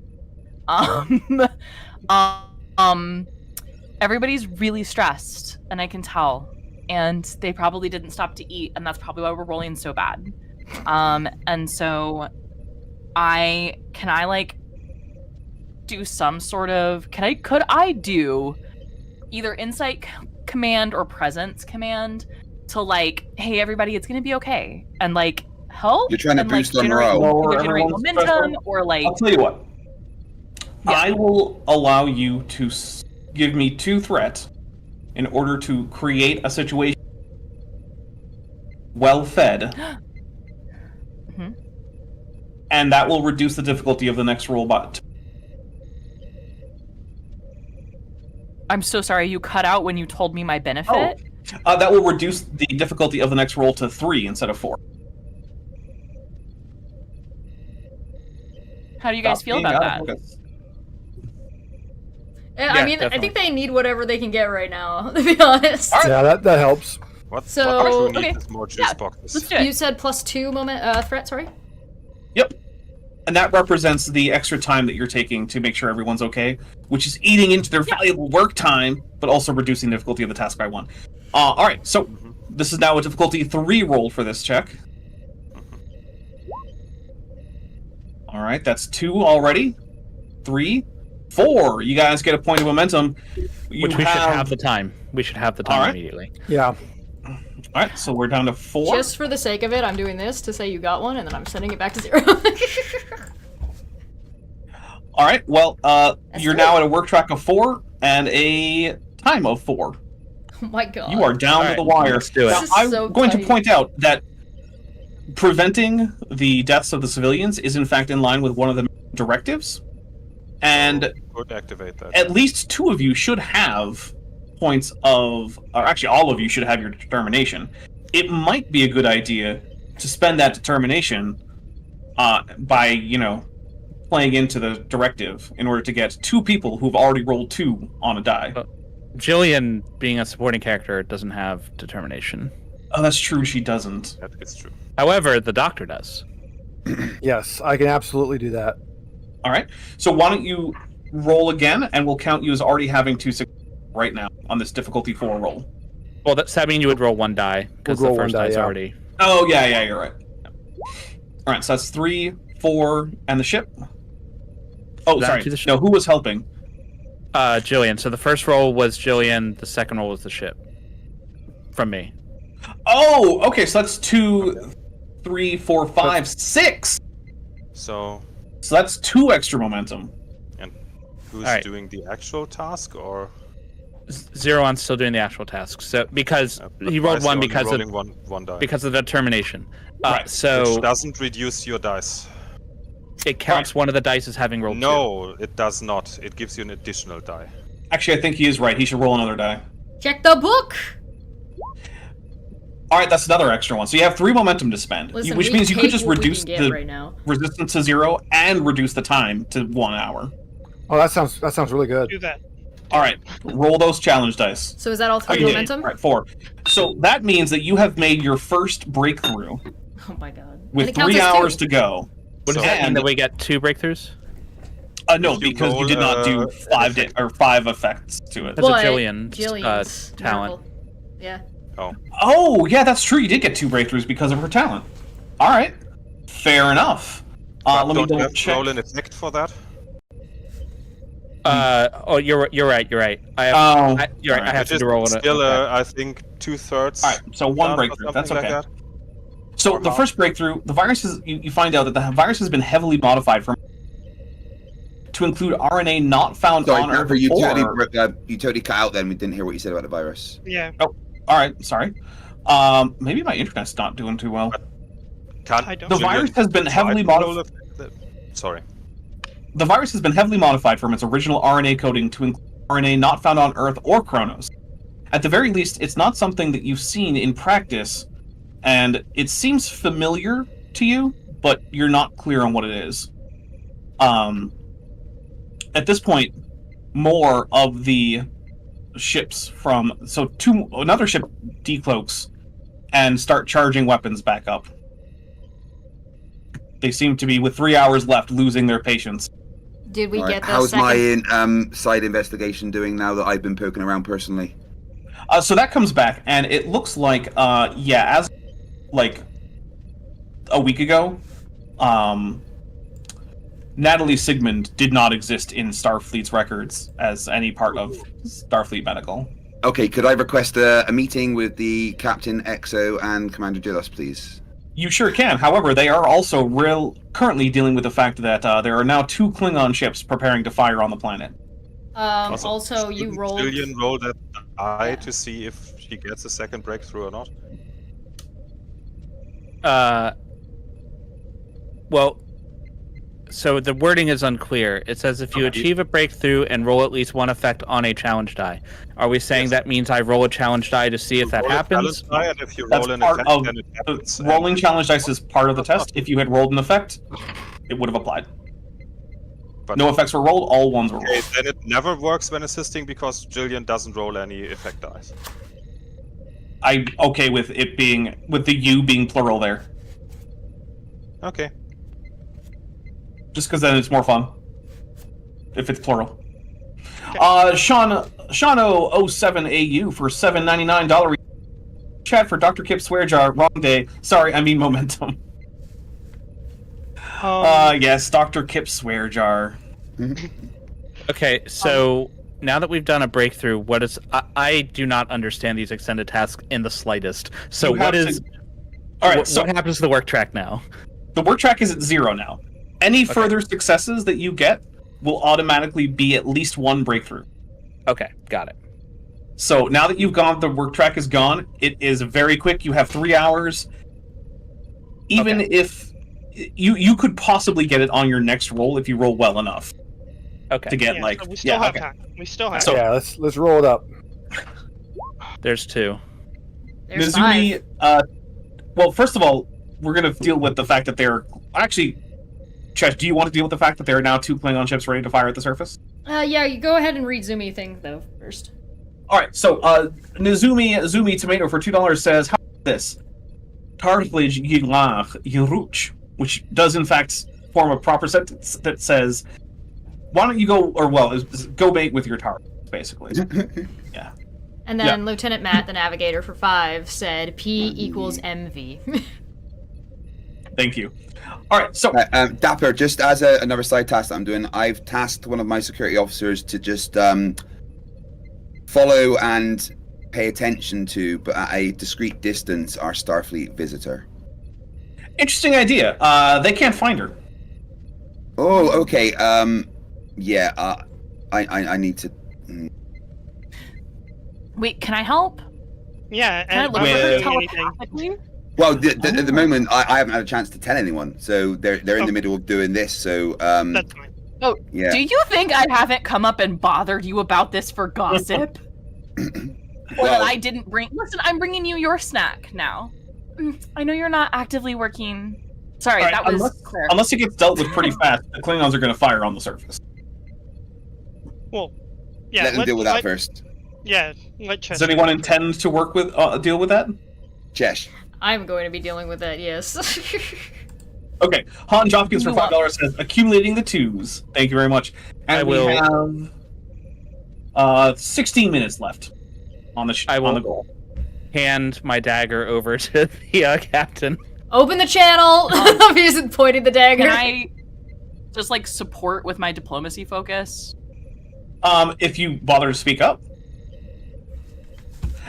Everybody's really stressed, and I can tell. And they probably didn't stop to eat, and that's probably why we're rolling so bad. And so... Can I like do some sort of could I do either insight command or presence command to like, hey everybody, it's gonna be okay, and like help? You're trying to boost like, on morale. generate momentum or like. I'll tell you what. Yeah. I will allow you to give me 2 threats in order to create a situation well fed. And that will reduce the difficulty of the next roll bot. I'm so sorry, you cut out when you told me my benefit. That will reduce the difficulty of the next roll to 3 instead of 4. How do you guys feel about that? Yeah, I mean, definitely. I think they need whatever they can get right now, to be honest. Yeah, that helps. What So, what do we okay. need is more juice Yeah, boxes. let's do it. You said +2 threat, sorry? Yep. And that represents the extra time that you're taking to make sure everyone's okay, which is eating into their valuable work time, but also reducing the difficulty of the task by 1. Alright, so this is now a difficulty 3 roll for this check. Alright, that's 2 already. 3, 4. You guys get a point of momentum. Which we should have the time. We should have the time Alright. immediately. Yeah. Alright, so we're down to 4. Just for the sake of it, I'm doing this to say you got one, and then I'm sending it back to 0. Alright, well, you're good. now at a work track of 4 and a time of 4. Oh my god. You are down All to right, the wire. let's do it. Now, This is I'm so going to tight. point out that preventing the deaths of the civilians is in fact in line with one of the directives, and Could activate that. at least 2 of you should have points of, or actually all of you should have your determination. It might be a good idea to spend that determination by, playing into the directive in order to get 2 people who've already rolled 2 on a die. Jillian, being a supporting character, doesn't have determination. Oh, that's true, she doesn't. That is true. However, the doctor does. Yes, I can absolutely do that. Alright, so why don't you roll again, and we'll count you as already having 2 successes right now on this difficulty 4 roll. Well, that means you would roll 1 die, because We'll the roll first 1 die, die's yeah. already... Oh, yeah, you're right. Alright, so that's 3, 4, and the ship? Oh, That sorry. to the ship. No, who was helping? Jillian. So the first roll was Jillian, the second roll was the ship. From me. Oh, okay, so that's 2, 3, 4, 5, 6! So, So that's 2 extra momentum. and who's Alright. doing the actual task, or 0-1's still doing the actual task. So because he rolled Twice, 1 only because rolling of one die, because of the determination. Right. So which doesn't reduce your dice. it counts one of the dice as having rolled 2. No, it does not. It gives you an additional die. Actually, I think he is right. He should roll another die. Check the book! Alright, that's another extra one. So you have 3 momentum to spend, Listen, which we means you could take just what we reduce can get the right now. resistance to 0 and reduce the time to 1 hour. Oh, that sounds really good. Do that. Alright, roll those challenge dice. So is that all 3 Okay, momentum? Right, 4. So that means that you have made your first breakthrough Oh my god. And with it counts 3 as hours 2. to go. What does So- that mean And- that we get 2 breakthroughs? No, If you because you roll, did not do an 5 effects to it. That's a But Jillian's, Jillian's talent. miracle. Yeah. Oh, yeah, that's true. You did get 2 breakthroughs because of her talent. Alright. Fair enough. Let me don't you double have to check. roll an effect for that? You're right. I have, you're right. I have Which is to roll it. still, I think, 2/3. Alright, so 1 done or breakthrough. That's something okay. like So the first breakthrough, the virus is, you find out that the virus has been heavily modified to include RNA not found Sorry, on Earth. Pepper, you totally cut out then. We didn't hear what you said about the virus. Yeah. Oh, all right. Sorry. Maybe my internet's not doing too well. The virus has been heavily modified. Sorry. The virus has been heavily modified from its original RNA coding to include RNA not found on Earth or QonoS. At the very least, it's not something that you've seen in practice, and it seems familiar to you, but you're not clear on what it is. At this point, more of the ships another ship decloaks and start charging weapons back up. They seem to be, with 3 hours left, losing their patience. Did we get the How's second? my side investigation doing now that I've been poking around personally? So that comes back, and it looks like, as like a week ago, Natalie Sigmund did not exist in Starfleet's records as any part of Starfleet Medical. Okay, could I request a meeting with the Captain, EXO, and Commander JoLus, please? You sure can. However, they are also currently dealing with the fact that there are now 2 Klingon ships preparing to fire on the planet. Also, you rolled. Jillian roll that die to see if she gets a second breakthrough or not. Well, so the wording is unclear. It says if you achieve a breakthrough and roll at least one effect on a challenge die. Are we saying that means I roll a challenge die to see if that happens? Die, and if you That's roll an part effect, of then it happens. rolling challenge dice is part of the test. If you had rolled an effect, it would have applied. But No effects were rolled, all ones were rolled. okay, then it never works when assisting because Jillian doesn't roll any effect dice. I'm okay with it being, with the you being plural there. Okay. Just because then it's more fun. If it's plural. Shano07AU for $7.99. Chat for Dr. Kip Swearjar. Wrong day. Sorry, I mean momentum. Yes, Dr. Kip Swearjar. Okay, so now that we've done a breakthrough, what is... I do not understand these extended tasks in the slightest. So what happens to the work track now? The work track is at 0 now. Any further successes that you get will automatically be at least 1 breakthrough. Okay, got it. So now that you've gone, the work track is gone. It is very quick. You have 3 hours. Even if you could possibly get it on your next roll if you roll well enough. Okay. To get So we still have time. We still have So- time. Yeah, let's roll it up. There's 2. There's Mizumi, 5. well, first of all, we're going to deal with the fact that they're... Actually, Chesh, do you want to deal with the fact that there are now 2 Klingon ships ready to fire at the surface? Yeah, you go ahead and read Zumi thing, though, first. Alright, so, Zumi Tomato for $2 says, how about this? tlhIngan, which does in fact form a proper sentence that says, why don't you go, go bait with your target, basically. Yeah. And then Lieutenant Matt, the navigator, for 5, said P equals MV. Thank you. Alright, so... Dapper, just as another side task that I'm doing, I've tasked one of my security officers to just follow and pay attention to, but at a discreet distance, our Starfleet visitor. Interesting idea. They can't find her. Oh, okay. Yeah. I need to. Wait, can I help? Yeah, Can I and look I'm for not her doing anything. telepathically? Well, at the moment, I haven't had a chance to tell anyone, so they're in the middle of doing this. So That's fine. Oh, yeah. do you think I haven't come up and bothered you about this for gossip? Or that I didn't bring... Listen, I'm bringing you your snack now. I know you're not actively working... Sorry, All right, that was clear. Unless it gets dealt with pretty fast, the Klingons are going to fire on the surface. Well, yeah. let them deal with that first. Yeah, let Chess. Does anyone intend to work with deal with that? Chesh. I'm going to be dealing with that, yes. Okay, Han Jopkins for $5 says, accumulating the 2s. Thank you very much. And we have 16 minutes left on the on the goal. Hand my dagger over to the captain. Open the channel! He's pointing the dagger. Can I just, like, support with my diplomacy focus? If you bother to speak up.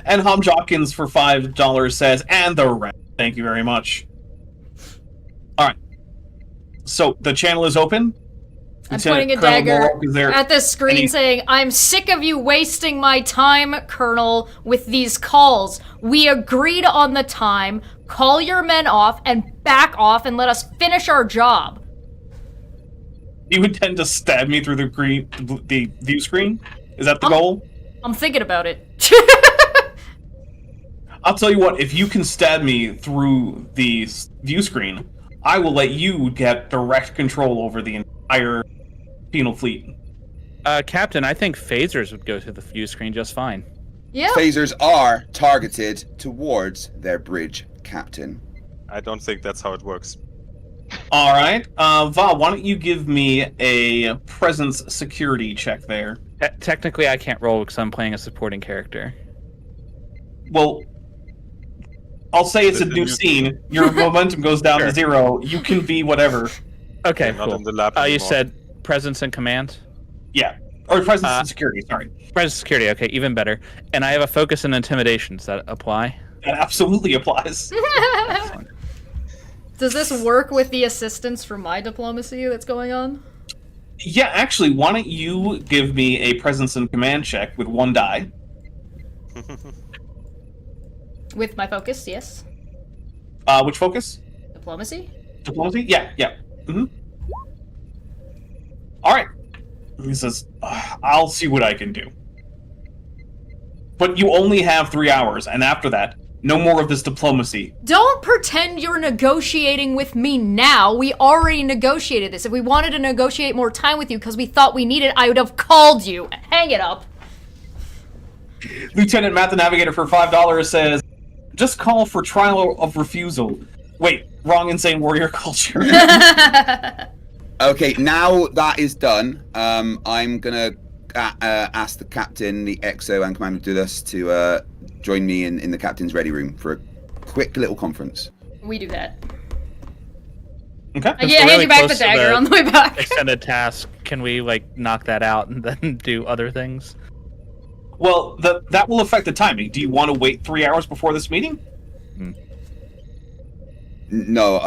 And Han Jopkins for $5 says, and the rest. Thank you very much. Alright. So, the channel is open. I'm Lieutenant pointing a Colonel dagger moroq is there at the screen any- saying, I'm sick of you wasting my time, Colonel, with these calls. We agreed on the time. Call your men off and back off and let us finish our job. You intend to stab me through the view screen? Is that the goal? I'm thinking about it. I'll tell you what, if you can stab me through the view screen, I will let you get direct control over the entire penal fleet. Captain, I think phasers would go through the view screen just fine. Yeah. Phasers are targeted towards their bridge, Captain. I don't think that's how it works. Alright, Va, why don't you give me a presence security check there? Technically, I can't roll because I'm playing a supporting character. Well, I'll say it's a new scene. Your momentum goes down to 0. You can be whatever. Okay, Not cool. in the lab You anymore. said presence and command? Yeah. Or presence and security, sorry. Presence security, okay, even better. And I have a focus and intimidation. Does that apply? That absolutely applies. Excellent. Does this work with the assistance from my diplomacy that's going on? Yeah, actually, why don't you give me a presence and command check with 1 die? With my focus, yes. Which focus? Diplomacy? Diplomacy? Yeah. Mm-hmm. Alright. He says, I'll see what I can do. But you only have 3 hours, and after that, no more of this diplomacy. Don't pretend you're negotiating with me now. We already negotiated this. If we wanted to negotiate more time with you because we thought we needed, I would have called you. Hang it up. Lieutenant Matt the Navigator for $5 says, just call for trial of refusal. Wait, wrong insane warrior culture. Okay, now that is done, I'm gonna ask the captain, the XO, and Commander Dudas to join me in the captain's ready room for a quick little conference. We do that. Okay. I hand you back the dagger on the way back. Extended task. Can we knock that out and then do other things? Well, that will affect the timing. Do you want to wait 3 hours before this meeting? No,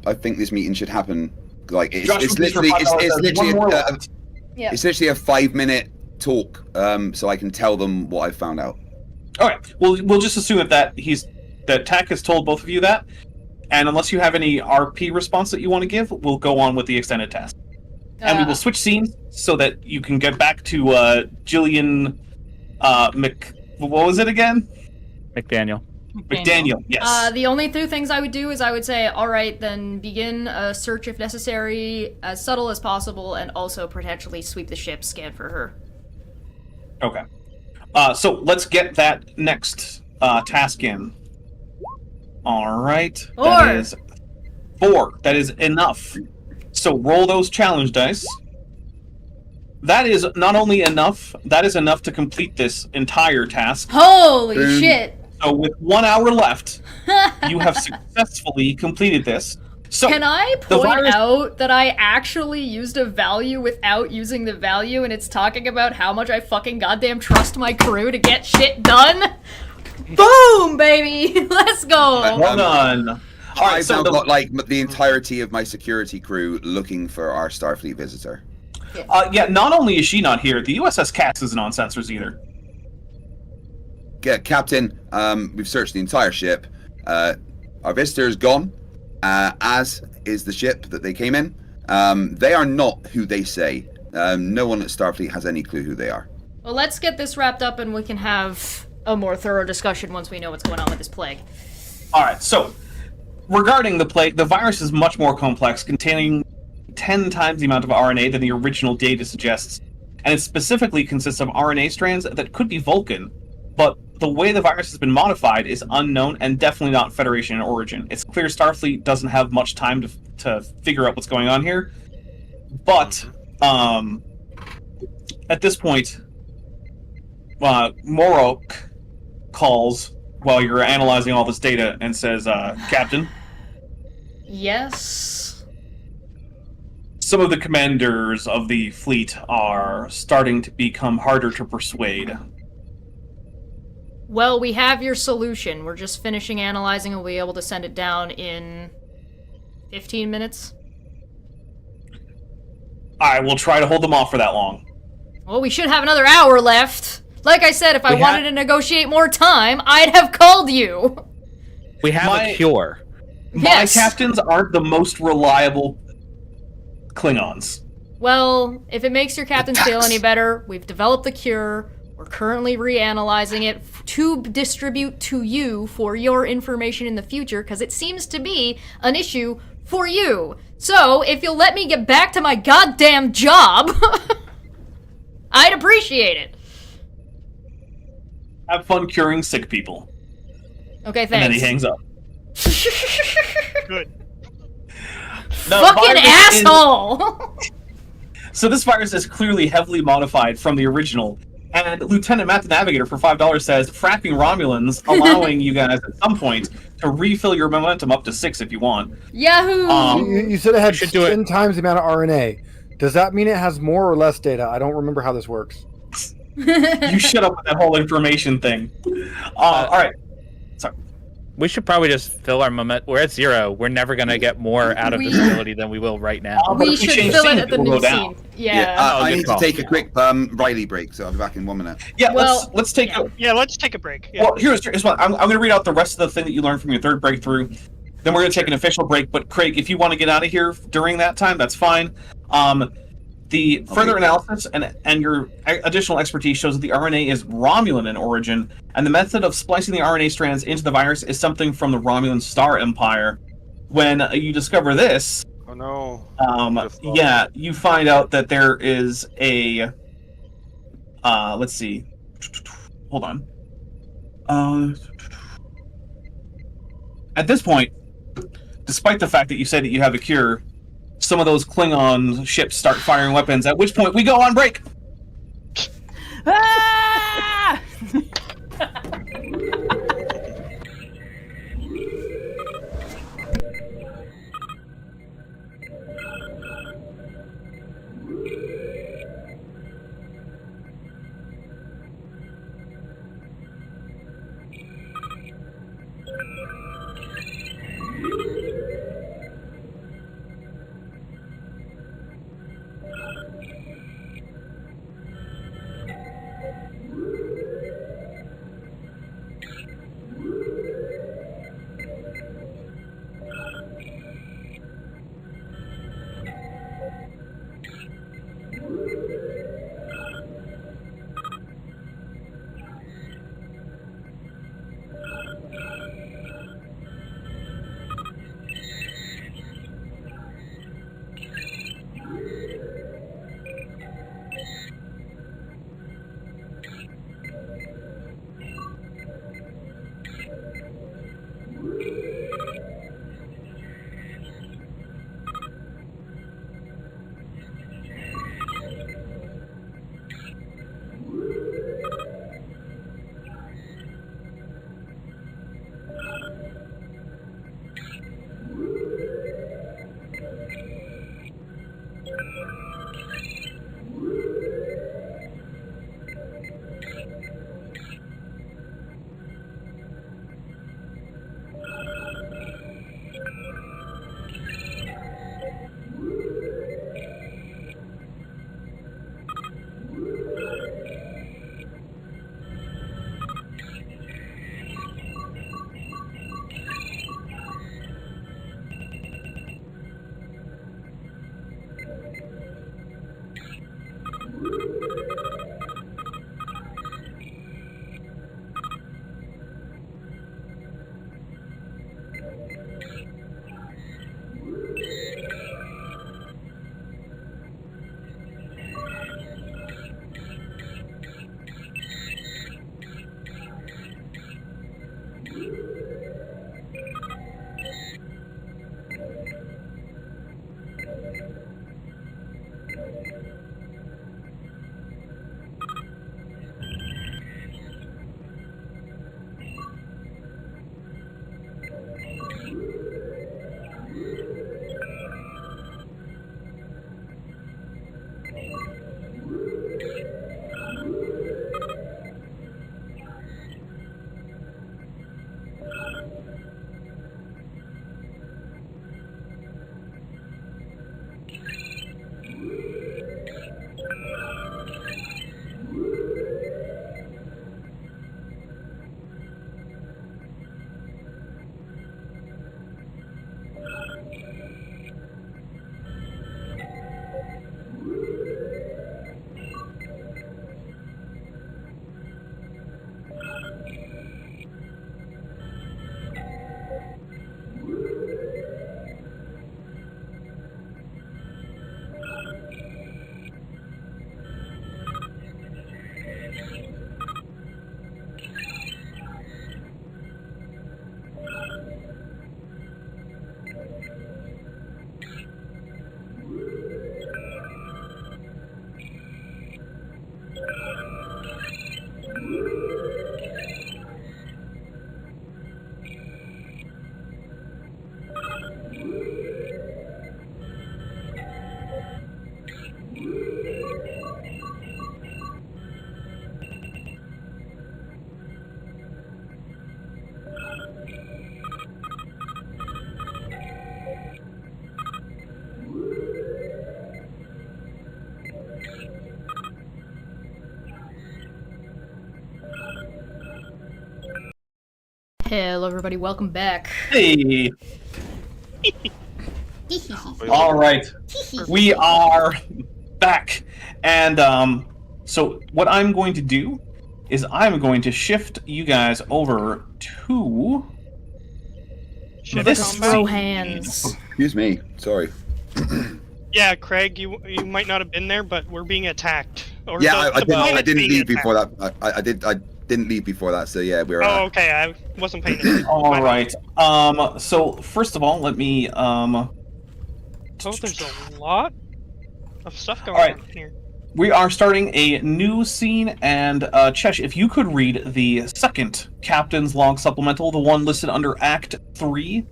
I think this meeting should happen. Like it's Joshua, literally for $5, it's literally a 5-minute talk, so I can tell them what I found out. Okay, we'll just assume that Tack has told both of you that, and unless you have any RP response that you want to give, we'll go on with the extended task. And we will switch scenes so that you can get back to Jillian what was it again? McDaniel, yes. The only 2 things I would do is I would say, all right, then begin a search if necessary, as subtle as possible, and also potentially sweep the ship, scan for her. Okay. So let's get that next task in. Alright. That is 4. That is enough. So roll those challenge dice. That is not only enough, that is enough to complete this entire task. Holy shit! So with 1 hour left, you have successfully completed this. So can I point out that I actually used a value without using the value, and it's talking about how much I fucking goddamn trust my crew to get shit done? Boom, baby! Let's go! Well done. I've now got the entirety of my security crew looking for our Starfleet visitor. Yeah, not only is she not here, the USS Cass isn't on sensors either. Yeah, Captain, we've searched the entire ship. Our visitor is gone, as is the ship that they came in. They are not who they say. No one at Starfleet has any clue who they are. Well, let's get this wrapped up and we can have a more thorough discussion once we know what's going on with this plague. Alright, so, regarding the plague, the virus is much more complex, containing 10 times the amount of RNA than the original data suggests, and it specifically consists of RNA strands that could be Vulcan, but the way the virus has been modified is unknown and definitely not Federation in origin. It's clear Starfleet doesn't have much time to figure out what's going on here, but at this point, moroq calls while you're analyzing all this data and says, Captain? Yes? Some of the commanders of the fleet are starting to become harder to persuade. Well, we have your solution. We're just finishing analyzing and we'll be able to send it down in 15 minutes? I will try to hold them off for that long. Well, we should have another hour left. Like I said, if I wanted to negotiate more time, I'd have called you. We have a cure. My captains aren't the most reliable Klingons. Well, if it makes your captains feel any better, we've developed the cure. We're currently reanalyzing it to distribute to you for your information in the future, because it seems to be an issue for you. So, if you'll let me get back to my goddamn job, I'd appreciate it. Have fun curing sick people. Okay, thanks. And then he hangs up. Good. Fucking asshole! So this virus is clearly heavily modified from the original. And Lieutenant Matt the Navigator for $5 says, fracking Romulans, allowing you guys at some point to refill your momentum up to 6 if you want. Yahoo! You said it had 10 times the amount of RNA. Does that mean it has more or less data? I don't remember how this works. You shut up with that whole information thing. Alright. Sorry. We should probably just fill our moment. We're at 0. We're never going to get more out of this ability than we will right now. We should fill it at the new scene. Yeah. I need to take a quick Riley break, so I'll be back in 1 minute. Yeah, let's take a... Yeah, let's take a break. Yeah. Well, here's what I'm going to read out the rest of the thing that you learned from your third breakthrough. Then we're going to take an official break. But Craig, if you want to get out of here during that time, that's fine. The further analysis and your additional expertise shows that the RNA is Romulan in origin, and the method of splicing the RNA strands into the virus is something from the Romulan Star Empire. When you discover this, oh no, yeah, you find out that there is a let's see, hold on. At this point, despite the fact that you said that you have a cure, some of those Klingon ships start firing weapons, at which point we go on break! Ah! Hello, everybody. Welcome back. Hey. All right. We are back. And so what I'm going to do is I'm going to shift you guys over to this Throw hands. Excuse me. Sorry. Yeah, Craig, you might not have been there, but we're being attacked. Or Yeah, I planet's didn't being leave attacked. before that. I didn't leave before that. So yeah, we're. Oh, okay. I wasn't paying attention. All right. So first of all, let me Oh, there's a lot of stuff going Alright. on here. We are starting a new scene, and Chesh, if you could read the second Captain's Log Supplemental, the one listed under Act 3.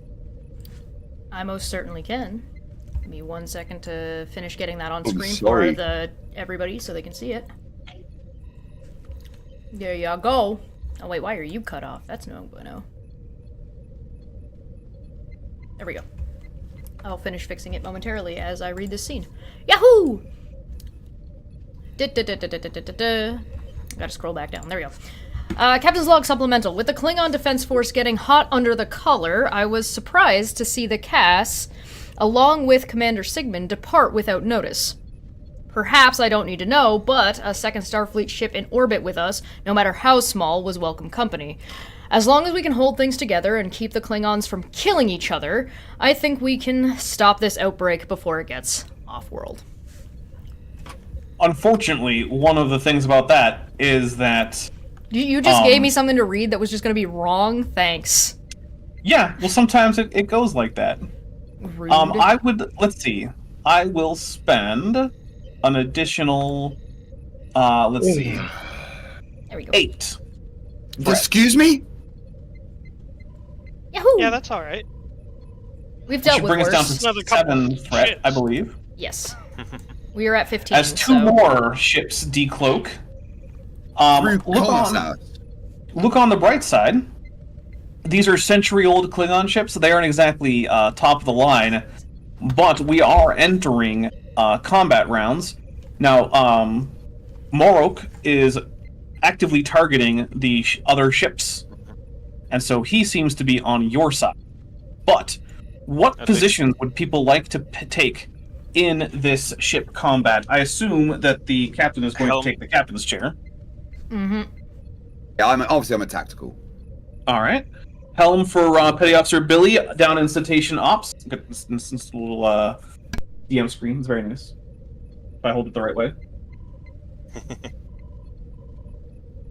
I most certainly can. Give me 1 second to finish getting that on Oh, screen sorry. for everybody so they can see it. There you go. Oh wait, why are you cut off? That's no bueno. There we go. I'll finish fixing it momentarily as I read this scene. Yahoo! Gotta scroll back down. There we go. Captain's Log Supplemental. With the Klingon Defense Force getting hot under the collar, I was surprised to see the Cass, along with Commander Sigmund, depart without notice. Perhaps I don't need to know, but a second Starfleet ship in orbit with us, no matter how small, was welcome company. As long as we can hold things together and keep the Klingons from killing each other, I think we can stop this outbreak before it gets off-world. Unfortunately, one of the things about that is that... You just gave me something to read that was just going to be wrong? Thanks. Yeah, well, sometimes it goes like that. Rude. Let's see. I will spend an additional, let's see, There we go. 8. Excuse me. Yahoo! Yeah, that's all right. We've That dealt should with bring us worse. down to Another couple 7 threat, ships. I believe. Yes. We are at 15, As 2 so... more ships decloak. Through QonoS. Look on the bright side. These are century-old Klingon ships, so they aren't exactly top of the line, but we are entering combat rounds. Now, moroq is actively targeting the other ships, and so he seems to be on your side. But what positions would people like to take in this ship combat? I assume that the captain is going to take the captain's chair. Mm-hmm. Yeah, I'm a tactical. All right. Helm for Petty Officer Billy down in Citation Ops. Got this little DM screen. It's very nice. If I hold it the right way.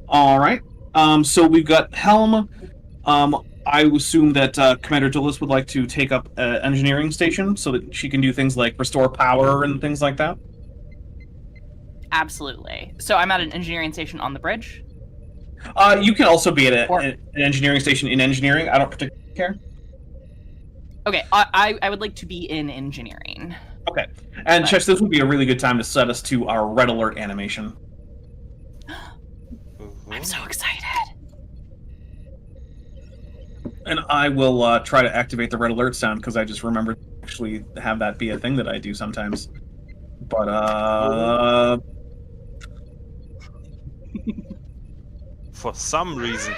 All right. So we've got Helm. I assume that Commander Dulles would like to take up an engineering station so that she can do things like restore power and things like that. Absolutely. So I'm at an engineering station on the bridge. You can also be at an engineering station in engineering. I don't particularly care. Okay, I would like to be in engineering. Okay. And Chesh, this would be a really good time to set us to our red alert animation. I'm so excited. And I will try to activate the red alert sound because I just remembered to actually have that be a thing that I do sometimes. But For some reason.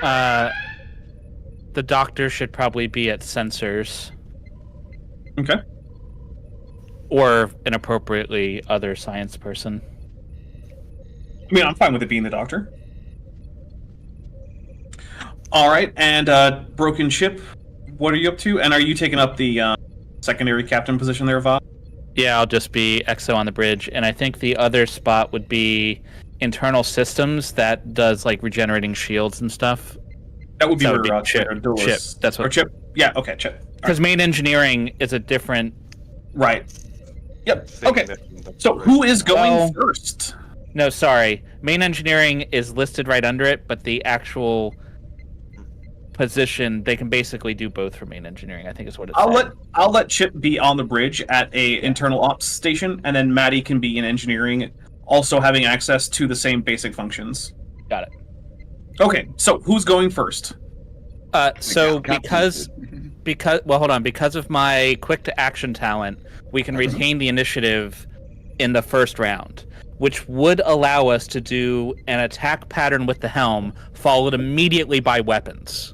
The doctor should probably be at sensors. okay. Or an appropriately other science person. I mean, I'm fine with it being the doctor. All right, and broken ship. What are you up to? And are you taking up the secondary captain position there, Va? Yeah, I'll just be EXO on the bridge, and I think the other spot would be internal systems that does like regenerating shields and stuff. That would be That where would be Chip. Dulles- Chip. That's what. Or Chip. Yeah. Okay. Chip. Because main engineering is a different. Right. Yep. thing Okay. that- So who is going Well- first? No, sorry. Main engineering is listed right under it, but the actual position, they can basically do both for main engineering, I think is what it's saying. I'll let Chip be on the bridge at a internal ops station, and then Maddie can be in engineering, also having access to the same basic functions. Got it. Okay, so who's going first? So because well, hold on, because of my quick to action talent, we can retain the initiative in the first round. which would allow us to do an attack pattern with the helm, followed immediately by weapons.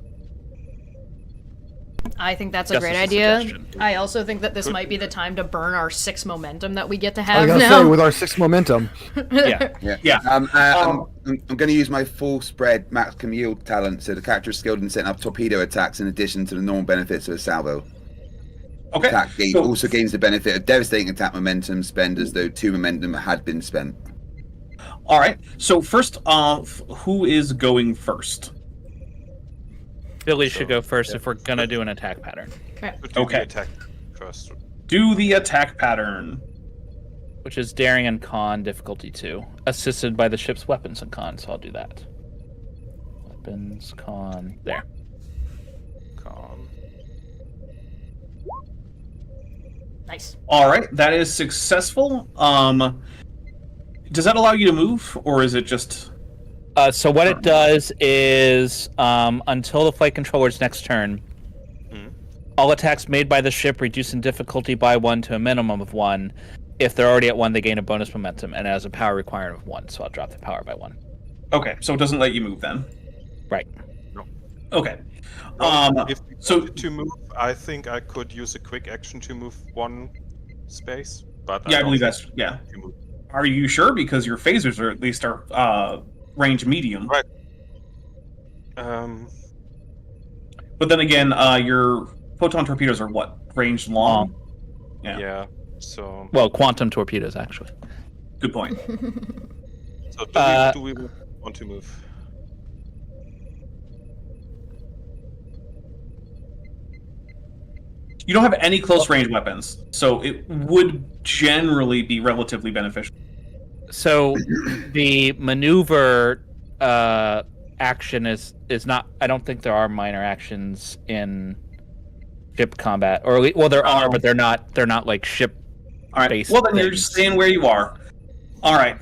I think that's a Just great as a idea. suggestion. I also think that this might be the time to burn our 6 momentum that we get to I have was gonna now. say with our 6 momentum. Yeah. I'm going to use my full spread maximum yield talent, so the character is skilled in setting up torpedo attacks in addition to the normal benefits of a salvo. Okay. Attack gain also gains the benefit of devastating attack momentum spend as though 2 momentum had been spent. All right. So first off, who is going first? Billy should go first if we're gonna do an attack pattern, Okay. Attack first. Do the attack pattern. which is daring and con difficulty 2, assisted by the ship's weapons and con. So I'll do that. Weapons con there. Con. Nice. All right, that is successful. Does that allow you to move, or is it just? So what it does is, until the flight controller's next turn, all attacks made by the ship reduce in difficulty by 1 to a minimum of 1. If they're already at 1, they gain a bonus momentum, and it has a power requirement of 1, so I'll drop the power by 1. Okay, so it doesn't let you move then. Right. Okay. If we so- wanted to move, I think I could use a quick action to move 1 space. But Yeah, I don't believe think that's yeah. to move. Are you sure? Because your phasers are at least range medium. Right. But then again, your photon torpedoes are what? Range long? Yeah. Yeah. So Well, quantum torpedoes, actually. Good point. do we want to move? You don't have any close range weapons, so it would generally be relatively beneficial. So the maneuver action is not. I don't think there are minor actions in ship combat, or well, there are, but they're not. They're not like ship. All right. Based Well, then you're things. just staying where you are. All right.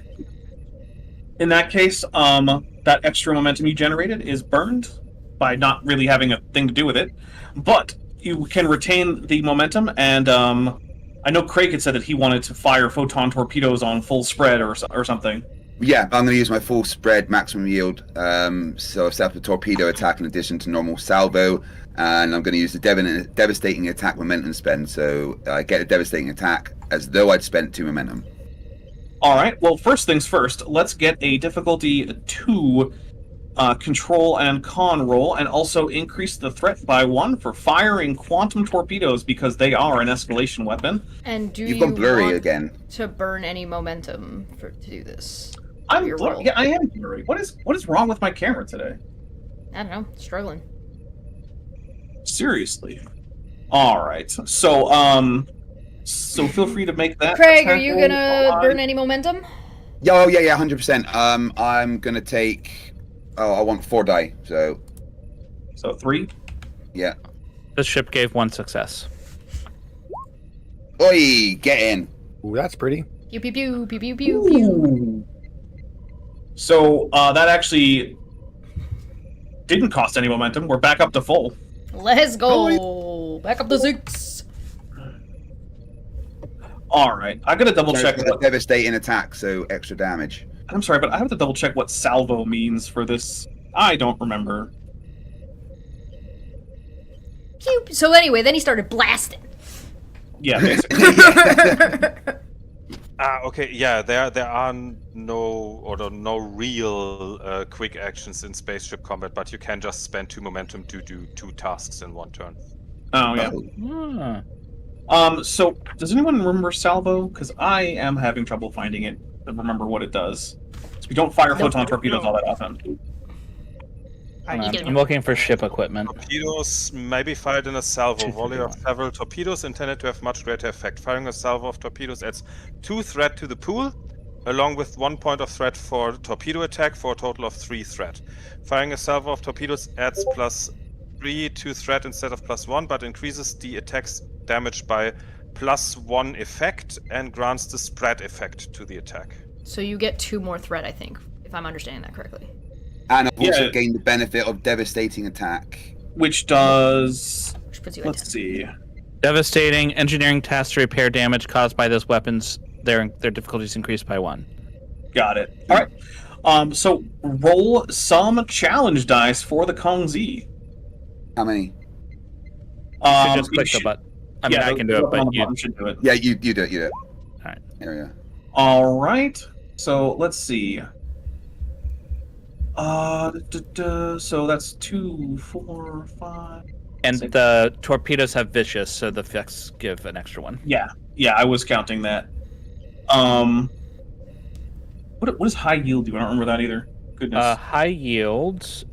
In that case, that extra momentum you generated is burned by not really having a thing to do with it, but you can retain the momentum. And I know Craig had said that he wanted to fire photon torpedoes on full spread or something. Yeah, I'm going to use my full spread maximum yield. So I've set up a torpedo attack in addition to normal salvo, and I'm going to use the devastating attack momentum spend. So I get a devastating attack as though I'd spent 2 momentum. All right. Well, first things first. Let's get a difficulty 2 control and con roll, and also increase the threat by 1 for firing quantum torpedoes because they are an escalation weapon. And do You've you gone blurry want again. to burn any momentum to do this? I'm Your blurry. roll. Yeah, I am blurry. What is wrong with my camera today? I don't know. Struggling. Seriously. All right. So so feel free to make that. Craig, are attack you roll. gonna burn any momentum? Yeah, 100%. I'm going to take... Oh, I want 4 die, so... So 3. Yeah. The ship gave 1 success. Oi, get in. Ooh, that's pretty. Pew pew pew pew pew pew pew. Ooh. So that actually didn't cost any momentum. We're back up to full. Let's go. Back up the 6. All right. I gotta double check. A devastating attack, so extra damage. I'm sorry, but I have to double check what salvo means for this. I don't remember. Pew. So anyway, then he started blasting. Yeah, basically. Okay, yeah, there are no real quick actions in spaceship combat, but you can just spend 2 momentum to do 2 tasks in 1 turn. Oh yeah. So does anyone remember salvo? Because I am having trouble finding it to remember what it does. So we don't fire photon torpedoes all that often. I'm looking for ship equipment. Torpedoes may be fired in a salvo. Volley of several torpedoes intended to have much greater effect. Firing a salvo of torpedoes adds 2 threat to the pool, along with 1 point of threat for torpedo attack, for a total of 3 threat. Firing a salvo of torpedoes adds +3 to threat instead of +1, but increases the attack's damage by +1 effect and grants the spread effect to the attack. So you get 2 more threat, I think, if I'm understanding that correctly. And I've also Yeah. gained the benefit of devastating attack. Which does... Which puts you at Let's 10. see. Devastating engineering tasks to repair damage caused by those weapons. Their difficulties increased by 1. Got it. All right. So roll some challenge dice for the Kongzi. How many? You should just click the button. I mean, I can do it, but you should do it. Yeah, you do it. You do it. All right. There we go. All right. So let's see. So that's 2, 4, 5. And 6. the torpedoes have vicious, so the effects give an extra one. Yeah, I was counting that. What does high yield do? I don't remember that either. Goodness. High yield.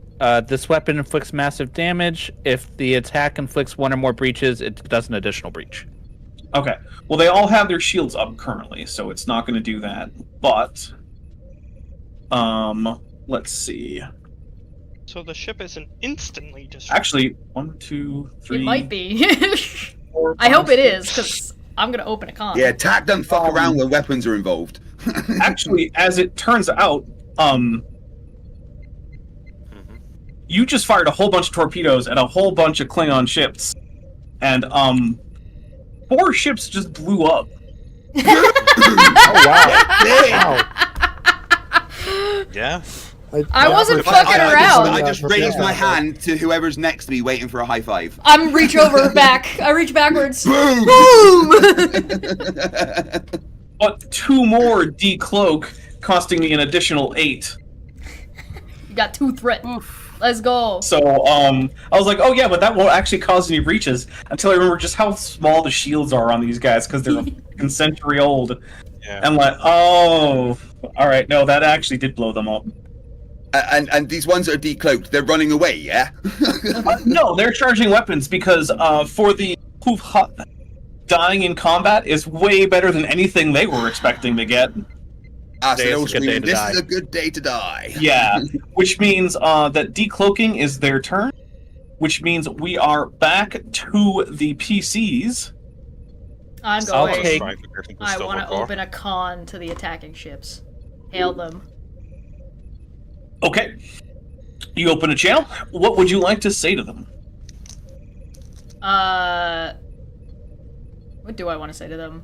This weapon inflicts massive damage. If the attack inflicts one or more breaches, it does an additional breach. Okay. Well, they all have their shields up currently, so it's not going to do that. But, let's see. So the ship isn't instantly destroyed. Actually, 1, 2, 3. It might be. 4, I 5, hope it 6. is, because I'm going to open a con. Yeah, TAC doesn't fuck around when weapons are involved. Actually, as it turns out, you just fired a whole bunch of torpedoes at a whole bunch of Klingon ships, and 4 ships just blew up. Oh wow! Wow. Yeah. I wasn't never- fucking around. I just Yeah, raised yeah. my hand to whoever's next to me, waiting for a high five. I'm reach over back. I reach backwards. Boom! Boom! But 2 more decloak, costing me an additional 8. You got 2 threat. Let's go. So, I was like, oh yeah, but that won't actually cause any breaches, until I remember just how small the shields are on these guys, because they're a century old. Yeah. And like, oh, alright, no, that actually did blow them up. And these ones that are decloaked, they're running away, yeah? No, they're charging weapons, because for the quvHa, dying in combat is way better than anything they were expecting to get. So Today they're is all a good day screaming, to this die." is a good day to die. Yeah, which means that decloaking is their turn, which means we are back to the PCs. I'm I'll going. take- I want to open a con to the attacking ships. Hail them. Okay. You open a channel. What would you like to say to them? What do I want to say to them?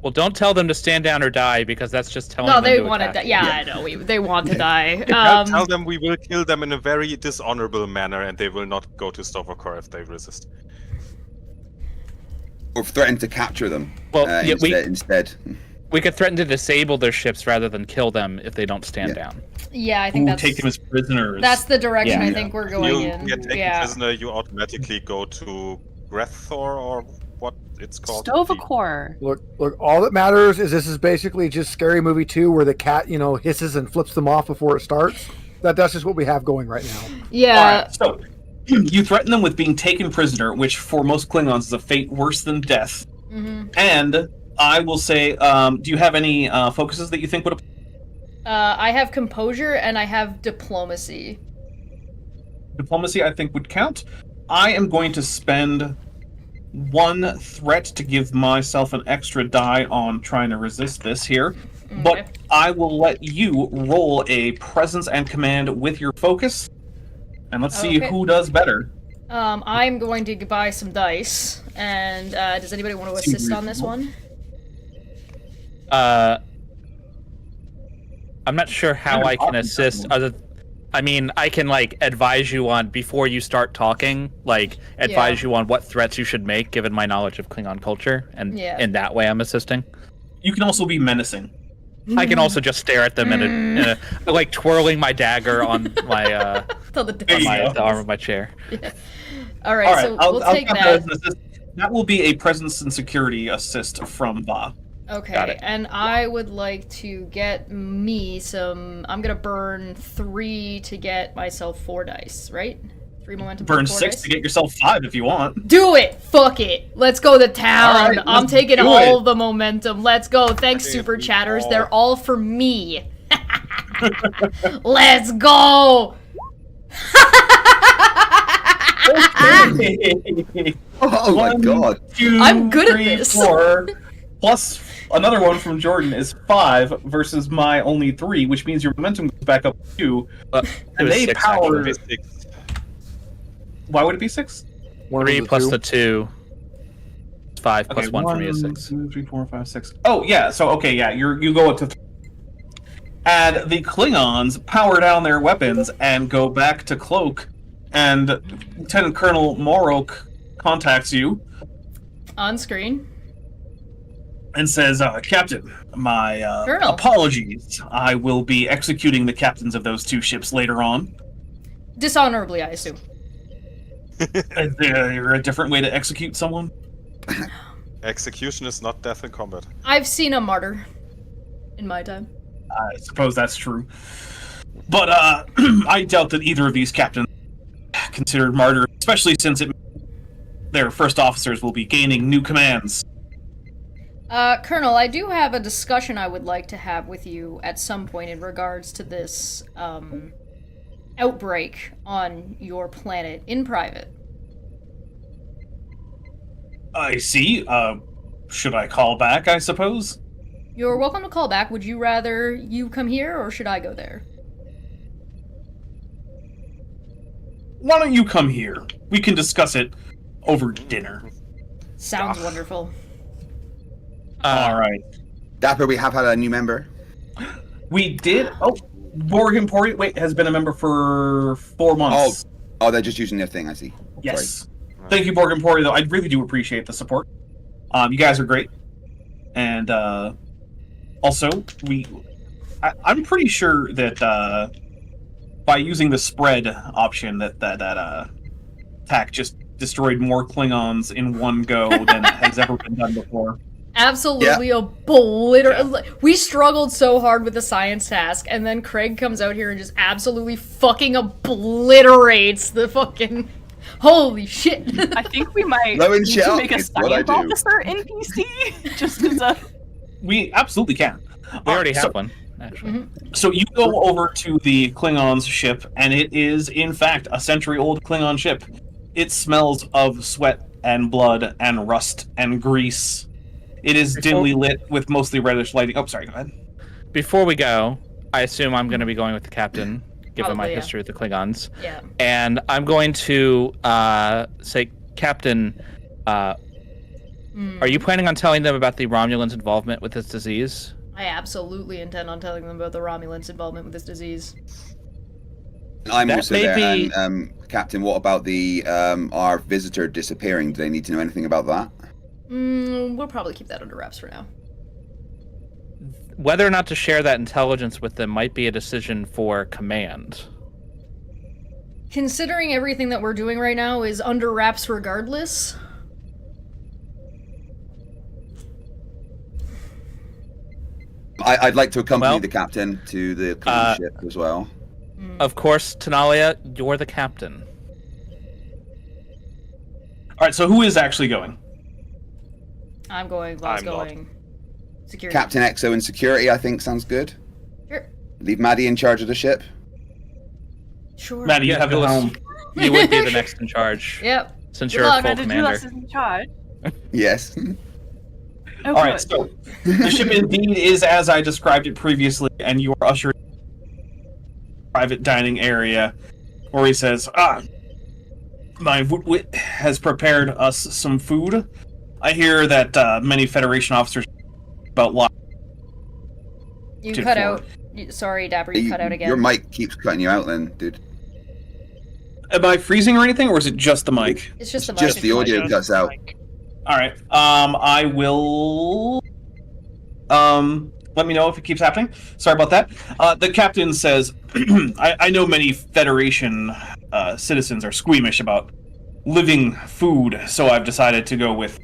Well, don't tell them to stand down or die, because that's just telling No, them they to want to attack die. you. Yeah, I know. They want to die. Tell them we will kill them in a very dishonorable manner, and they will not go to tov'Kor if they resist. Or threaten to capture them. Well, yeah, instead. we could threaten to disable their ships rather than kill them if they don't stand Yeah. down. Yeah, I think Ooh, that's take them as prisoners. that's the direction Yeah. I think we're going You in. get taken Yeah. prisoner, you automatically go to ghotpu or what it's called. tov'Kor. Look! All that matters is this is basically just Scary Movie 2, where the cat, hisses and flips them off before it starts. That's just what we have going right now. Yeah. Alright, so you threaten them with being taken prisoner, which for most Klingons is a fate worse than death. Mm-hmm. And I will say, do you have any focuses that you think would apply? I have composure and I have diplomacy. Diplomacy, I think, would count. I am going to spend 1 threat to give myself an extra die on trying to resist this here. Okay. But I will let you roll a presence and command with your focus. And let's see Okay. who does better. I'm going to buy some dice. And does anybody want to assist on this one? I'm not sure how I can assist. I mean, I can advise you on before you start talking, advise you on what threats you should make, given my knowledge of Klingon culture, and in that way, I'm assisting. You can also be menacing. I can also just stare at them and twirling my dagger on my Till the There you dice. go. the arm of my chair. All right, All right, so I'll we'll take count that. as an assist. That will be a presence and security assist from Ba. Got Okay, it. and I would like to get me some. I'm gonna burn 3 to get myself 4 dice, right? 3 momentum. for Burn 4 6 dice? to get yourself 5 if you want. Do it! Fuck it! Let's go to town! All right, I'm let's taking do all it. the momentum. Let's go. Thanks, super chatters. They're all for me. Let's go! Oh my 1, god. 2, I'm good at 3, this. 4, plus another one from Jordan is 5 versus my only 3, which means your momentum goes back up to 2. It And was they 6, power. actually. Why would it be 6? 3 plus the 2. 5 plus 1 for me is 6. 2, 3, 4, 5, 6. Oh yeah. So okay, yeah. You go up to 3. and the Klingons power down their weapons and go back to cloak, and Lieutenant Colonel moroq contacts you On screen. and says, Captain, my Colonel. apologies. I will be executing the captains of those two ships later on. Dishonorably, I assume. Is there a different way to execute someone? Execution is not death in combat. I've seen a martyr in my time. I suppose that's true. But I doubt that either of these captains considered martyr, especially since their first officers will be gaining new commands. Colonel, I do have a discussion I would like to have with you at some point in regards to this, outbreak on your planet in private. I see. Should I call back, I suppose? You're welcome to call back. Would you rather you come here, or should I go there? Why don't you come here? We can discuss it over dinner. Sounds wonderful. All right. Dapper, we have had a new member. We did. Oh, Borgen Pori, wait, has been a member for 4 months. Oh, they're just using their thing, I see. Yes. Sorry. Thank you, Borgen Pori, though. I really do appreciate the support. You guys are great. And also, I'm pretty sure that by using the spread option that TAC just destroyed more Klingons in one go than has ever been done before. Absolutely We struggled so hard with the science task, and then Craig comes out here and just absolutely fucking obliterates the fucking... Holy shit. I think we might Low and need to shout make a is what I science do. officer NPC, just as a... We absolutely can. We already have one, actually. So you go over to the Klingons' ship, and it is, in fact, a century-old Klingon ship. It smells of sweat and blood and rust and grease. It is dimly lit with mostly reddish lighting. Oh, sorry, go ahead. Before we go, I assume I'm going to be going with the captain, given my Probably, yeah. history with the Klingons. Yeah. And I'm going to say, Captain, are you planning on telling them about the Romulans' involvement with this disease? I absolutely intend on telling them about the Romulans' involvement with this disease. I'm That also may there. be- And, Captain, what about the our visitor disappearing? Do they need to know anything about that? We'll probably keep that under wraps for now. Whether or not to share that intelligence with them might be a decision for command. Considering everything that we're doing right now is under wraps regardless, I'd like to accompany Well- the captain to the Klingon ship as well. Of course, Tanalia, you're the captain. All right, so who is actually going? I'm going, Voss I'm not. going. Security. Captain Exo and security, I think, sounds good. Sure. Leave Maddie in charge of the ship. Sure. Maddie, you have the Phyllis, helm. You would be the next in charge, Yep. since Good you're luck. a full to do commander. this in charge. Yes. Oh, All right, good. so the ship indeed is as I described it previously, and you are ushered into a private dining area where he says, my wit has prepared us some food. I hear that many Federation officers about lot. You Dude, cut forward. out. Sorry, Dapper, you cut out again. Your mic keeps cutting you out then, dude. Am I freezing or anything, or is it just the mic? It's just the Just mic. the audio cuts out. All right. I will. Let me know if it keeps happening. Sorry about that. The captain says, I know many Federation citizens are squeamish about living food, so I've decided to go with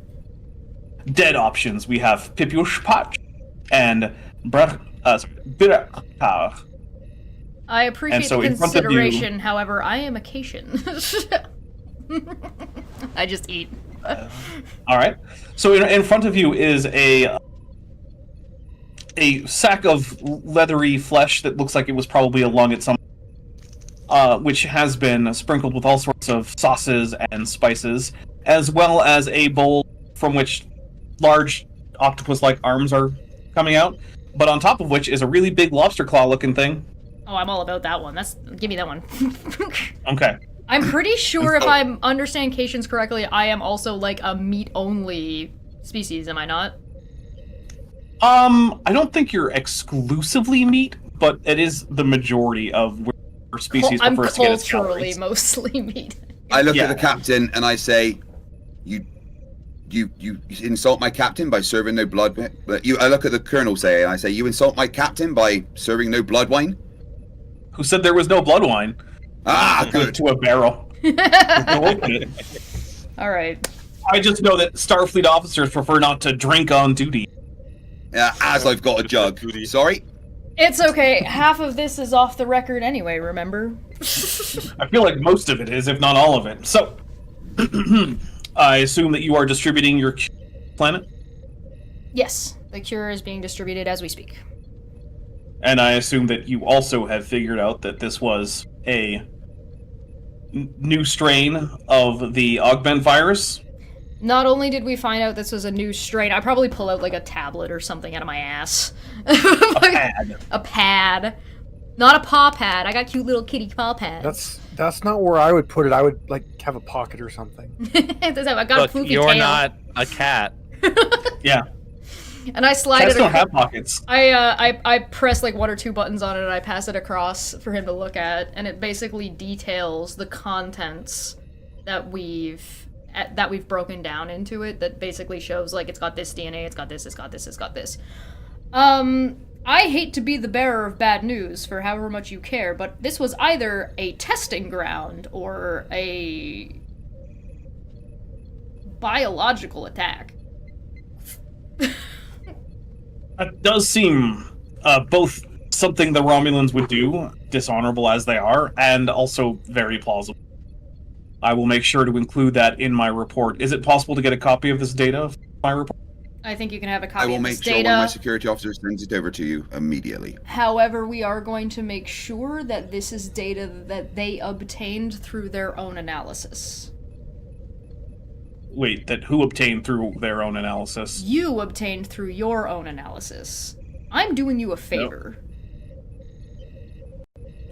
dead options. We have quvHa and pagh. I appreciate And so the in front of you- consideration, however, I am a Cation. I just eat. All right. So in front of you is a sack of leathery flesh that looks like it was probably a lung at some, which has been sprinkled with all sorts of sauces and spices, as well as a bowl from which large octopus-like arms are coming out, but on top of which is a really big lobster claw-looking thing. Oh, I'm all about that one. Give me that one. Okay. I'm pretty sure if I'm understanding Cations correctly, I am also like a meat-only species, am I not? I don't think you're exclusively meat, but it is the majority of where species I'm prefers to get its culturally calories. mostly meat. I look Yeah. at the captain and I say, "You insult my captain by serving no blood." I look at the colonel say, and I say, "You insult my captain by serving no blood wine." Who said there was no blood wine? Ah, good. To a barrel. Don't open it. All right. I just know that Starfleet officers prefer not to drink on duty. As I've got a jug. Sorry. It's okay. Half of this is off the record anyway, remember? I feel like most of it is, if not all of it. So, I assume that you are distributing your planet? Yes, the cure is being distributed as we speak. And I assume that you also have figured out that this was a new strain of the augment virus? Not only did we find out this was a new strain, I probably pull out like a tablet or something out of my ass. A pad. A pad. Not a paw pad. I got cute little kitty paw pads. That's not where I would put it. I would like have a pocket or something. I got a Look, poofy you're tail. not a cat. Yeah. And I slide Cats it. don't have pockets. I press like 1 or 2 buttons on it and I pass it across for him to look at, and it basically details the contents that we've broken down into it. That basically shows like it's got this DNA, it's got this, it's got this, it's got this. I hate to be the bearer of bad news for however much you care, but this was either a testing ground or a biological attack. That does seem both something the Romulans would do, dishonorable as they are, and also very plausible. I will make sure to include that in my report. Is it possible to get a copy of this data for my report? I think you can have a I copy will of make this sure one data. of my security officers sends it over to you immediately. However, we are going to make sure that this is data that they obtained through their own analysis. Wait, that who obtained through their own analysis? You obtained through your own analysis. I'm doing you a favor.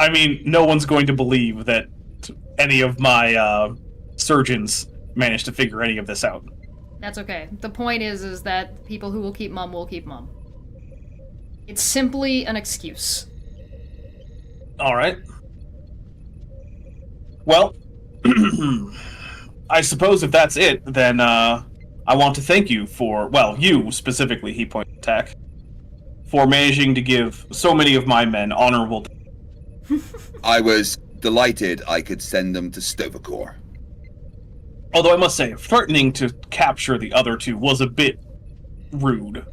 I mean, no one's going to believe that any of my surgeons managed to figure any of this out. That's okay. The point is that people who will keep mum will keep mum. It's simply an excuse. Alright. Well, I suppose if that's it, then I want to thank you for, well, you specifically, he pointed at Tack, for managing to give so many of my men honorable deaths. I was delighted I could send them to Stovacor. Although I must say, threatening to capture the other two was a bit rude.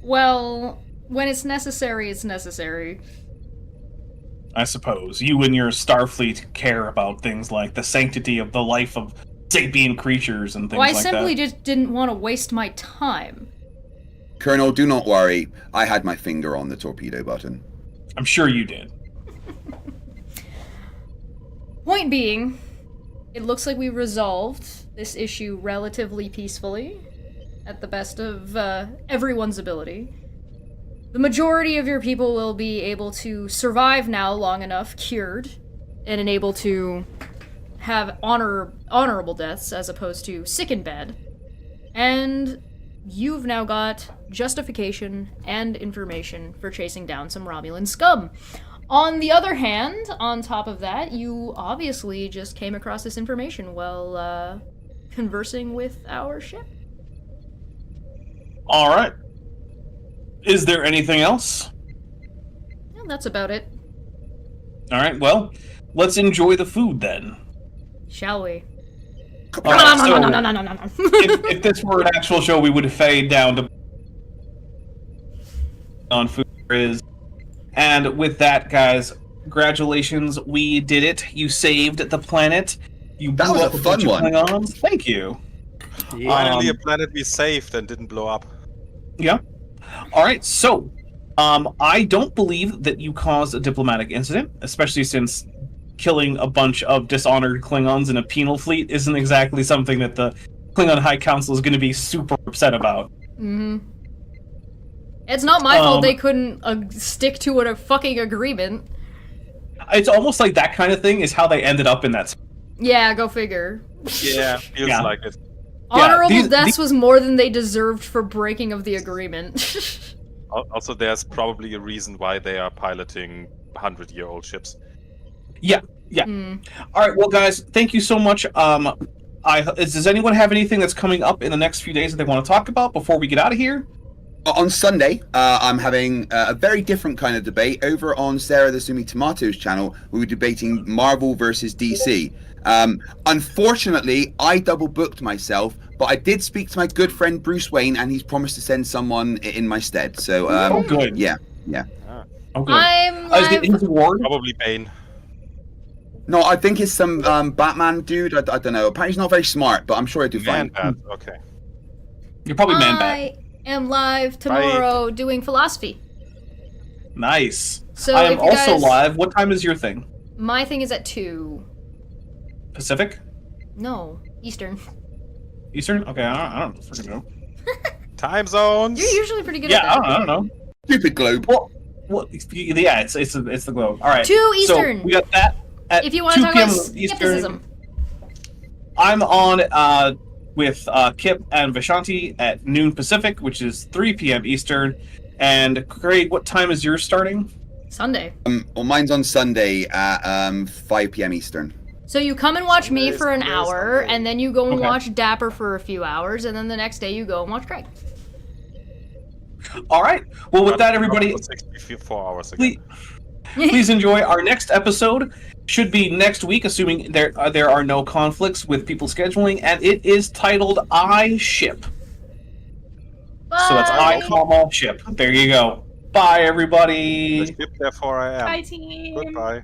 Well, when it's necessary, it's necessary. I suppose. You and your Starfleet care about things like the sanctity of the life of sapient creatures and things Well, I like that. simply just didn't want to waste my time. Colonel, do not worry. I had my finger on the torpedo button. I'm sure you did. Point being, it looks like we resolved this issue relatively peacefully, at the best of everyone's ability. The majority of your people will be able to survive now long enough, cured, and enabled to have honorable deaths as opposed to sick in bed. And you've now got justification and information for chasing down some Romulan scum. On the other hand, on top of that, you obviously just came across this information while conversing with our ship. Alright. Is there anything else? Yeah, that's about it. Alright, well, let's enjoy the food then. Shall we? Alright, so No. if this were an actual show, we would fade down to on food is. And with that, guys, congratulations, we did it. You saved the planet. You That blew was a up fun bunch of one. Klingons. Thank you. Finally, a planet we saved and didn't blow up. Yeah. Alright, so, I don't believe that you caused a diplomatic incident, especially since killing a bunch of dishonored Klingons in a penal fleet isn't exactly something that the Klingon High Council is going to be super upset about. Mm-hmm. It's not my fault they couldn't stick to a fucking agreement. It's almost like that kind of thing is how they ended up in that. Yeah, go figure. Yeah, feels Yeah. like it. Honorable these- deaths was more than they deserved for breaking of the agreement. Also, there's probably a reason why they are piloting 100-year-old ships. Yeah. All right, well, guys, thank you so much. Does anyone have anything that's coming up in the next few days that they want to talk about before we get out of here? On Sunday, I'm having a very different kind of debate over on Sarah the Sumi Tomatoes channel. We were debating Marvel versus DC. Unfortunately, I double booked myself, but I did speak to my good friend Bruce Wayne, and he's promised to send someone in my stead. So, good. Yeah. Oh, good. I'm Is it his award? Probably Bane. No, I think it's some Batman dude. I don't know. Apparently, he's not very smart, but I'm sure he'll do fine. Man-Bat, okay. You're probably Man-Bat. I am live tomorrow doing philosophy. Nice. So I am if you also guys- live. What time is your thing? My thing is at 2. Pacific? No, Eastern. Eastern? Okay, I don't freaking know. Time zones. You're usually pretty good Yeah, at that. I don't know. Stupid globe. Well, yeah, it's the globe. All right. 2 Eastern. So we got that at If you want 2 to talk p.m. about Eastern. skepticism. I'm on with Kip and Vishanti at noon Pacific, which is 3 p.m. Eastern. And Craig, what time is yours starting? Sunday. Well, mine's on Sunday at 5 p.m. Eastern. So you come and watch me Sunday, for an Sunday, hour, Sunday. and then you go and Okay. watch Dapper for a few hours, and then the next day you go and watch Craig. All right. Well, with that, everybody, 64 hours again. please enjoy our next episode. Should be next week, assuming there are no conflicts with people scheduling, and it is titled I Ship. Bye. So it's I, comma, ship. There you go. Bye, everybody. The ship, therefore I am. Bye, team. Goodbye.